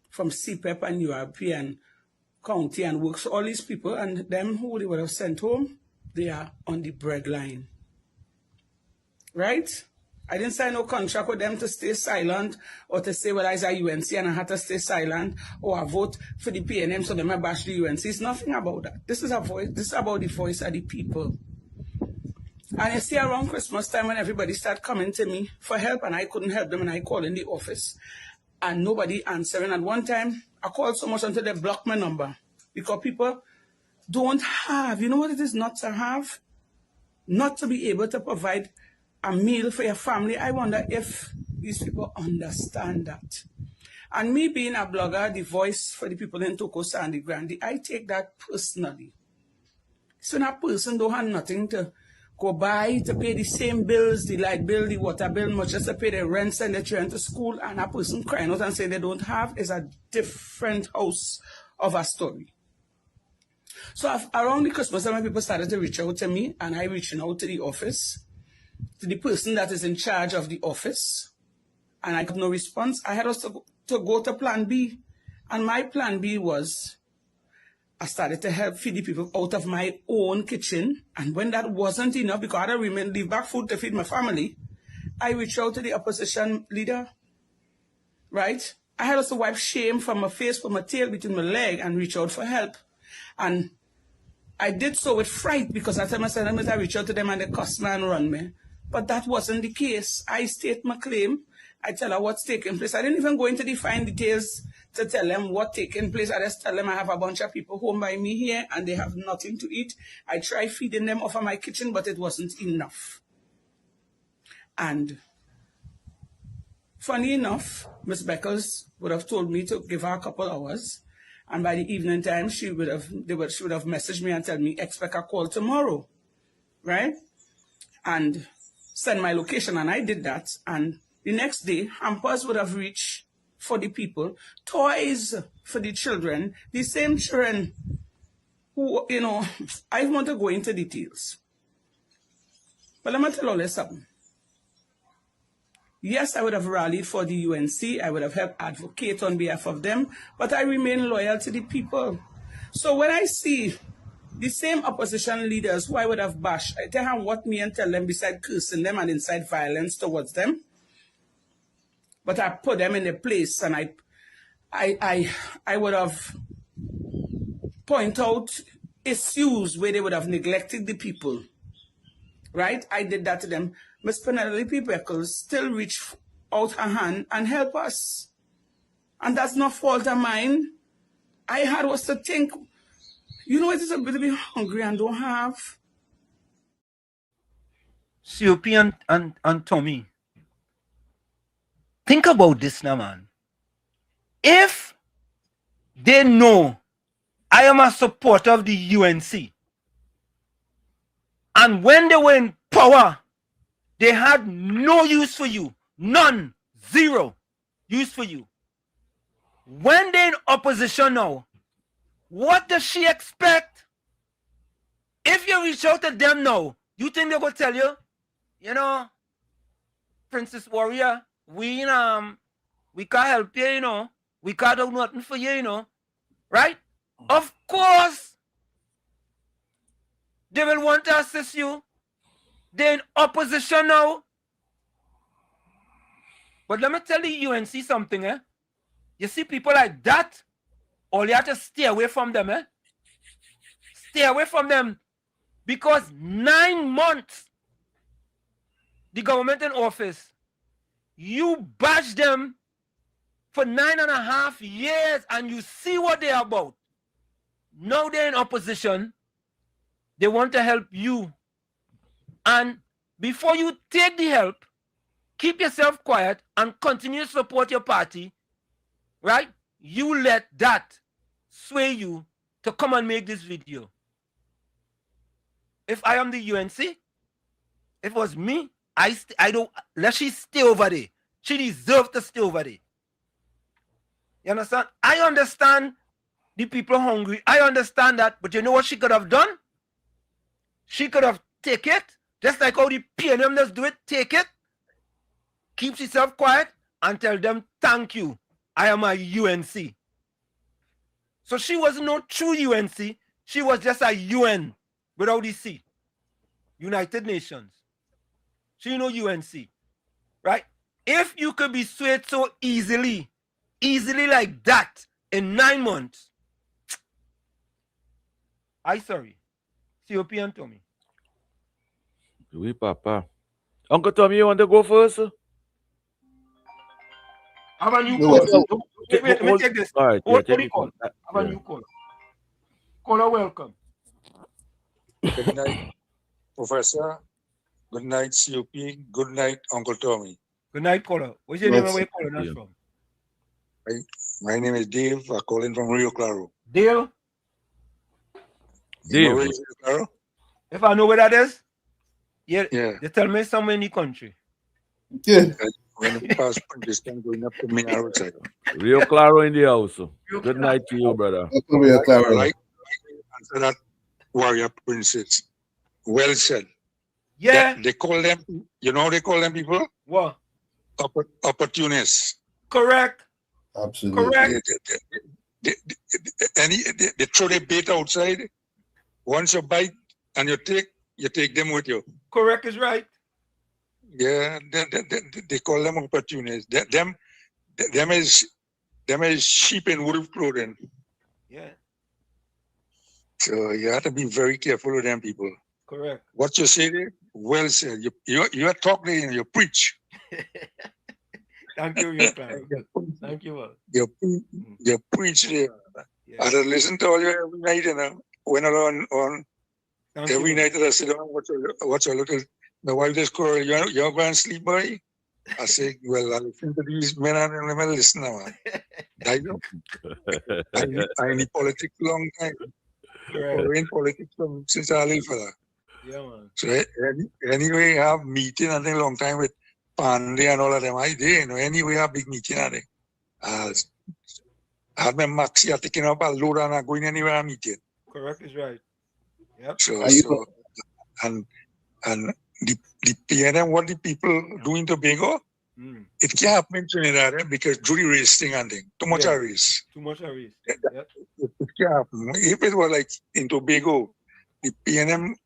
from CPEP and European County and Works, all these people and them who they would have sent home, they are on the breadline. Right? I didn't sign no contract with them to stay silent or to say, well, I was a UNC and I had to stay silent or I vote for the PNM so they might bash the UNC. It's nothing about that. This is about the voice of the people. And you see around Christmas time when everybody started coming to me for help and I couldn't help them and I called in the office and nobody answering. At one time, I called so much until they blocked my number because people don't have, you know what it is not to have? Not to be able to provide a meal for your family. I wonder if these people understand that. And me being a blogger, the voice for the people in Toko Sandy Grande, I take that personally. So a person don't have nothing to go buy to pay the same bills, the light bill, the water bill, much as to pay the rent, send their children to school, and a person crying out and saying they don't have is a different house of a story. So around the Christmas time, people started to reach out to me, and I reaching out to the office, to the person that is in charge of the office, and I got no response. I had also to go to plan B, and my plan B was I started to help feed the people out of my own kitchen. And when that wasn't enough, because I had to leave back food to feed my family, I reached out to the opposition leader, right? I had also wiped shame from my face, from my tail, between my leg, and reach out for help. And I did so with fright, because I tell myself, I reach out to them and they cuss me and run me. But that wasn't the case. I state my claim. I tell her what's taking place. I didn't even go into the fine details to tell them what's taking place. I just tell them I have a bunch of people home by me here and they have nothing to eat. I tried feeding them off of my kitchen, but it wasn't enough. And funny enough, Miss Beckles would have told me to give her a couple hours. And by the evening time, she would have messaged me and tell me, expect a call tomorrow, right? And send my location, and I did that. And the next day, hampers would have reached for the people, toys for the children, the same children who, I want to go into details. But let me tell you something. Yes, I would have rallied for the UNC. I would have helped advocate on behalf of them, but I remain loyal to the people. So when I see the same opposition leaders who I would have bashed, I tell them what me and tell them beside cursing them and incite violence towards them. But I put them in a place, and I would have point out issues where they would have neglected the people. Right? I did that to them. Miss Penelope Beckles still reach out her hand and help us. And that's not fault of mine. I had was to think, it is a bit to be hungry and don't have. COP and Tommy, think about this now, man. If they know I am a supporter of the UNC, and when they were in power, they had no use for you. None. Zero use for you. When they're in opposition now, what does she expect? If you reach out to them now, you think they're going to tell you, Princess Warrior, we can't help you, we can't do nothing for you, right? Of course, they will want to assist you. They're in opposition now. But let me tell the UNC something, eh? You see people like that, all you have to stay away from them, eh? Stay away from them. Because 9 months, the government in office, you bash them for 9.5 years and you see what they're about. Now they're in opposition. They want to help you. And before you take the help, keep yourself quiet and continue to support your party, right? You let that sway you to come and make this video. If I am the UNC, if it was me, I don't let she stay over there. She deserves to stay over there. You understand? I understand the people hungry. I understand that, but you know what she could have done? She could have taken it, just like how the PNM does do it, take it, keep yourself quiet, and tell them, thank you, I am a UNC. So she was no true UNC, she was just a UN without the C. United Nations. She no UNC, right? If you could be swayed so easily like that in 9 months, I sorry. COP and Tommy. Oui, Papa. Uncle Tommy, you want to go first? I have a new call. Wait, let me take this. All right, Hold take the it. call. I have a new call. Caller, welcome. Good night, Professor. Good night, COP. Good night, Uncle Tommy. Good night, caller. What's your name and where you calling us from? My name is Dave. I'm calling from Rio Claro. Dale? You know where is Rio Claro? If I know where that is, yeah. They tell me somewhere in the country. Yeah. When you pass this time going up to me outside. Rio Claro in the house. Good night to you, brother. Rio Claro. Right. Answer that, warrior princess. Well said. Yeah. They call them, you know how they call them people? What? Opportunists. Correct. Absolutely. Correct. they throw their bait outside. Once you bite and you take them with you. Correct is right. Yeah, they call them opportunists. Them is sheep in wolf clothing. Yeah. So you have to be very careful with them people. Correct. What you say there? Well said. You are talking and you preach. Thank you, your Clara. Thank you. You preach there. I had to listen to all you every night, and I went on every night that I sit down, watch a little. My wife just called, you're going to sleep, boy? I say, well, I listen to these men and let me listen now. I know. I in politics long time. We're in politics since I live for that. Yeah, man. So anyway, I have meeting I think long time with Pandey and all of them. I did, anyway, I have big meeting I think. I had my maxi, I taking up a load and I'm going anywhere I'm meeting. Correct is right. Yep. So and the PNM, what the people do in Tobago, it can't happen in Trinidad because Judy race thing and thing. Too much a race. Too much a race. Yep. It can't happen. If it was like in Tobago, the PNM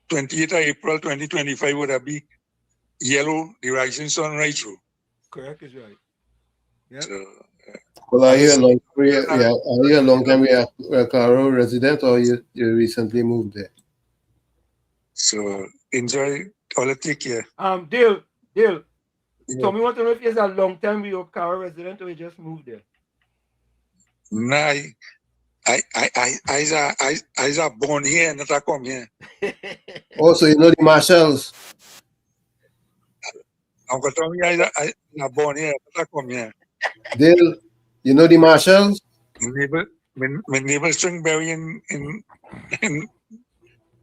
28th of April 2025 would have been yellow, the rising sun right through. Correct is right. Yeah. So, well, are you a long time Claro resident or you recently moved there? So enjoy all the take care. Dale. Tommy want to know if you're a long time Rio Claro resident or you just moved there. Nah, I born here, not I come here. Also, you know the Marshalls. Uncle Tommy, I born here, not I come here. Dale, you know the Marshalls? My neighbor Stringberry in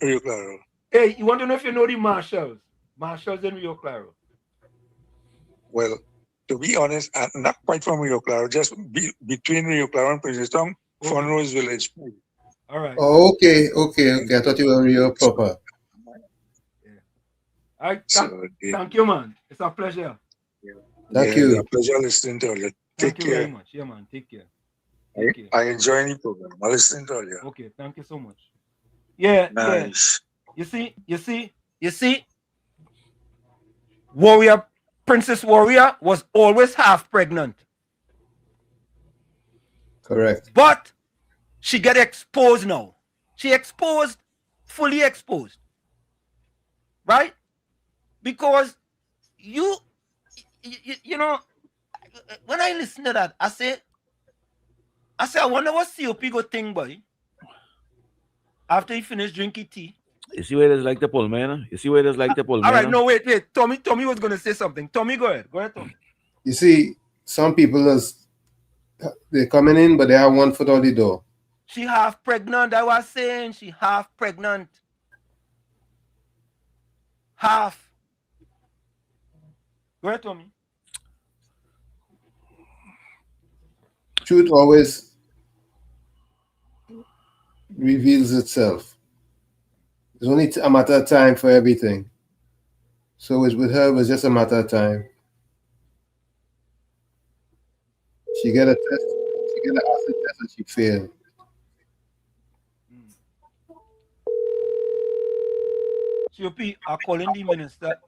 Rio Claro. Hey, you want to know if you know the Marshalls? Marshalls in Rio Claro. Well, to be honest, I'm not quite from Rio Claro, just between Rio Claro and Princeton, Funrose Village. All right. Oh, okay. I thought you were Rio proper. Yeah. Thank you, man. It's a pleasure. Thank you. It's a pleasure listening to you. Thank you very much. Yeah, man. Take care. I enjoy the program. I listen to you. Okay, thank you so much. Yeah. Nice. Yeah. You see, Princess Warrior was always half pregnant. Correct. But she get exposed now. She fully exposed. Right? Because you know, when I listen to that, I say, I wonder what COP go think, boy. After he finished drinking tea. You see where there's like the pull, man? You see where there's like the pull, All right, no, wait. Tommy was going to say something. Tommy, go ahead. Go ahead, Tommy. You see, some people, they're coming in, but they have one foot out the door. She half pregnant. I was saying she half pregnant. Half. Go ahead, Tommy. Truth always reveals itself. It's only a matter of time for everything. So with her, it was just a matter of time. She get a test, she get an acid test, and she failed. COP are calling the minister.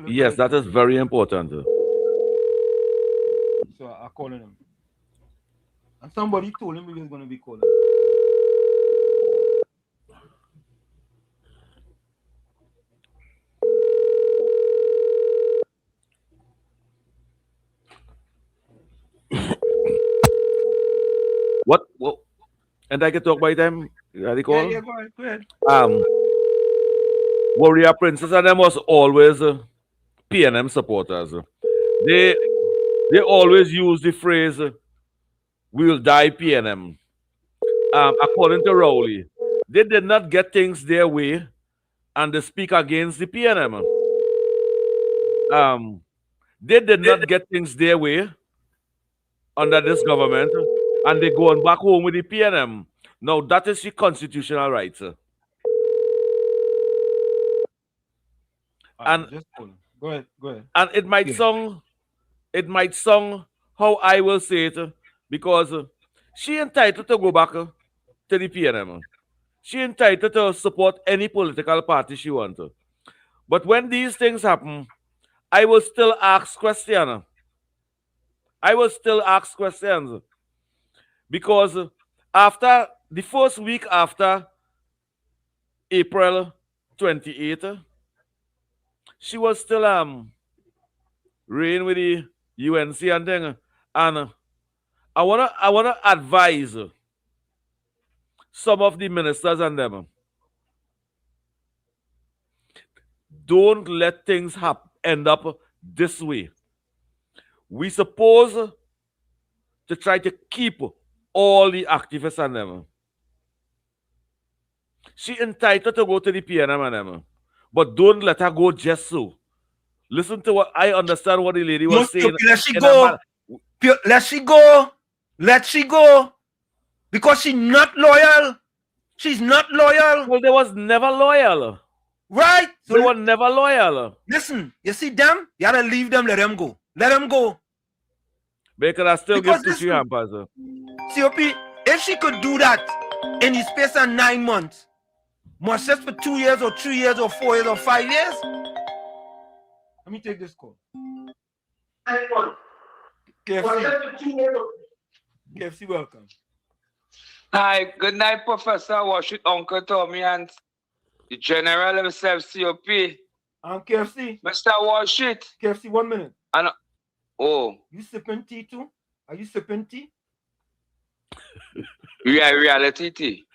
Yes, that is very important. So I'm calling him. And somebody told him we was going to be calling. What? And I can talk by them? Yeah, go ahead. Warrior Princess and them was always PNM supporters. They always use the phrase, we'll die PNM. According to Rowley, they did not get things their way and they speak against the PNM. They did not get things their way under this government and they going back home with the PNM. Now that is the constitutional right, sir. And just go ahead. And it might sound how I will say it, because She entitled to go back to the PNM. She entitled to support any political party she wanted. But when these things happen, I will still ask questions. I will still ask questions. Because after the first week after April 28th, she was still reign with the UNC and thing. And I wanna advise some of the ministers and them. Don't let things end up this way. We supposed to try to keep all the activists and them. She entitled to go to the PNM and them. But don't let her go just so. Listen to what I understand what the lady was saying. Let she go. Let she go. Let she go. Because she's not loyal. She's not loyal. Well, they was never loyal. Right? So they were never loyal. Listen, you see them? You gotta leave them, let them go. Let them go. Because I still give to you hampers. COP, if she could do that in the space of 9 months, more just for 2 years or 3 years or 4 years or 5 years. Let me take this call. KFC, welcome. Hi, good night, Professor Washington, Uncle Tommy, and the General himself, COP. I'm KFC. Mr. Washington. KFC, 1 minute. Oh. You sipping tea too? Are you sipping tea? Yeah, reality tea.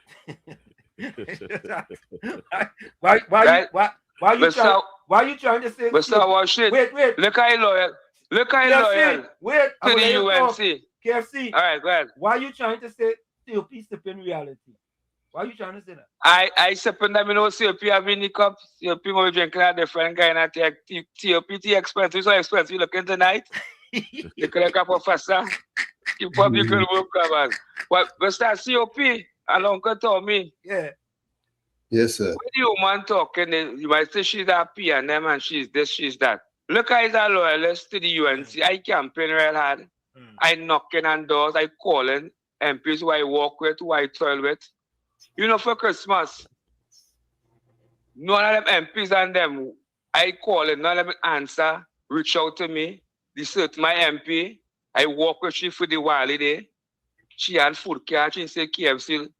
Why you trying to say? Mr. Washington. Wait. Look how loyal. Look how loyal. Wait. To the UNC. KFC. All right, go ahead. Why are you trying to say COP sipping reality? Why are you trying to say that? I sipping them, you know, COP have in the cup. COP will be drinking a different kind of tea. TOP tea expensive. So expensive. You looking tonight? You could like a professor. You probably could work on. But Mr. COP and Uncle Tommy. Yeah. Yes, sir. When the woman talking, you might say she's a PNM and she's this, she's that. Look, I is a loyalist to the UNC. I campaign real hard. I knocking on doors. I calling MPs who I work with, who I toil with. You know, for Christmas, none of them MPs and them, I calling, none of them answer, reach out to me. This is my MP. I work with she for the WZYE day. She had food card. She said KFC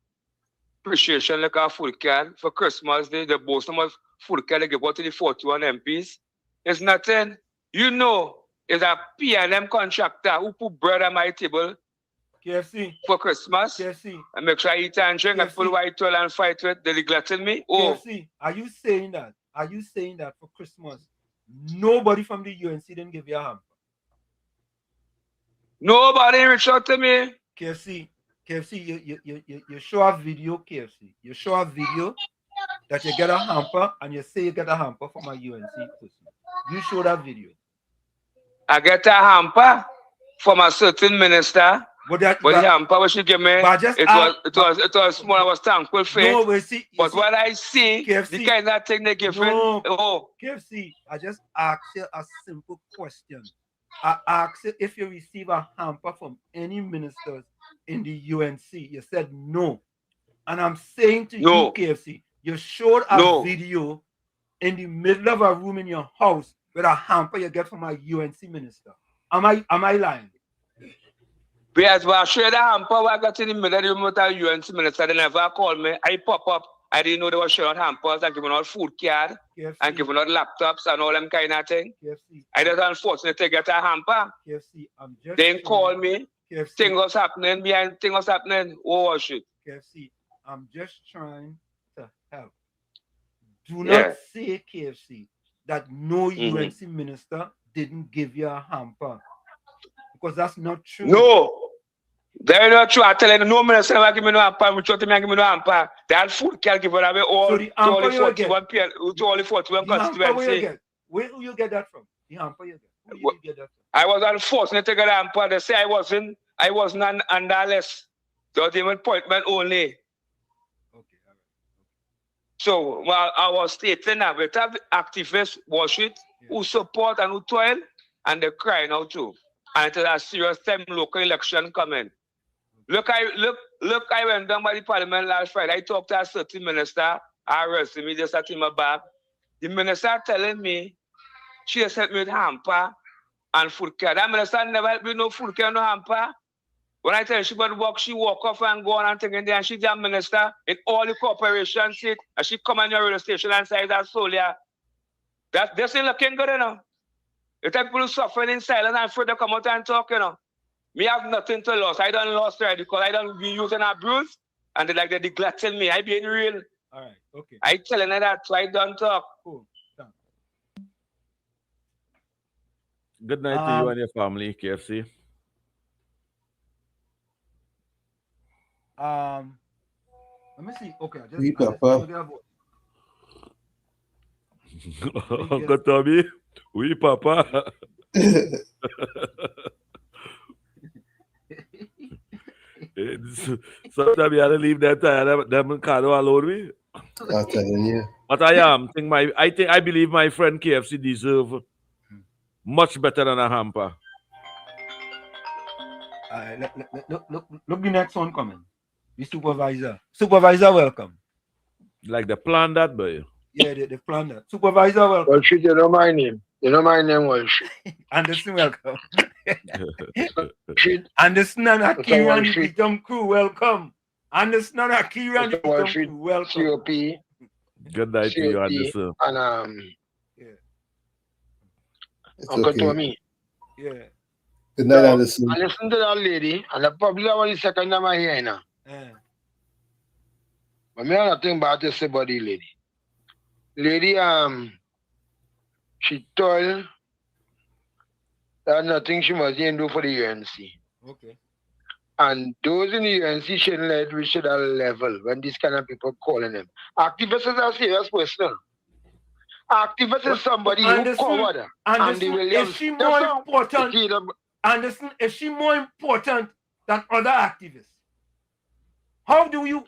appreciation like a food card for Christmas day. The most of food card they give out to the 41 MPs. It's nothing. You know, it's a PNM contractor who put bread on my table. KFC. For Christmas. KFC. And make sure I eat and drink and pull white oil and fight with. They neglecting me. Oh. KFC, are you saying that? Are you saying that for Christmas, nobody from the UNC didn't give you a hamper? Nobody reached out to me. KFC, you show a video, KFC. You show a video that you get a hamper and you say you get a hamper from a UNC person. You show that video. I get a hamper from a certain minister. But the hamper what she give me, it was small. I was thankful for it. But what I see, KFC, the kind of thing they give KFC, I just asked you a simple question. I asked you if you receive a hamper from any ministers in the UNC. You said no. And I'm saying to you, KFC, you showed a video in the middle of a room in your house with a hamper you get from a UNC minister. Am I lying? Yes, but I shared the hamper I got in the middle of the room with a UNC minister. They never called me. I pop up. I didn't know they were sharing hampers and giving out food card and giving out laptops and all them kind of thing. I just unfortunate to get a hamper. They didn't call me. Thing was happening behind thing was happening. Oh, was it? KFC, I'm just trying to help. Do not say, KFC, that no UNC minister didn't give you a hamper. Because that's not true. No. They're not true. I tell you, no minister never give me no hamper. We try to give me no hamper. That food can give away all so to all the 41 constituency. Where do you get that from? The hamper you get. Where do you get that from? I was unfortunate to get a hamper. They say I wasn't under list. So they were appointment only. Okay. So I was stating that we have activists worship who support and who toil and they cry now too. And it is a serious time local election coming. Look, I went down by the parliament last Friday. I talked to a certain minister. I arrested me, just at him back. The minister telling me she has helped me with hamper and food care. That minister never helped me with no food care, no hamper. When I tell her she got to work, she walk off and go on and take in there, and she's a minister in all the corporations seat, and she come on your radio station and say that Solia. That's ain't looking good, you know. You take people suffering in silence and afraid to come out and talk, you know. Me have nothing to lose. I don't lost right because I don't be using abuse, and they neglecting me. I being real. All right, okay. I telling her that, so I don't talk. Cool. Done. Good night to you and your family, KFC. Let me see. Okay, Oui, papa. Uncle Tommy. Oui, papa. Sometimes you have to leave them car alone me. I'm telling you. But I believe my friend KFC deserve much better than a hamper. Look the next one coming. The supervisor. Supervisor, welcome. Like the plan that, boy. Yeah, the plan that. Supervisor, welcome. Well, shit, you know my name. You know my name, well, shit. Anderson, welcome. Anderson and Akiran, the Jump Crew, welcome. Anderson and Akiran, the Jump Crew, welcome. COP. Good night to you, Anderson. And Uncle okay. Tommy. Yeah. Good night, Anderson. I listen to that lady, and probably that was the second time I hear now. But me have nothing bad to say about the lady. Lady, she told that nothing she must do for the UNC. Okay. And those in the UNC shouldn't let reach that level when these kind of people calling them. Activists is a serious person. Activist is somebody who covered. Anderson, is she more important? Anderson, is she more important than other activists? How do you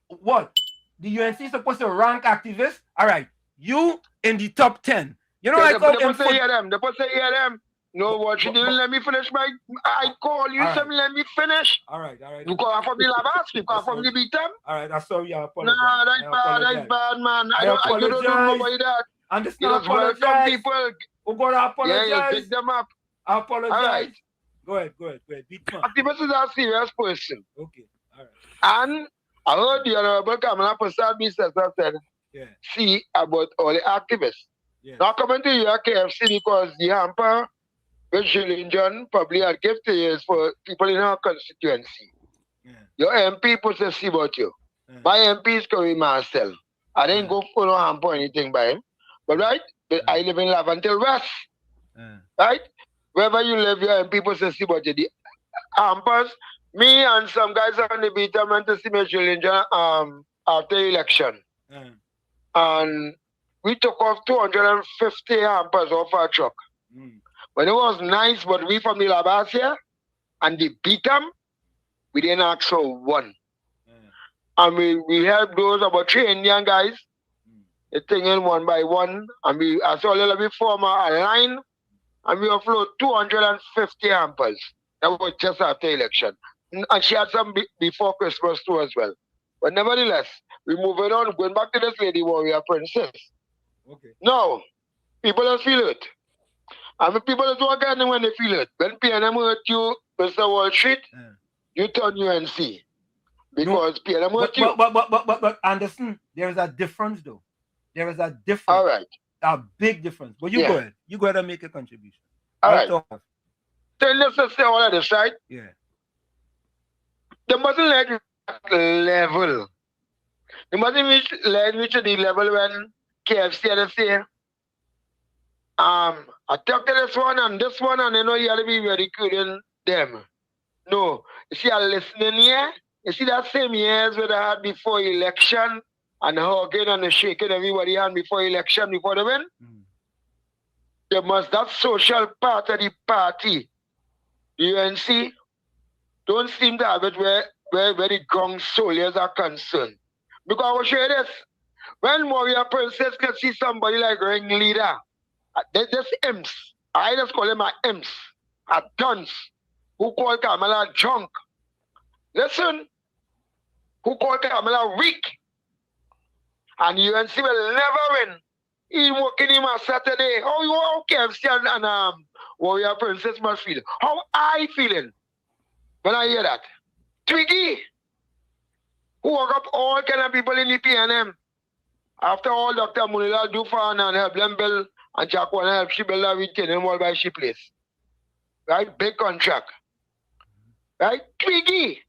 what? The UNC is supposed to rank activists? All right, you in the top 10. You know, yeah, like how they say hear them. They say hear them. No, what she didn't let me finish my. I call you, right. Let me finish. All right. You call from the Labas, you call from the beat them. All right, I'm sorry, I apologize. No, that's bad, man. I don't do nobody that. And this you not apologize. Welcome people. We're gonna apologize. Yeah, you pick them up. I apologize. All right. Go ahead. Beat man. Activist is a serious person. Okay. All right. And I heard the Honorable Kamala Prasad said, see about all the activists. Yeah. Now coming to you at KFC because the hamper which Julian John probably had given to you for people in our constituency. Yeah. Your MP puts a see about you. Yeah. My MP is Corey Marcel. I didn't go for no hamper or anything by him. But right, I live in Laventille West. Right? Wherever you live, your MP puts a see about you. The hampers, me and some guys on the beat went to see me Julian John after the election. And we took off 250 hampers off our truck. But it was nice, but we from the Labas here, and they beat them, we didn't ask for one. And we helped those about 3 Indian guys, they take in one by one, and we saw a little bit form a line, and we offload 250 hampers. That was just after election. And she had some before Christmas too as well. But nevertheless, we moving on, going back to this lady warrior princess. Okay. No, people don't feel it. And people don't work at them when they feel it. When PNM hurt you, Mr. Wall Street, you turn UNC. Because PNM hurt you. But Anderson, there is a difference though. There is a difference. All right. A big difference. But you go ahead. You go ahead and make a contribution. All right. So let's just say all of this, right? Yeah. They mustn't let you level. They mustn't let me to the level when KFC and say, I talk to this one, and you know you have to be very good in them. No. You see, I'm listening here. You see that same years where they had before election and hugging and shaking everybody hand before election, before they win? They must, that social part of the party, the UNC, don't seem to have it where the ground soldiers are concerned. Because I will show you this. When Warrior Princess can see somebody like ringleader, there's imps. I just call them a imps, a dunce, who call Kamala junk. Listen, who called Kamala weak. And UNC will never win. He working him on Saturday. How you KFC and Warrior Princess must feel? How I feeling when I hear that? Twiggy, who woke up all kind of people in the PNM. After all Dr. Munila Dufan and help them build and Jackwana help she build a retaining wall by she place. Right? Big contract. Right? Twiggy.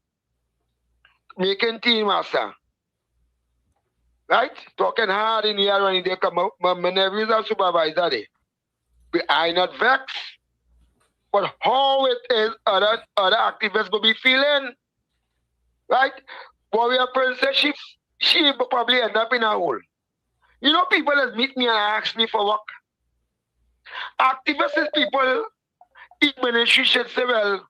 Making team master. Right? Talking hard in here when they come out. My nephew is a supervisor there. I not vexed. But how it is other activists will be feeling. Right? Warrior Princess, she will probably end up in a hole. You know, people that meet me and ask me for work. Activists is people in ministry should say, well,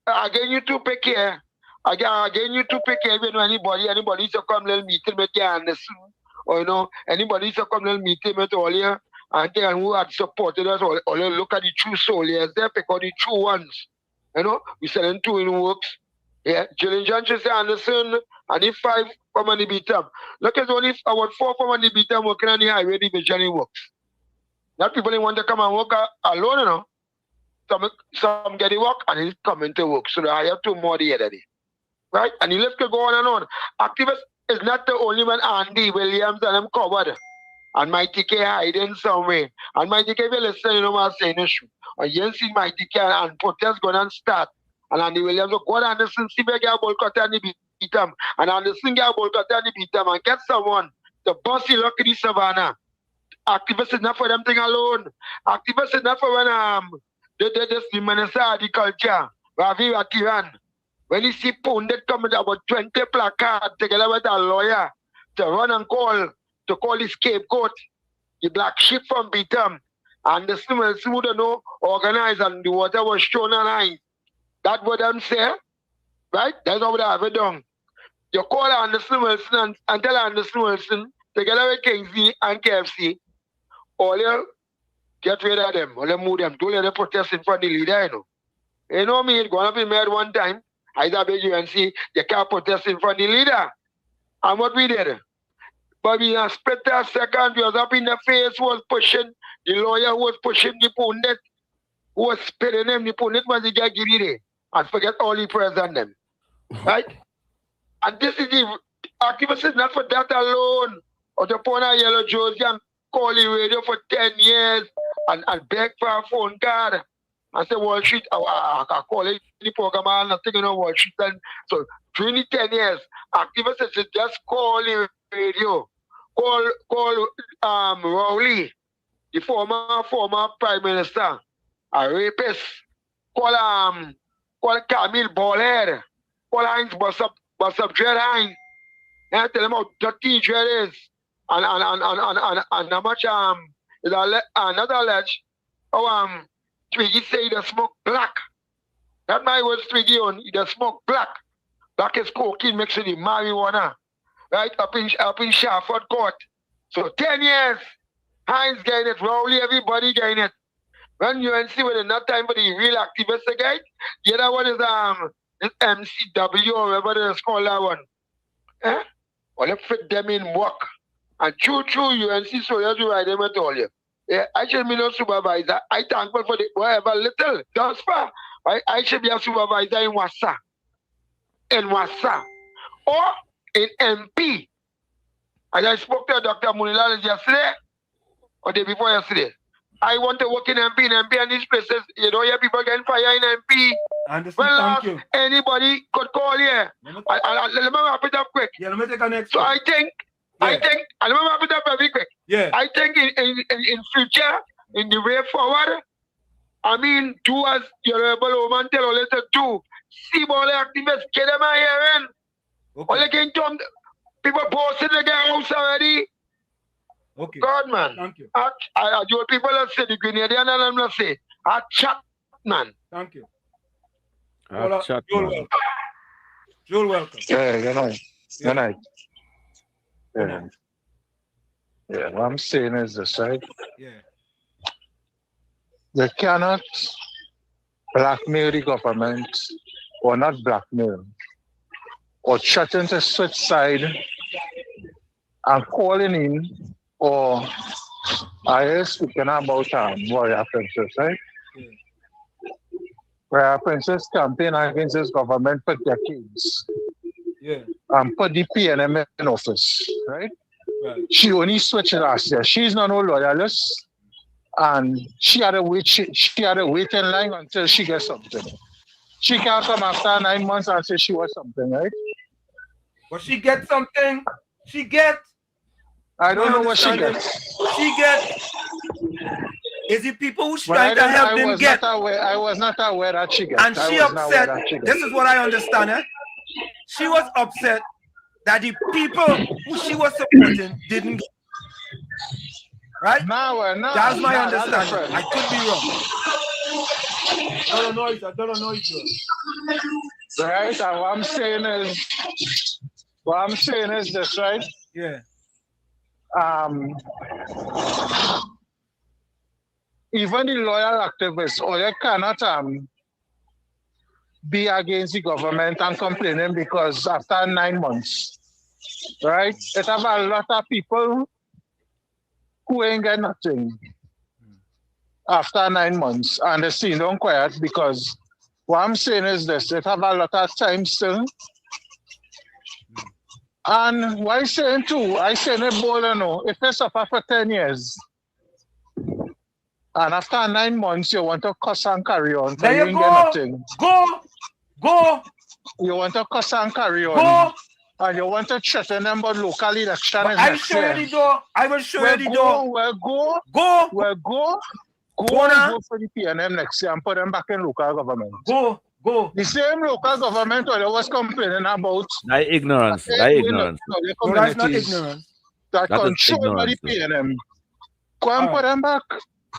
again you to pick here. Again you to pick here when anybody to come little meeting with you and or you know, anybody to come little meeting with all here and they who had supported us or look at the true soldiers, they pick out the true ones. You know, we selling two in works. Yeah, Jillian John just say Anderson and if 5 come on the beat up. Look at only about 4 come on the beat up working on the highway division works. That people they want to come and work alone, you know. Some get the work and he's coming to work. So I have 2 more the other day. Right? And the list could go on and on. Activists is not the only one. Andy Williams and them covered. And Mighty K hiding somewhere. And Mighty K will listen, you know what I'm saying? And you see Mighty K and protest going to start. And Andy Williams will go down Anderson, see where ball cut and the beat him. And Anderson get ball cut and the beat him. And get someone to bust the luck in the savannah. Activists is not for them thing alone. Activists is not for when the Minister of Agriculture, Ravi Akiran, when he see Pundit coming about 20 placards together with a lawyer to run and call the scapegoat, the black sheep from Beatum, and the Wilson would know organized and the water was shown on ice. That's what them say, right? That's how they have it done. You call Anderson Wilson and tell Anderson Wilson, together with Kingsley and KFC, all you get rid of them, all you move them, don't let them protest in front of the leader, you know. You know me, it's going to be made one time. I said, UNC, you can't protest in front of the leader. And what we did? But we split a second, we was up in the face, was pushing, the lawyer was pushing the pundit, who was spitting him, the pundit was the guy giving it. And forget all the prayers on them. Right? And this is the activists is not for that alone. Or to put on a yellow jersey and call the radio for 10 years and beg for a phone card. And say Wall Street, I call it the program and nothing on Wall Street. And so during the 10 years, activists should just call the radio. Call Rowley, the former Prime Minister, a rapist. Call Camille Ballhead. Call Heinz Bossop Dread Heinz. And tell them how dirty Dread is. And how much is another alleged. Oh Twiggy say he smoke black. That my words Twiggy on, he smoke black. Black is cocaine mixed with the marijuana. Right up in Shafford Court. So 10 years, Heinz getting it, Rowley, everybody getting it. When UNC with enough time for the real activists again, the other one is MCW or whatever they call that one. Eh? Well, they fit them in work. And true UNC soldiers who ride them at all you. Yeah, I should be no supervisor. I thankful for the whatever little thus far. I should be a supervisor in Wassa. Or in MP. As I spoke to Dr. Munila yesterday, or the day before yesterday. I want to work in MP and these places, you know, people getting fire in MP. Well, anybody could call here. Let me wrap it up quick. Yeah, let me take a next. So I think, let me wrap it up very quick. Yeah. I think in future, in the way forward, I mean, do as your rebel woman tell or later do. See all the activists, get them out here in. Okay. All again, people posted the house already. Okay. God, man. Thank you. I do people that say the Grenadian and I'm not say. I chat, man. Thank you. Chat, Joel, welcome. Yeah, good night. Yeah. Good night. Yeah. Yeah, what I'm saying is this, right? Yeah. They cannot blackmail the government, or not blackmail. or threaten to switch side and calling in, or I heard speaking about Warrior Princess, right? Warrior Princess campaign against this government for decades. Yeah. And put the PNM in office, right? She only switched last year. She's not no loyalist, and she had to wait. She had to wait in line until she gets something. She can't come after 9 months and say she was something, right? But she gets something. She gets. I don't know what she gets. She gets. Is it people who's But trying to help I them was get? not aware. I was not aware that she gets. And she upset. This is what I understand. She was upset that the people who she was supporting didn't get. Right? No, that's my that's understanding. I could be wrong. I don't know it. Right, and what I'm saying is this, right? Yeah. Even the loyal activists, or you cannot be against the government and complaining because after 9 months, right? It have a lot of people who ain't get nothing after 9 months, and they still don't quiet because what I'm saying is this: it have a lot of time still. And what I saying too, I saying it bold, if you suffer for 10 years, and after 9 months you want to cuss and carry on, there you ain't go. get nothing. Go. You want to cuss and carry on. Go. And you want to threaten them about local election But is I next show year. you the door. I will show you the door. Go now. Vote for the PNM next year and put them back in local government. Go. The same local government that I was complaining about. That ignorance. That ignorance. No, that's not ignorance. That That is controlled by the ignorance. PNM. Go and put them back.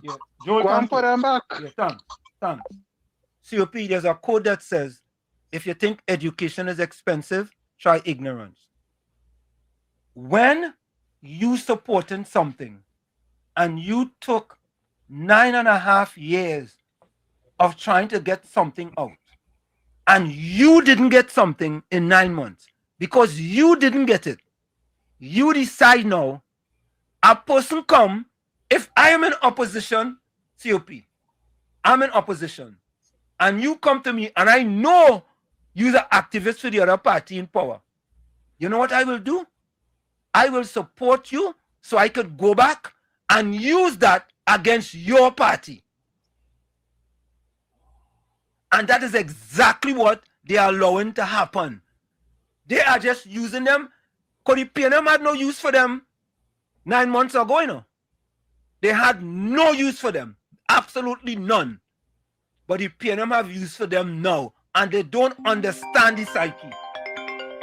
Yeah. Go and put them back. Yeah, thanks. COP, there's a code that says, if you think education is expensive, try ignorance. When you supporting something and you took 9.5 years of trying to get something out and you didn't get something in 9 months because you didn't get it, you decide now, a person come, if I am in opposition, COP, I'm in opposition, and you come to me and I know you're the activist for the other party in power. You know what I will do? I will support you so I could go back and use that against your party. And that is exactly what they are allowing to happen. They are just using them because the PNM had no use for them 9 months ago, you know. They had no use for them. Absolutely none. But the PNM have use for them now. And they don't understand the psyche.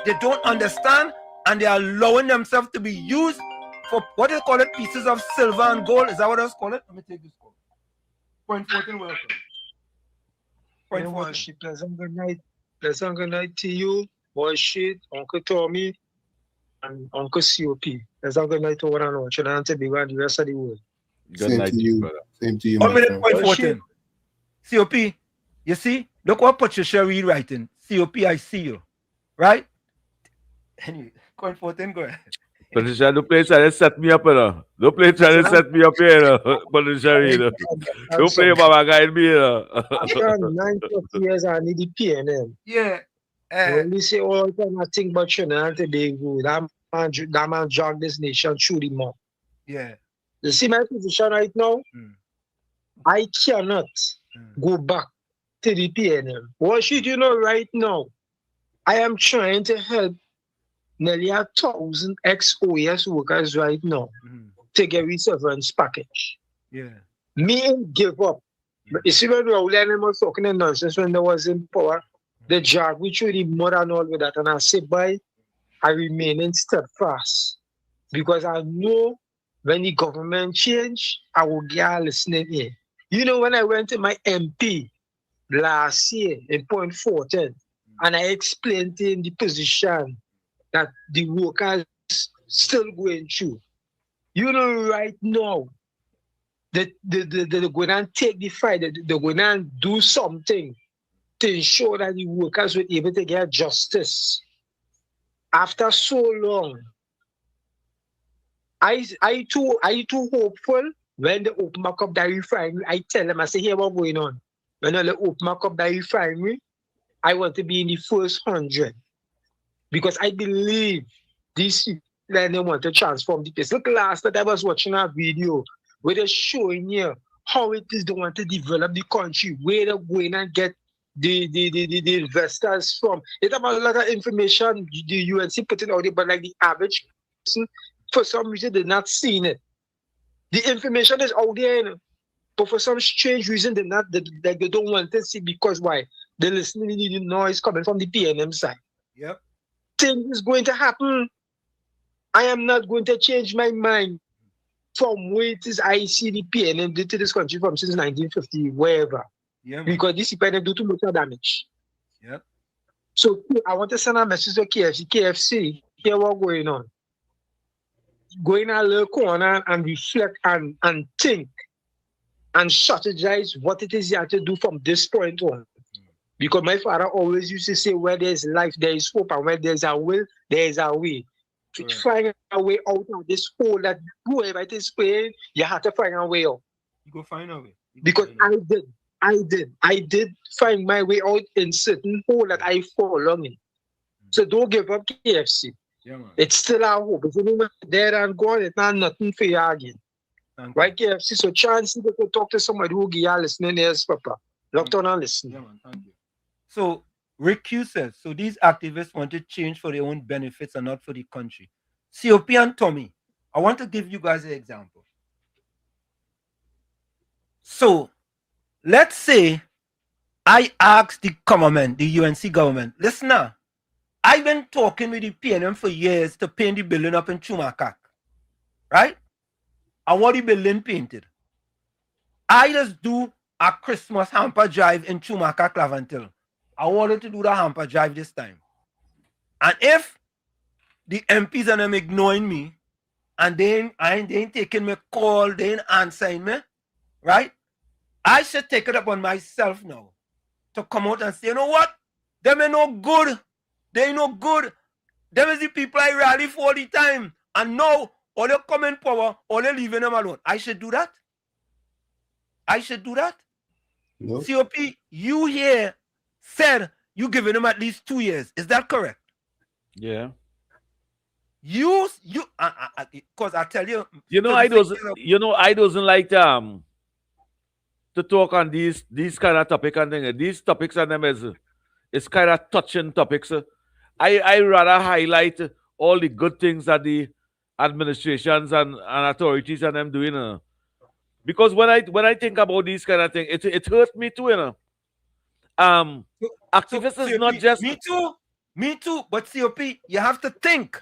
They don't understand, and they are allowing themselves to be used for what they call it, pieces of silver and gold. Is that what I was calling it? Let me take this call. Point 14, welcome. Point 14. Pleasant good night. Pleasant good night to you, Worship, Uncle Tommy, and Uncle COP. Pleasant good night to one and all. Trinidad and Tobago and the rest of the world. Good night to you, brother. Same to you, 1 my minute, friend. point 14. COP, you see? Look what Patricia Reed writing. COP, I see you. Right? Anyway, point 14, go ahead. Patricia, don't play trying to set me up, Don't play trying to set me up here, Patricia Reed. Don't play Baba Guide me, After 9 years, I need the PNM. Yeah. When we say all the time, I think about Trinidad and Tobago. That man dragged this nation through the mud. Yeah. You see my position right now? I cannot go back to the PNM. What should you know right now? I am trying to help nearly 1,000 ex-OAS workers right now to get a severance package. Yeah. Me ain't give up. But you see when Raul and them was talking in nonsense when they was in power, they drag me through the mud and all with that. And I say, bye, I remain in steadfast. Because I know when the government change, I will get listening in. You know, when I went to my MP last year in point 14, and I explained in the position that the workers still going through. You know, right now, they're going to take the fight, they're going to do something to ensure that the workers will be able to get justice. after so long, I too hopeful when they open back up that refinery. I tell them, I say, here what's going on. When they open back up that refinery, I want to be in the first 100 because I believe these people they want to transform the place. Look, last night I was watching a video where they're showing you how it is they want to develop the country, where they're going and get the investors from. It's about a lot of information the UNC putting out there, but like the average person, for some reason, they're not seeing it. The information is out there, you know, but for some strange reason, they don't want to see because why? They're listening to the noise coming from the PNM side. Yep. Things is going to happen. I am not going to change my mind from where it is I see the PNM did to this country from since 1950, wherever. Yeah, because this PNM do too much damage. Yep. So I want to send a message to KFC. KFC, hear what's going on. Go in a little corner and reflect and think and strategize what it is you have to do from this point on. Because my father always used to say, where there's life, there is hope, and where there's a will, there is a way. To find a way out of this hole that whoever it is playing, you have to find a way out. You go find a way. Because I did find my way out in certain hole that I fall on in. So don't give up KFC. Yeah, man. It's still our hope. If you there and gone, it's not nothing for you again. Right, KFC? So chance to talk to somebody who give you listening ears, Papa. Locked on and listen. Yeah, man. Thank you. So Rick Q says, so these activists want to change for their own benefits and not for the country. COP and Tommy, I want to give you guys an example. So let's say I asked the government, the UNC government, listen now, I've been talking with the PNM for years to paint the building up in Chumakak, right? I want the building painted. I just do a Christmas hamper drive in Chumakak, Lavantil. I wanted to do the hamper drive this time. And if the MPs and them ignoring me, and they ain't taking my call, they ain't answering me, right? I should take it upon myself now to come out and say, you know what? Them ain't no good. They ain't no good. Them is the people I rally for all the time. And now, all they come in power, all they leaving them alone. I should do that? I should do that? No. COP, you here said you giving them at least 2 years. Is that correct? Yeah. Because I tell you, I doesn't like to talk on these kind of topics and things. These topics and them is kind of touching topics. I rather highlight all the good things that the administrations and authorities and them doing. Because when I think about these kind of things, it hurts me too, you know. Activists is not just me too. But COP, you have to think.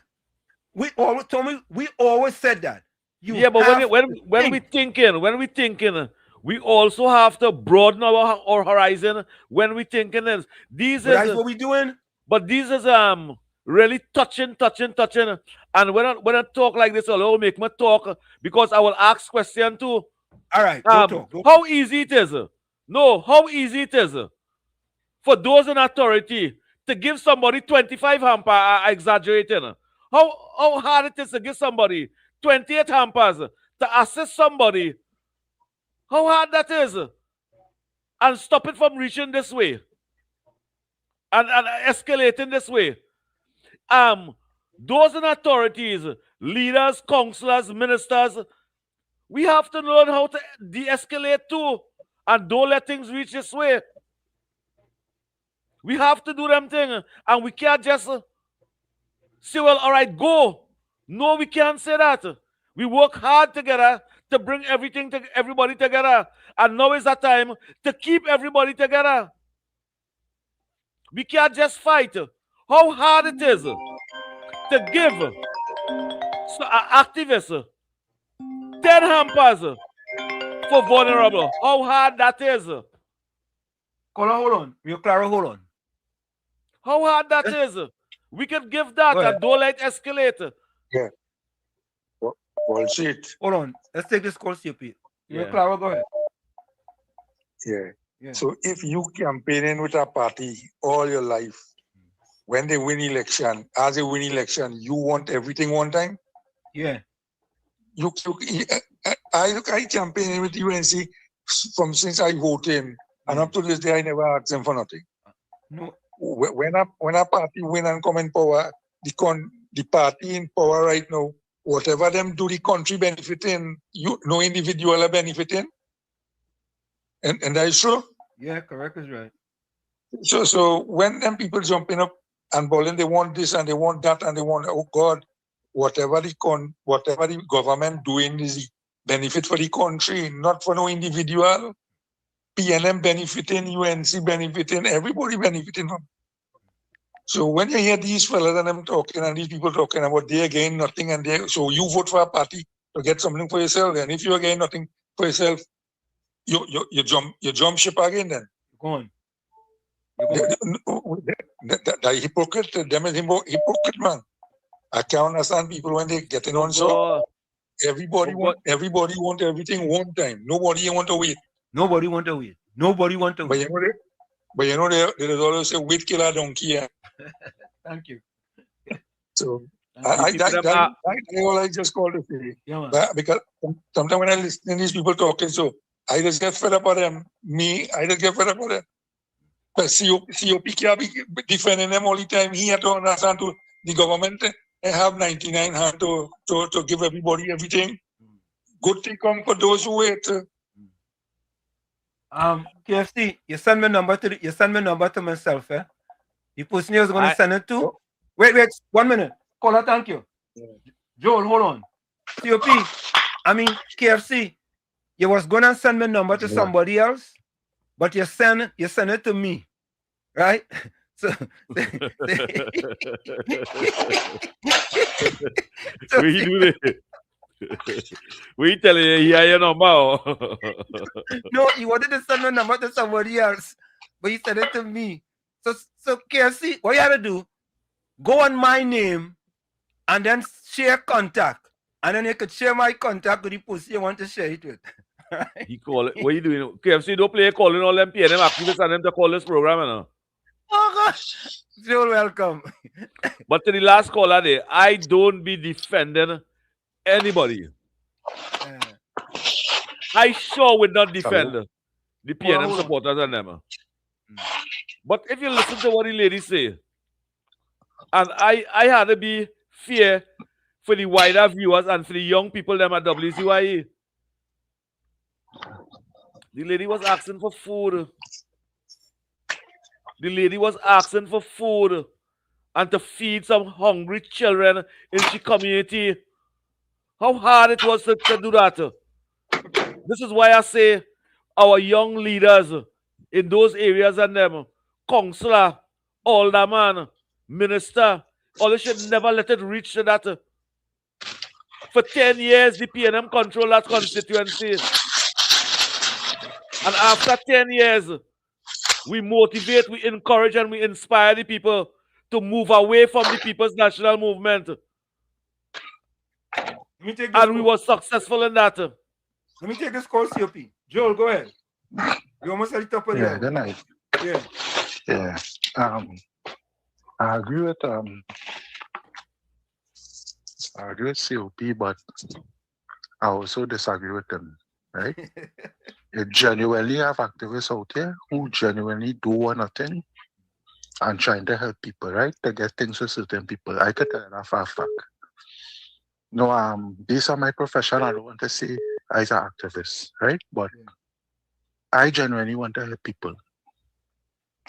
We always said that. But when we thinking, we also have to broaden our horizon. When we thinking that's what we doing. But these is really touching. And when I talk like this, it'll make me talk because I will ask question too. All right. Don't talk. How easy it is? No, how easy it is for those in authority to give somebody 25 hamper, exaggerating. How hard it is to give somebody 28 hampers to assist somebody. How hard that is. And stop it from reaching this way. And escalating this way. Those in authorities, leaders, councillors, ministers, we have to learn how to de-escalate too. And don't let things reach this way. We have to do them things. And we can't just say, well, all right, go. No, we can't say that. We work hard together to bring everybody together. And now is the time to keep everybody together. We can't just fight. How hard it is to give activists 10 hampers for vulnerable. How hard that is. Hold on. Clara, hold on. How hard that is. We can give that and don't let it escalate. Yeah. Well, shit. Hold on. Let's take this call, CP. Clara, go ahead. Yeah. So if you campaigning with a party all your life when they win election, as they win election, you want everything one time? Yeah. I campaign with UNC from since I voted, and up to this day I never asked them for nothing. No. When a party win and come in power, the party in power right now, whatever them do, the country benefiting, no individual are benefiting, and that is true. Yeah, correct is right. So when them people jumping up and bawling, they want this and they want that and they want, oh God, whatever the government doing is benefit for the country, not for no individual. PNM benefiting, UNC benefiting, everybody benefiting from. So when you hear these fellas and them talking and these people talking about they gain nothing and so you vote for a party to get something for yourself, and if you gain nothing for yourself, you jump ship again then. Go on. The hypocrite, them is hypocrite, man. I can't understand people when they getting on so. Everybody want everything one time. Nobody want to wait. Nobody want to wait. Nobody want to wait. But you know they always say wait kill a donkey. Thank you. So I just called to say. Yeah, because sometimes when I listen to these people talking, so I just get fed up of them. I just get fed up of them. But COP can't be defending them all the time. He had to understand to the government have 99 hand to give everybody everything. Good thing come for those who wait. KFC, you send me number to myself, eh? The person is gonna send it to. Wait, 1 minute. Caller, thank you. Yeah. Joel, hold on. COP, I mean KFC, you was gonna send me number to somebody else, but you send it to me, right? So, we do this. We tell you here your number. No, he wanted to send my number to somebody else, but he sent it to me. So KFC, what you have to do? Go on my name and then share contact. And then you could share my contact with the person you want to share it with. He call it. What are you doing? KFC don't play calling all them PNM activists and them to call this program, you know? Oh gosh. You're welcome. But to the last caller there, I don't be defending anybody. I sure would not defend the PNM supporters and them. But if you listen to what the lady say, and I had to be fair for the wider viewers and for the young people them at WZYE. The lady was asking for food. The lady was asking for food and to feed some hungry children in the community. How hard it was to do that. This is why I say our young leaders in those areas and them, councillor, alderman, minister, all they should never let it reach to that. For 10 years, the PNM control that constituency. And after 10 years, we motivate, we encourage, and we inspire the people to move away from the People's National Movement. And we were successful in that. Let me take this call, COP. Joel, go ahead. You almost at the top of the hour. Good night. Yeah. Yeah. I agree with COP, but I also disagree with them. Right? You genuinely have activists out there who genuinely do want nothing and trying to help people, right? To get things to certain people. I could tell that for a fact. No, based on my profession, I don't want to say I'm an activist, right? But I genuinely want to help people.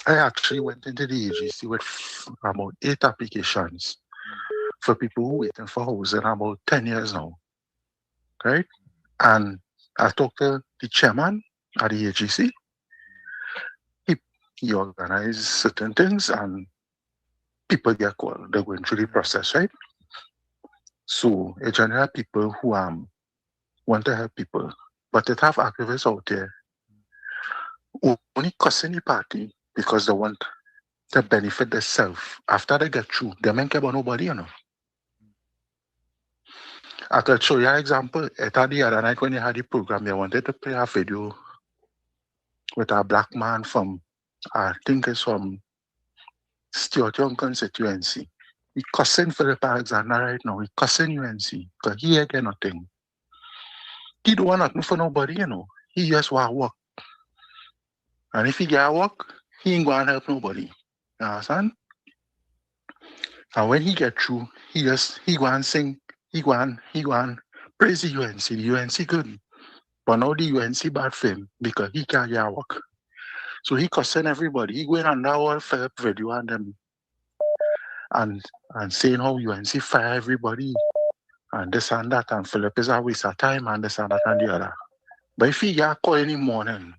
I actually went into the AGC with about 8 applications for people who are waiting for housing about 10 years now, right? And I talked to the chairman at the AGC. He organized certain things and people get called. They're going through the process, right? So, in general, people who want to help people, but they have activists out there who only cussing the party because they want to benefit themselves. After they get through, they don't care about nobody, you know. I could show you an example. The other night when you had the program, they wanted to play a video with a black man from, I think it's from Stuart Young constituency. He cussing Philip Alexander right now. He cussing UNC because he ain't get nothing. He don't want nothing for nobody, you know. He just want work. And if he get work, he ain't going to help nobody. You understand? And when he get through, he go and sing, he go and praise the UNC. The UNC good. But now the UNC bad for him because he can't get work. So he cussing everybody. He going under all Philip video and them and saying how UNC fire everybody and this and that, and Philip is a waste of time and this and that and the other. But if he get call in the morning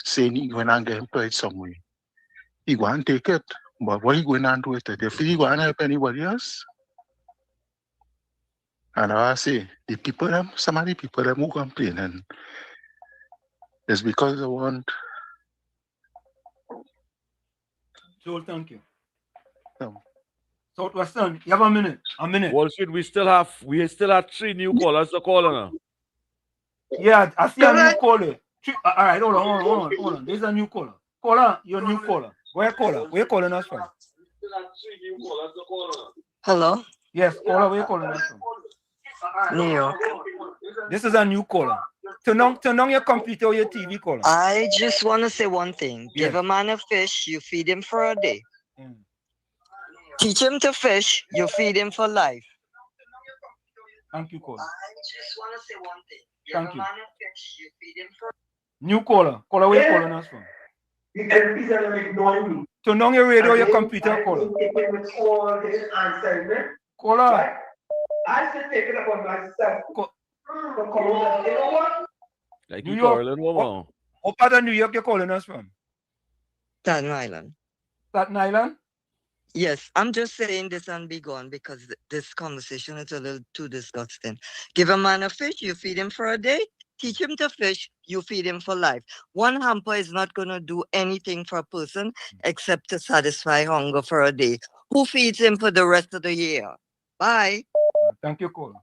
saying he going and get employed somewhere, he go and take it. But what he going and do with it? If he go and help anybody else? And I say, the people them, some of the people them who complaining is because they want. Joel, thank you. Southwestern, you have a minute. Wall Street, we still have 3 new callers to call now. Yeah, I see a new caller. All right, hold on. There's a new caller. Caller, you're a new caller. Where caller? Where you calling us from? Hello? Yes, caller, where you calling us from? New York. This is a new caller. Turn on your computer or your TV caller. I just want to say one thing. Yes. Give a man a fish, you feed him for a day. Teach him to fish, you feed him for life. Thank you, caller. I just want to say one thing. Give Thank a you. man a fish, you feed him for New caller. Caller, where you calling us from? Turn on your radio or your computer caller. Caller. I should take it upon myself. Like New you York. calling woman. What part of New York you calling us from? Staten Island. Staten Island? Yes, I'm just saying this and be gone because this conversation is a little too disgusting. Give a man a fish, you feed him for a day. Teach him to fish, you feed him for life. One hamper is not going to do anything for a person except to satisfy hunger for a day. Who feeds him for the rest of the year? Bye. Thank you, caller.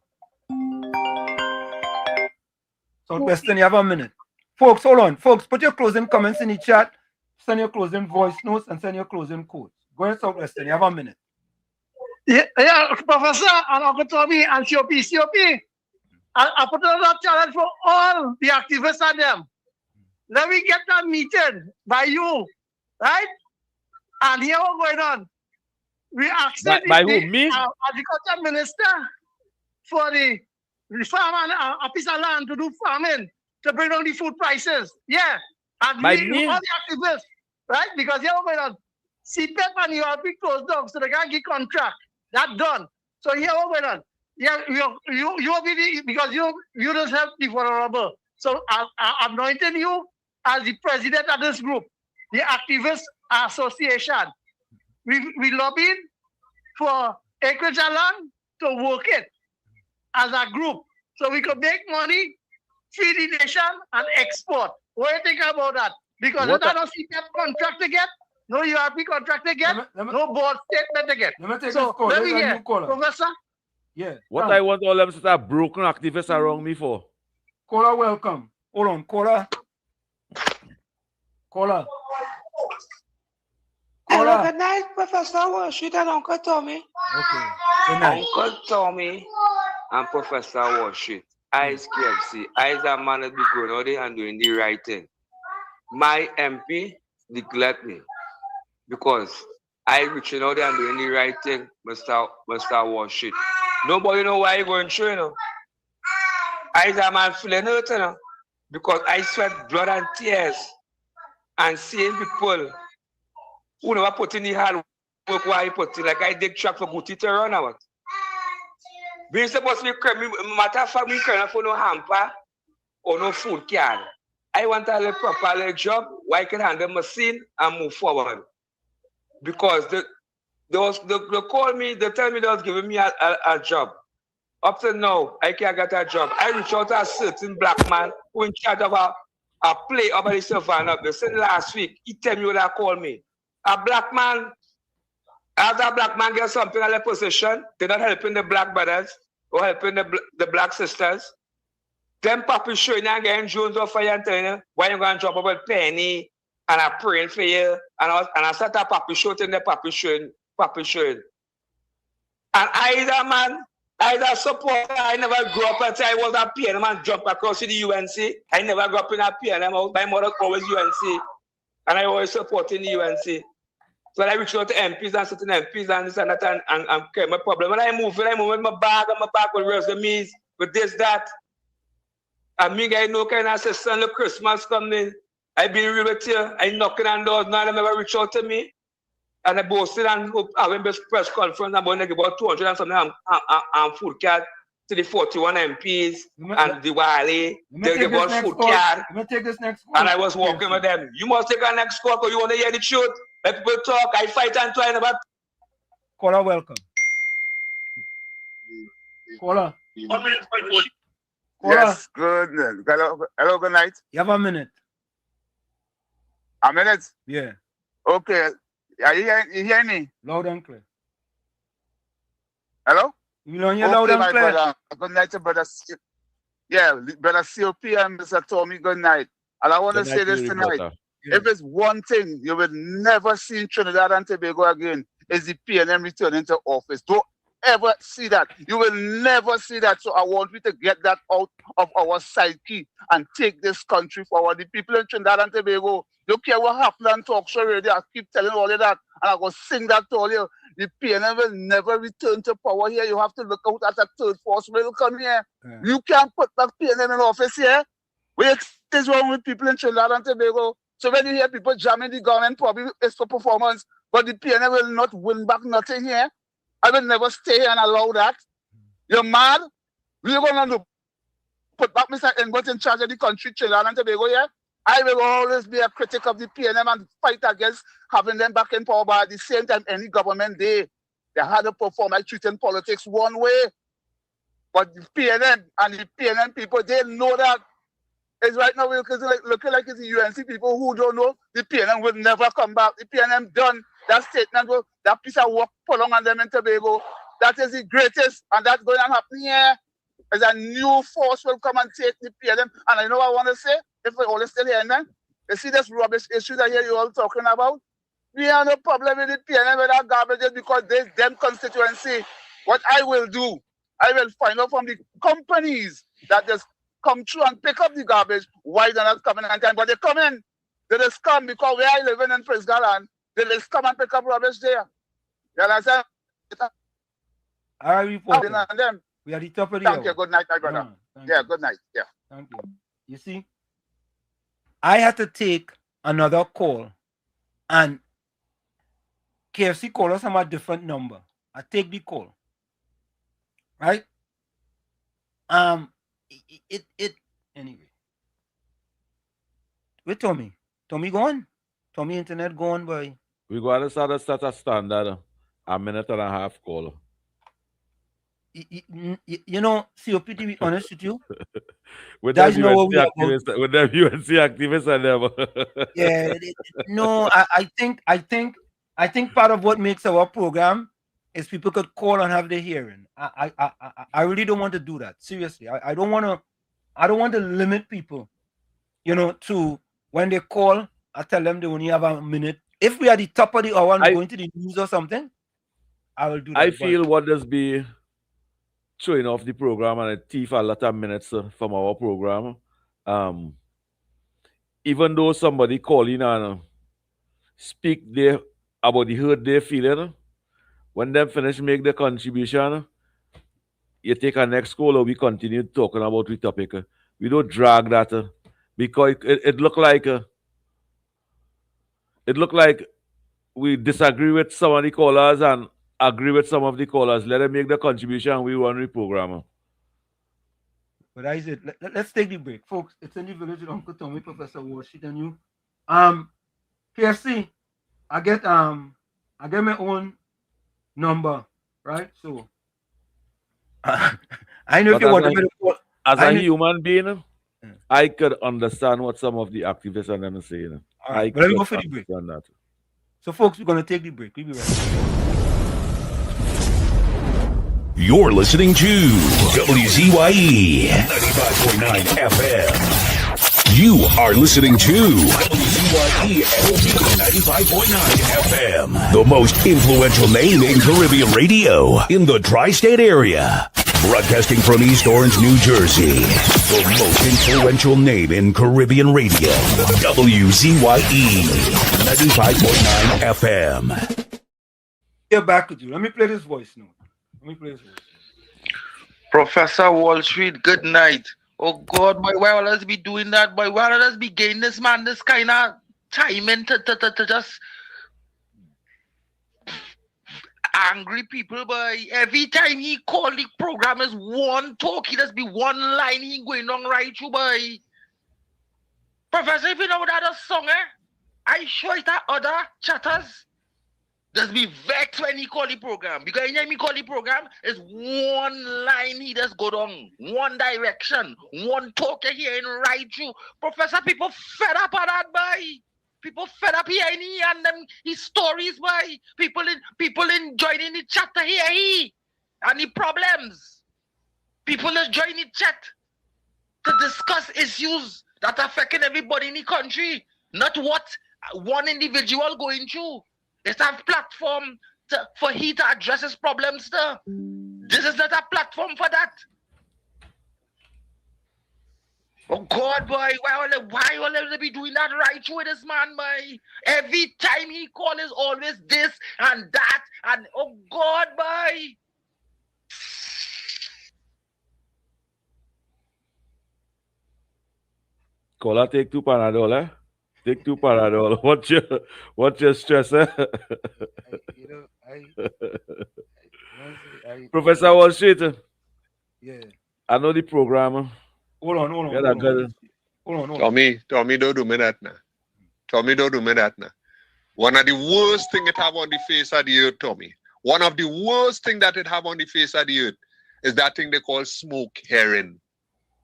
Southwestern, you have a minute. Folks, hold on. Folks, put your closing comments in the chat. Send your closing voice notes and send your closing quotes. Go ahead, Southwestern. You have a minute. Yeah, Professor, and Uncle Tommy and COP. I put another challenge for all the activists and them. Let me get that meeting by you, right? And here what's going on. We asked the agriculture minister for the farm and a piece of land to do farming to bring down the food prices. Yeah. And all the activists, right? Because here what's going on. CPEP and URP closed down so they can't get contract. That's done. So here what's going on. Yeah, you be because you just help the vulnerable. So I'm anointing you as the president of this group, the Activist Association. We lobbied for acreage and land to work it as a group, so we could make money, feed the nation, and export. What do you think about that? Because if I don't see that contract again, no URP contract again, no board statement again. Let me take so this call. let me There's a hear, new caller. Professor. Yeah. What I want all them to start broken activists around me for? Caller, welcome. Hold on, caller. Caller. Hello, good night, Professor Worship and Uncle Tommy. Okay. Good night. Uncle Tommy and Professor Worship. I's KFC. I's a man that be going out there and doing the right thing. My MP neglect me because I reaching out there and doing the right thing, Mr. Worship. Nobody know why you going through, you know. I's a man feeling hurt, you know, because I sweat blood and tears and seeing people who never put in the hard work why I put in, like I dig track for Guti to run out. Being supposed to be matter of fact, me crying for no hamper or no food card. I want a proper job where I can handle machine and move forward. Because they call me, they tell me they was giving me a job. Up to now, I can't get a job. I reached out to a certain black man who in charge of a play over the Savannah. They said last week, he tell me what they call me. A black man, as a black man gets something in their position, they're not helping the black brothers or helping the black sisters. Them papi showing you getting Jones off fire and telling you why you going to drop about penny and I praying for you, and I start a papi shooting the papi showing. And I a supporter. I never grew up until I was a PNM and jump across to the UNC. I never grew up in a PNM. My mother always UNC, and I always supporting the UNC. So I reached out to MPs and certain MPs and this and that, and okay, my problem. When I move with my bag and my back with resumes, with this, that. And me, I know kind of say, son, the Christmas coming. I be real with you. I knocking on doors, now they never reach out to me. And I boasted and having this press conference about about 200 and something and food card to the 41 MPs and the WZYE. They give out food card. Take this next call. And I was walking with them. You must take our next call because you want to hear the truth. Let people talk. I fight and try about. Caller, welcome. Caller. Yes, good. Hello, good night. You have a minute. A minute? Yeah. Okay. Are you hear me? Loud and clear. Hello? You know you're loud and clear. Brother. Good night, brother. Yeah, brother COP and Mr. Tommy, good night. And I want to say this tonight. Yeah. If it's one thing you will never see in Trinidad and Tobago again, is the PNM returning to office. Don't ever see that. You will never see that. So I want you to get that out of our psyche and take this country forward. The people in Trinidad and Tobago, you care what happened on talk show radio. I keep telling all of that, and I go sing that to all you. The PNM will never return to power here. You have to look out at a third force will come here. Yeah. You can't put that PNM in office here. What is wrong with people in Trinidad and Tobago? So when you hear people jamming the government, probably it's for performance, but the PNM will not win back nothing here. I will never stay here and allow that. You're mad? We're going to put back Mr. Enbert in charge of the country, Trinidad and Tobago here. I will always be a critic of the PNM and fight against having them back in power, but at the same time, any government, they had to perform like treating politics one way. But the PNM and the PNM people, they know that. It's right now looking like it's the UNC people who don't know the PNM will never come back. The PNM done. That statement, that piece of work put on them in Tobago, that is the greatest, and that's going to happen here. As a new force will come and take the PNM. And I know what I want to say, if we all still here, then you see this rubbish issue that here you all talking about. We have no problem with the PNM with that garbage because there's them constituency. What I will do, I will find out from the companies that just come through and pick up the garbage why they're not coming on time. But they come in, they just come because where I live in Prince Galan, they just come and pick up rubbish there. You understand? I report. Them. We are the top of the hour. Thank you. Good night, my brother. Good night. Yeah. Thank you. You see, I had to take another call, and KFC called us from a different number. I take the call. Right? Anyway. Wait, Tommy gone? Tommy internet gone, boy. We got to start a standard a minute and a half call. You know, COP, to be honest with you, with them UNC activists and them. Yeah, no, I think part of what makes our program is people could call and have their hearing. I really don't want to do that. Seriously, I don't want to limit people, you know, to when they call, I tell them they only have a minute. If we are the top of the hour and going to the news or something, I will do that. I feel what does be showing off the program and it thief a lot of minutes from our program. Even though somebody call in and speak about the hurt they're feeling, when they finish make the contribution, you take a next call or we continue talking about the topic. We don't drag that because it look like we disagree with some of the callers and agree with some of the callers. Let them make the contribution. We run the program. But I said, let's take the break, folks. It's in the village with Uncle Tommy, Professor Washington, and you. KFC, I get my own number, right? So I know if you want to call. As a human being, I could understand what some of the activists are them saying. All right, but let me go for the break. That. So, folks, we're going to take the break. We'll be right back. You're listening to WZYE 95.9 FM. You are listening to WZYE WZYE 95.9 FM. The most influential name in Caribbean radio in the tri-state area. Broadcasting from East Orange, New Jersey. The most influential name in Caribbean radio. WZYE 95.9 FM. Get back with you. Let me play this voice now. Professor Wall Street, good night. Oh God, boy, why will us be doing that, boy? Why will us be getting this man this kind of timing to just angry people, boy? Every time he call the program is one talk, he just be one line he going on right through, boy. Professor, if you know that a song, I sure it that other chatters just be vexed when he call the program. Because anytime he call the program, it's one line he just go down, one direction, one talk you hearing right through. Professor, people fed up on that, boy. People fed up hearing he and them his stories, boy. People enjoying the chat to hear he and the problems. People is joining the chat to discuss issues that affecting everybody in the country, not what one individual going through. It's a platform for he to address his problems. This is not a platform for that. Oh God, boy, why will they be doing that right with this man, boy? Every time he call is always this and that, and oh God, boy. Cola, take 2 Panadol, eh? Take 2 Panadol. What's your stress, eh? Professor Wall Street. Yeah. I know the program. Hold on. Tommy, don't do me that now. Tommy, don't do me that now. One of the worst things it have on the face of the earth, Tommy. One of the worst things that it have on the face of the earth is that thing they call smoke herring.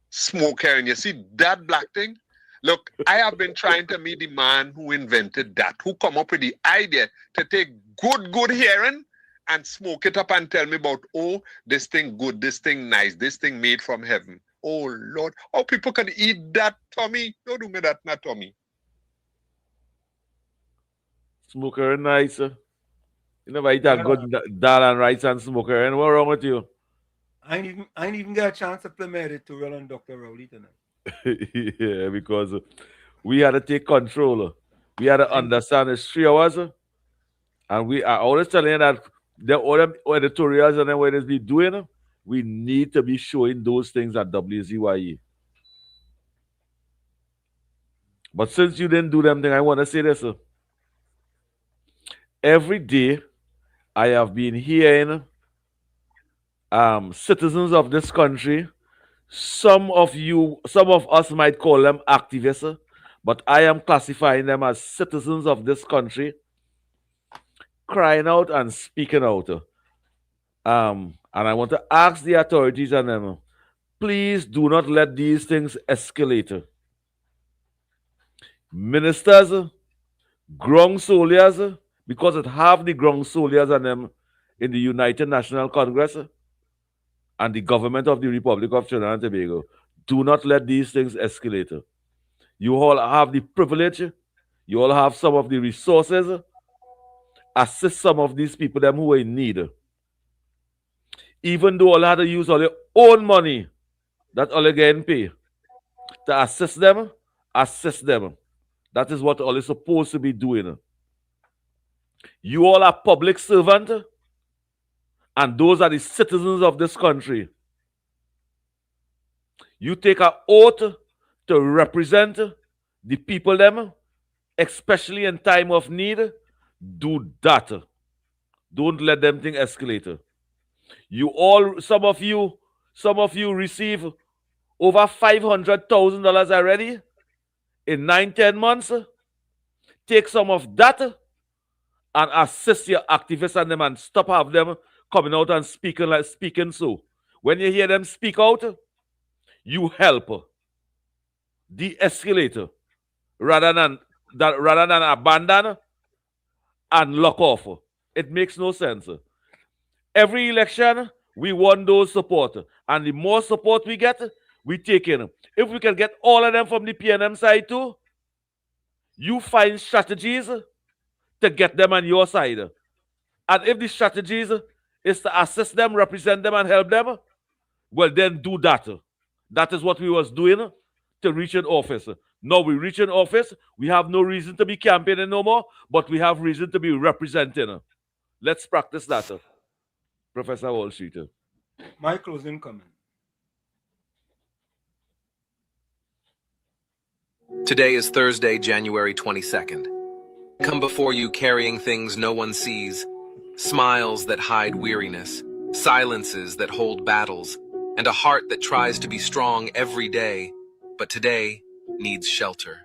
Smoke herring. You see that black thing? Look, I have been trying to meet the man who invented that, who come up with the idea to take good herring and smoke it up and tell me about, oh, this thing good, this thing nice, this thing made from heaven. Oh, Lord. Oh, people can eat that, Tommy. Don't do me that, not Tommy. Smoke herring nice. You never eat that good dal and rice and smoke herring. What's wrong with you? I ain't even got a chance to play med to Roland Dr. Rowley tonight. Yeah, because we had to take control. We had to understand it's 3 hours. And we are always telling you that all the editorials and then what it be doing, we need to be showing those things at WZYE. But since you didn't do them thing, I want to say this. Every day I have been hearing citizens of this country. Some of us might call them activists, but I am classifying them as citizens of this country, crying out and speaking out. And I want to ask the authorities and them, please do not let these things escalate. Ministers, ground soldiers, because it have the ground soldiers and them in the United National Congress and the government of the Republic of Trinidad and Tobago. Do not let these things escalate. You all have the privilege. You all have some of the resources. Assist some of these people them who are in need. Even though all had to use all your own money that all getting paid to assist them, assist them. That is what all is supposed to be doing. You all are public servants, and those are the citizens of this country. You take an oath to represent the people them, especially in time of need. Do that. Don't let them things escalate. Some of you receive over $500,000 already in 9-10 months. Take some of that and assist your activists and them and stop have them coming out and speaking so. When you hear them speak out, you help de-escalate rather than abandon and lock off. It makes no sense. Every election, we want those support. And the more support we get, we take in. If we can get all of them from the PNM side too, you find strategies to get them on your side. And if the strategies is to assist them, represent them, and help them, well, then do that. That is what we was doing to reach an office. Now we reach an office, we have no reason to be campaigning no more, but we have reason to be representing. Let's practice that, Professor Wall Street. My closing comment. Today is Thursday, January 22nd. Come before you carrying things no one sees, smiles that hide weariness, silences that hold battles, and a heart that tries to be strong every day, but today needs shelter.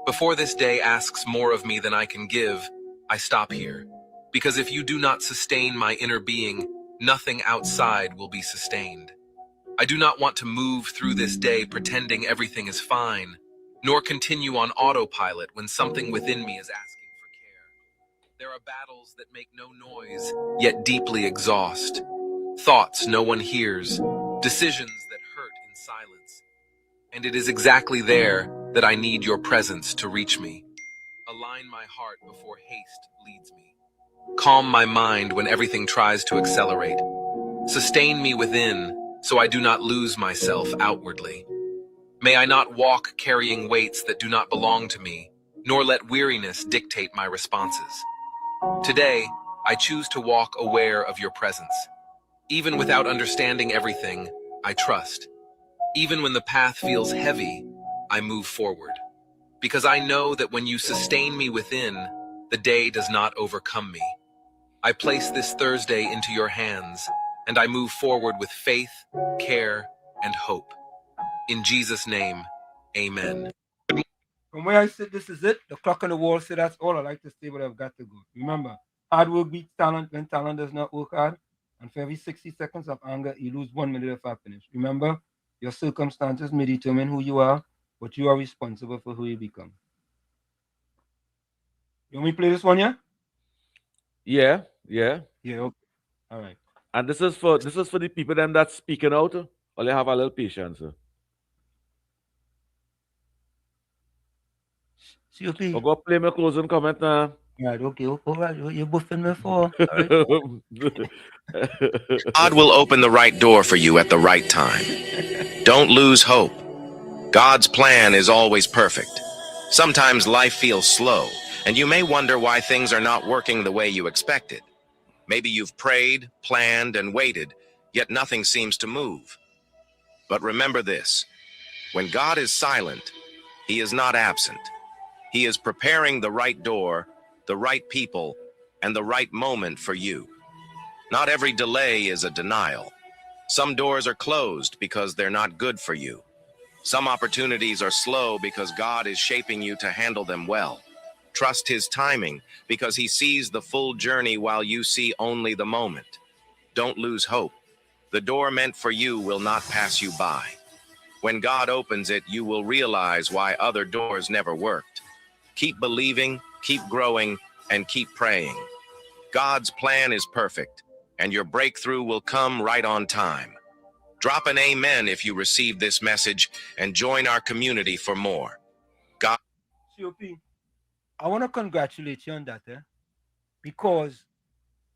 Before this day asks more of me than I can give, I stop here. Because if you do not sustain my inner being, nothing outside will be sustained. I do not want to move through this day pretending everything is fine, nor continue on autopilot when something within me is asking for care. There are battles that make no noise, yet deeply exhaust. Thoughts no one hears, decisions that hurt in silence. And it is exactly there that I need your presence to reach me. Align my heart before haste leads me. Calm my mind when everything tries to accelerate. Sustain me within, so I do not lose myself outwardly. May I not walk carrying weights that do not belong to me, nor let weariness dictate my responses. Today, I choose to walk aware of your presence. Even without understanding everything, I trust. Even when the path feels heavy, I move forward. Because I know that when you sustain me within, the day does not overcome me. I place this Thursday into your hands, and I move forward with faith, care, and hope. In Jesus' name, amen. From where I sit, this is it. The clock on the wall said that's all. I like to say, but I've got to go. Remember, hard work beats talent when talent does not work hard. And for every 60 seconds of anger, you lose 1 minute of happiness. Remember, your circumstances may determine who you are, but you are responsible for who you become. You want me to play this one, yeah? Yeah. Yeah, okay. All right. And this is for the people them that's speaking out. Or they have a little patience. COP. I'll go play my closing comment now. Right, okay. All right, you're buffing me for. God will open the right door for you at the right time. Don't lose hope. God's plan is always perfect. Sometimes life feels slow, and you may wonder why things are not working the way you expected. Maybe you've prayed, planned, and waited, yet nothing seems to move. But remember this: when God is silent, He is not absent. He is preparing the right door, the right people, and the right moment for you. Not every delay is a denial. Some doors are closed because they're not good for you. Some opportunities are slow because God is shaping you to handle them well. Trust His timing because He sees the full journey while you see only the moment. Don't lose hope. The door meant for you will not pass you by. When God opens it, you will realize why other doors never worked. Keep believing, keep growing, and keep praying. God's plan is perfect, and your breakthrough will come right on time. Drop an amen if you receive this message and join our community for more. God. COP, I want to congratulate you on that, because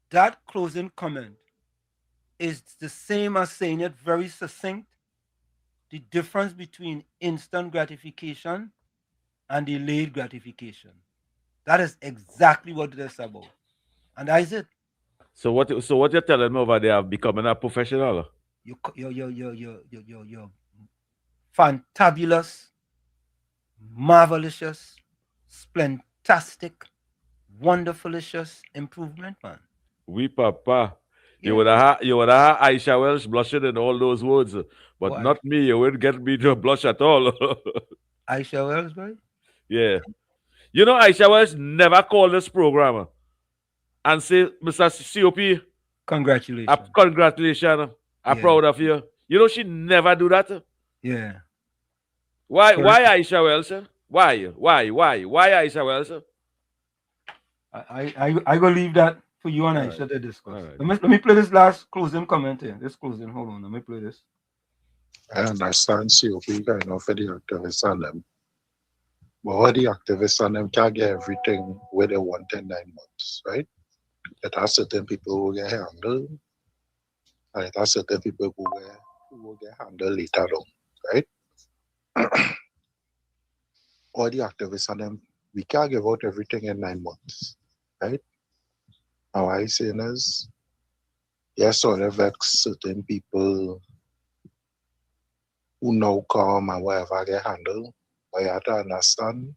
that closing comment is the same as saying it very succinct. The difference between instant gratification and delayed gratification. That is exactly what it is about. And that is it. So what you're telling me over there, becoming a professional? You're fantabulous, marvelous, splentastic, wonderfulicious improvement, man. Oui, papa. You would have Aisha Welsh blushing in all those words, but not me. You wouldn't get me to blush at all. Aisha Welsh, boy? Yeah. You know, Aisha Welsh never called this program and say, Mr. COP, congratulations. Congratulations. I'm proud of you. You know, she never do that. Yeah. Why Aisha Welsh? Why Aisha Welsh? I will leave that for you and Aisha to discuss. Let me play this last closing comment here. This closing, hold on, let me play this. I understand COP kind of for the activists and them. But all the activists and them can't get everything where they want in 9 months, right? There are certain people who get handled, and there are certain people who will get handled later on, right? All the activists and them, we can't give out everything in 9 months, right? And what I'm saying is, yes, all the vex certain people who now come and whatever get handled, but you have to understand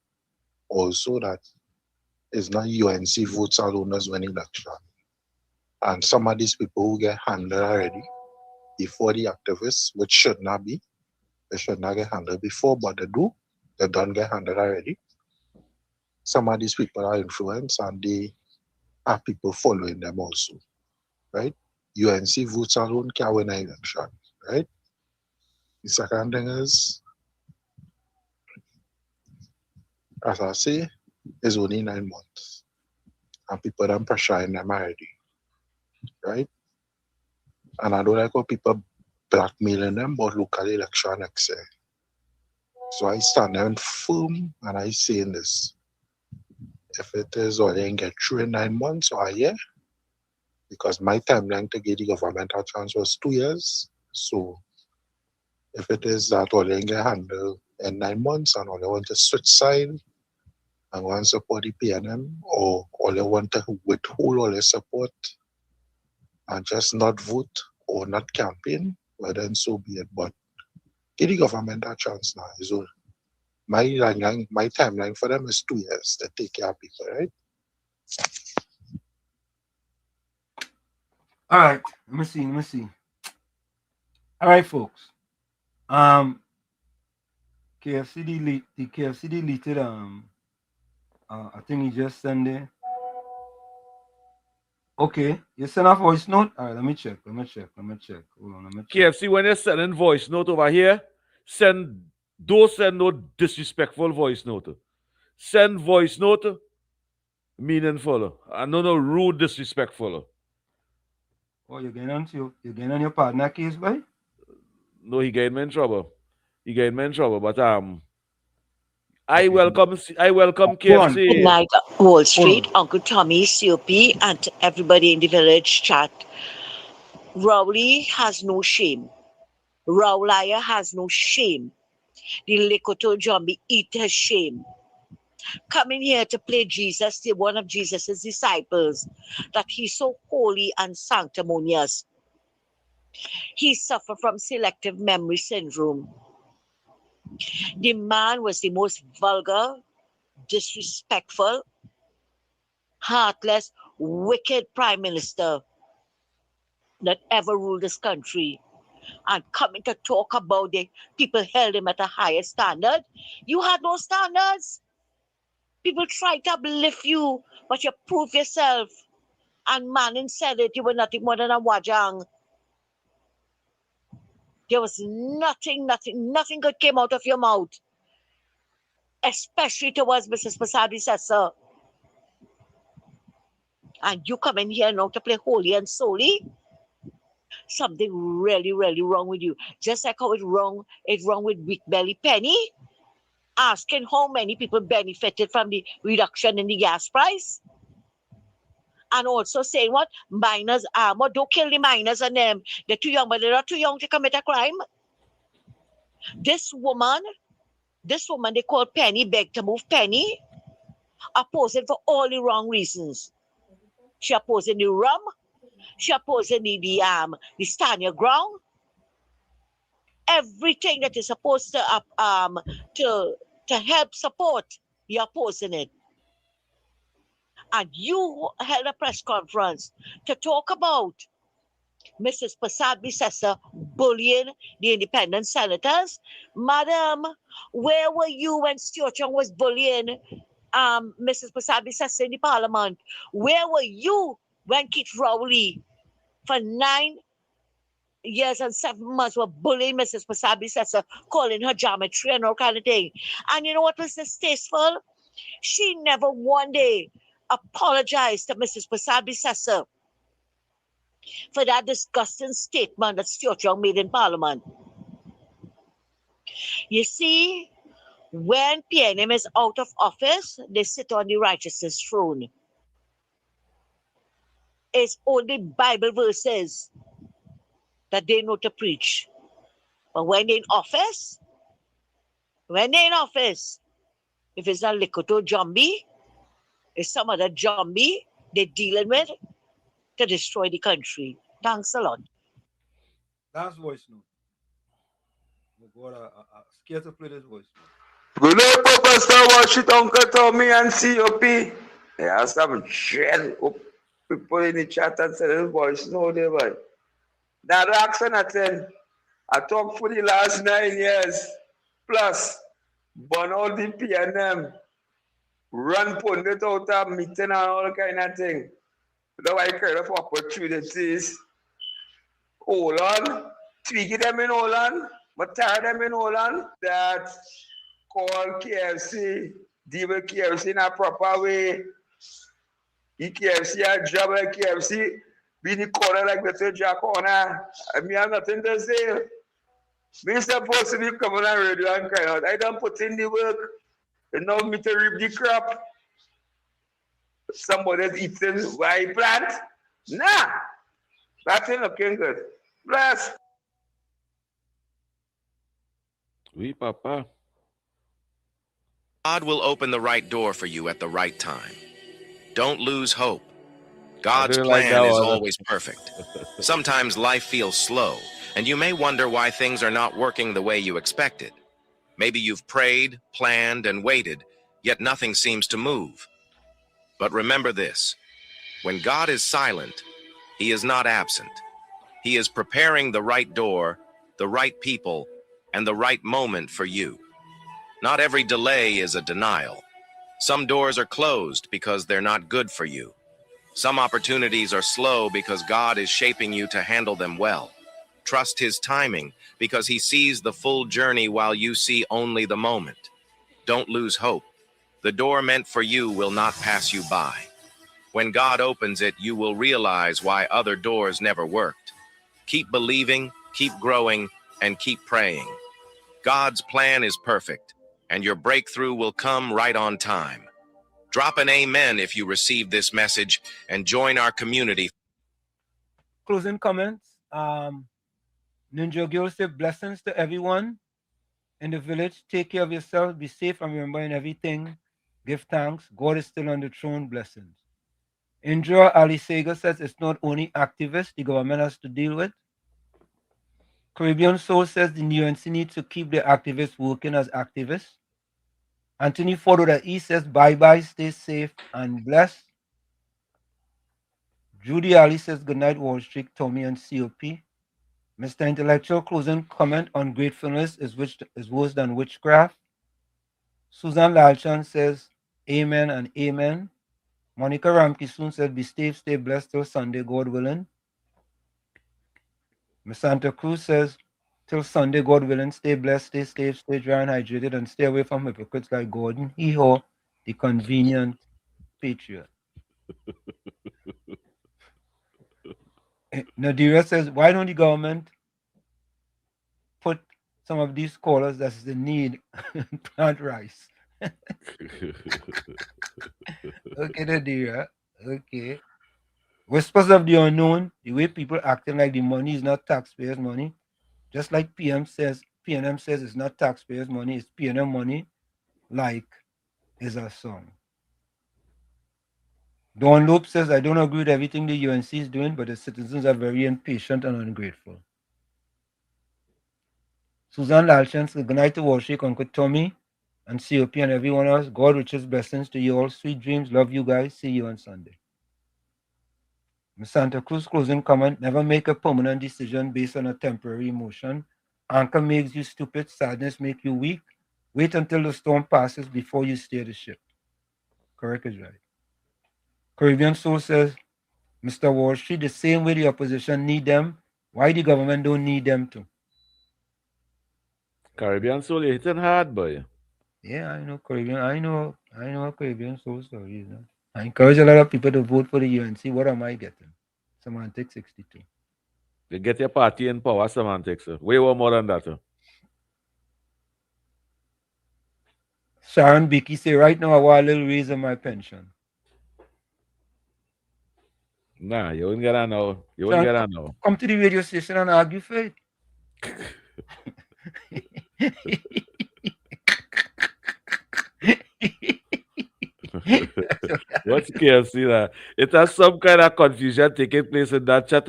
also that it's not UNC votes alone as one election. And some of these people who get handled already before the activists, which should not be, they should not get handled before, but they don't get handled already. Some of these people are influenced and they have people following them also, right? UNC votes alone can't win an election, right? The second thing is, as I say, it's only 9 months. And people are pressuring them already, right? And I don't like how people blackmailing them about local election next year. So I stand there firm and I saying this. If it is or they get through in 9 months or a year, because my timeline to get the governmental chance was 2 years. So if it is that all they get handled in 9 months and all they want to switch side and want to support the PNM, or all they want to withhold all their support and just not vote or not campaign, well then so be it. But give the government a chance now. So my timeline for them is 2 years to take care of people, right? All right, let me see. All right, folks. KFC deleted I think he just sent it. Okay, you send a voice note. All right, let me check. Hold on, let me check. KFC, when you're sending voice note over here, don't send no disrespectful voice note. Send voice note meaningful. And no rude, disrespectful. Oh, you're getting on your partner case, boy? No, he getting me in trouble. But I welcome KFC. Good night, Wall Street, Uncle Tommy, COP, and everybody in the village chat. Rowley has no shame. Rowlaya has no shame. The Lekoto Jombi eat his shame. Coming here to play Jesus, one of Jesus' disciples, that he's so holy and sanctimonious. He suffered from selective memory syndrome. The man was the most vulgar, disrespectful, heartless, wicked prime minister that ever ruled this country. And coming to talk about it, people held him at a higher standard. You had no standards. People tried to uplift you, but you proved yourself. And Manning said it, you were nothing more than a wajang. There was nothing good came out of your mouth. Especially towards Mrs. Pasabi Sessa. And you come in here now to play holy and solely. Something really, really wrong with you. Just like how it's wrong with Weak Belly Penny. Asking how many people benefited from the reduction in the gas price. And also saying what? Minors, don't kill the minors and them. They're too young, but they're not too young to commit a crime. This woman they call Penny, begged to move Penny, opposing for all the wrong reasons. She opposing the rum, she opposing the stand your ground. Everything that is supposed to help support, you're opposing it. And you held a press conference to talk about Mrs. Pasabi Sessa bullying the independent senators. Madam, where were you when Stuart Young was bullying Mrs. Pasabi Sessa in the parliament? Where were you when Keith Rowley for 9 years and 7 months were bullying Mrs. Pasabi Sessa, calling her geometry and all kind of thing? And you know what was distasteful? She never one day apologized to Mrs. Pasabi Sessa for that disgusting statement that Stuart Young made in Parliament. You see, When PNM is out of office, they sit on the righteousness throne. It's only Bible verses that they know to preach. But when they're in office, if it's a Likoto zombie, it's some other zombie they're dealing with to destroy the country. Thanks a lot. That's voice note. We're scared to play this voice note. Good night, Professor. Watch it, Uncle Tommy and COP. Yeah, some shit. People in the chat and say this voice no there, boy. That accent I tell. I talk for the last 9 years. Plus, burn all the PNM. Run pundit out of meeting and all kind of thing. Now I kind of opportunities. Hold on. Tweak them in Holland. But tie them in Holland. That call KFC. Deal with KFC in a proper way. KFC a job like KFC. Be in the corner like Mr. Jack corner. I mean, I have nothing to say. Me supposed to be coming on radio and crying out. I don't put in the work. You know me to reap the crop. Somebody's eating why plant? Nah. That's ain't looking good. Bless. Oui, Papa. God will open the right door for you at the right time. Don't lose hope. God's plan is always perfect. Sometimes life feels slow, and you may wonder why things are not working the way you expected. Maybe you've prayed, planned, and waited, yet nothing seems to move. But remember this: when God is silent, He is not absent. He is preparing the right door, the right people, and the right moment for you. Not every delay is a denial. Some doors are closed because they're not good for you. Some opportunities are slow because God is shaping you to handle them well. Trust His timing because He sees the full journey while you see only the moment. Don't lose hope. The door meant for you will not pass you by. When God opens it, you will realize why other doors never worked. Keep believing, keep growing, and keep praying. God's plan is perfect, and your breakthrough will come right on time. Drop an amen if you receive this message and join our community. Closing comments. Ninja Girl said blessings to everyone in the village. Take care of yourself. Be safe and remember in everything. Give thanks. God is still on the throne. Blessings. Indra Ali Sega says it's not only activists the government has to deal with. Caribbean Soul says the UNC needs to keep the activists working as activists. Anthony Ford the E says bye-bye, stay safe and blessed. Judy Ali says good night, Wall Street, Tommy and COP. Mr. Intellectual closing comment on gratefulness is worse than witchcraft. Susan Lalchan says amen and amen. Monica Ramkisoon said be safe, stay blessed till Sunday, God willing. Miss Santa Cruz says till Sunday, God willing, stay blessed, stay safe, stay dry and hydrated, and stay away from hypocrites like Gordon, he-ho, the convenient patriot. Nadira says, why don't the government put some of these callers that's the need plant rice? Okay, Nadira. Okay. Whispers of the unknown, the way people acting like the money is not taxpayers' money. Just like PNM says it's not taxpayers' money, it's PNM money, like is a song. Don Lope says, I don't agree with everything the UNC is doing, but the citizens are very impatient and ungrateful. Susan Lalchan says, good night to Warshik, Uncle Tommy, and COP and everyone else. God riches blessings to you all. Sweet dreams. Love you guys. See you on Sunday. Ms. Santa Cruz closing comment, never make a permanent decision based on a temporary emotion. Anger makes you stupid. Sadness makes you weak. Wait until the storm passes before you steer the ship. Correct is right. Caribbean Soul says, Mr. Wall Street, the same way the opposition need them, why the government don't need them too? Caribbean Soul, you're hitting hard, boy. Yeah, I know Caribbean. I know Caribbean Soul stories. You know? I encourage a lot of people to vote for the UNC. What am I getting? Semantic 62. You get your party in power, semantics. Way more than that. Sharon Bicky say, right now I want a little raise in my pension. Nah, you won't get that now. You won't Sharon, get that now. come to the radio station and argue for it. What's KFC that? It has some kind of confusion taking place in that chat,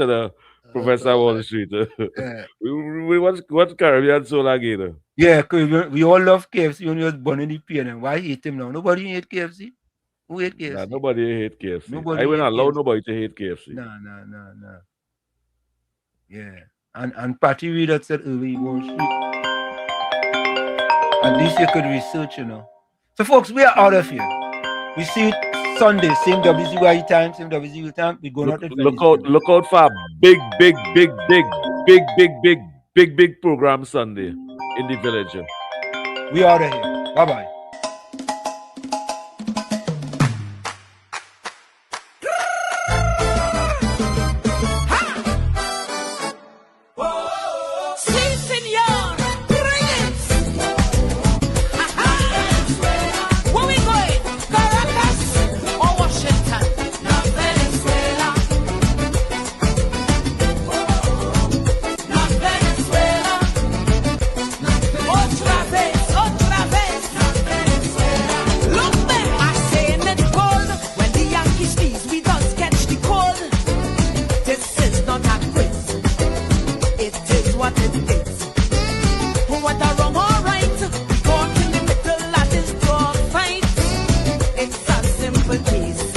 Professor Wall Street. Yeah. we what's Caribbean soul again? Yeah, because we all love KFC when he was born in the PNM. Why hate him now? Nobody hate KFC. Who hate KFC? Nah, nobody hate KFC. Nobody I wouldn't hate allow KFC. nobody to hate KFC. No. Yeah. And Patty Reed had said early Wall Street. At least you could research, you know. So folks, we are out of here. We see you Sunday, same WZYE time, same WZYE time. We go out. Look out for a big program Sunday in the village. We out of here. Bye-bye. It's a simple case.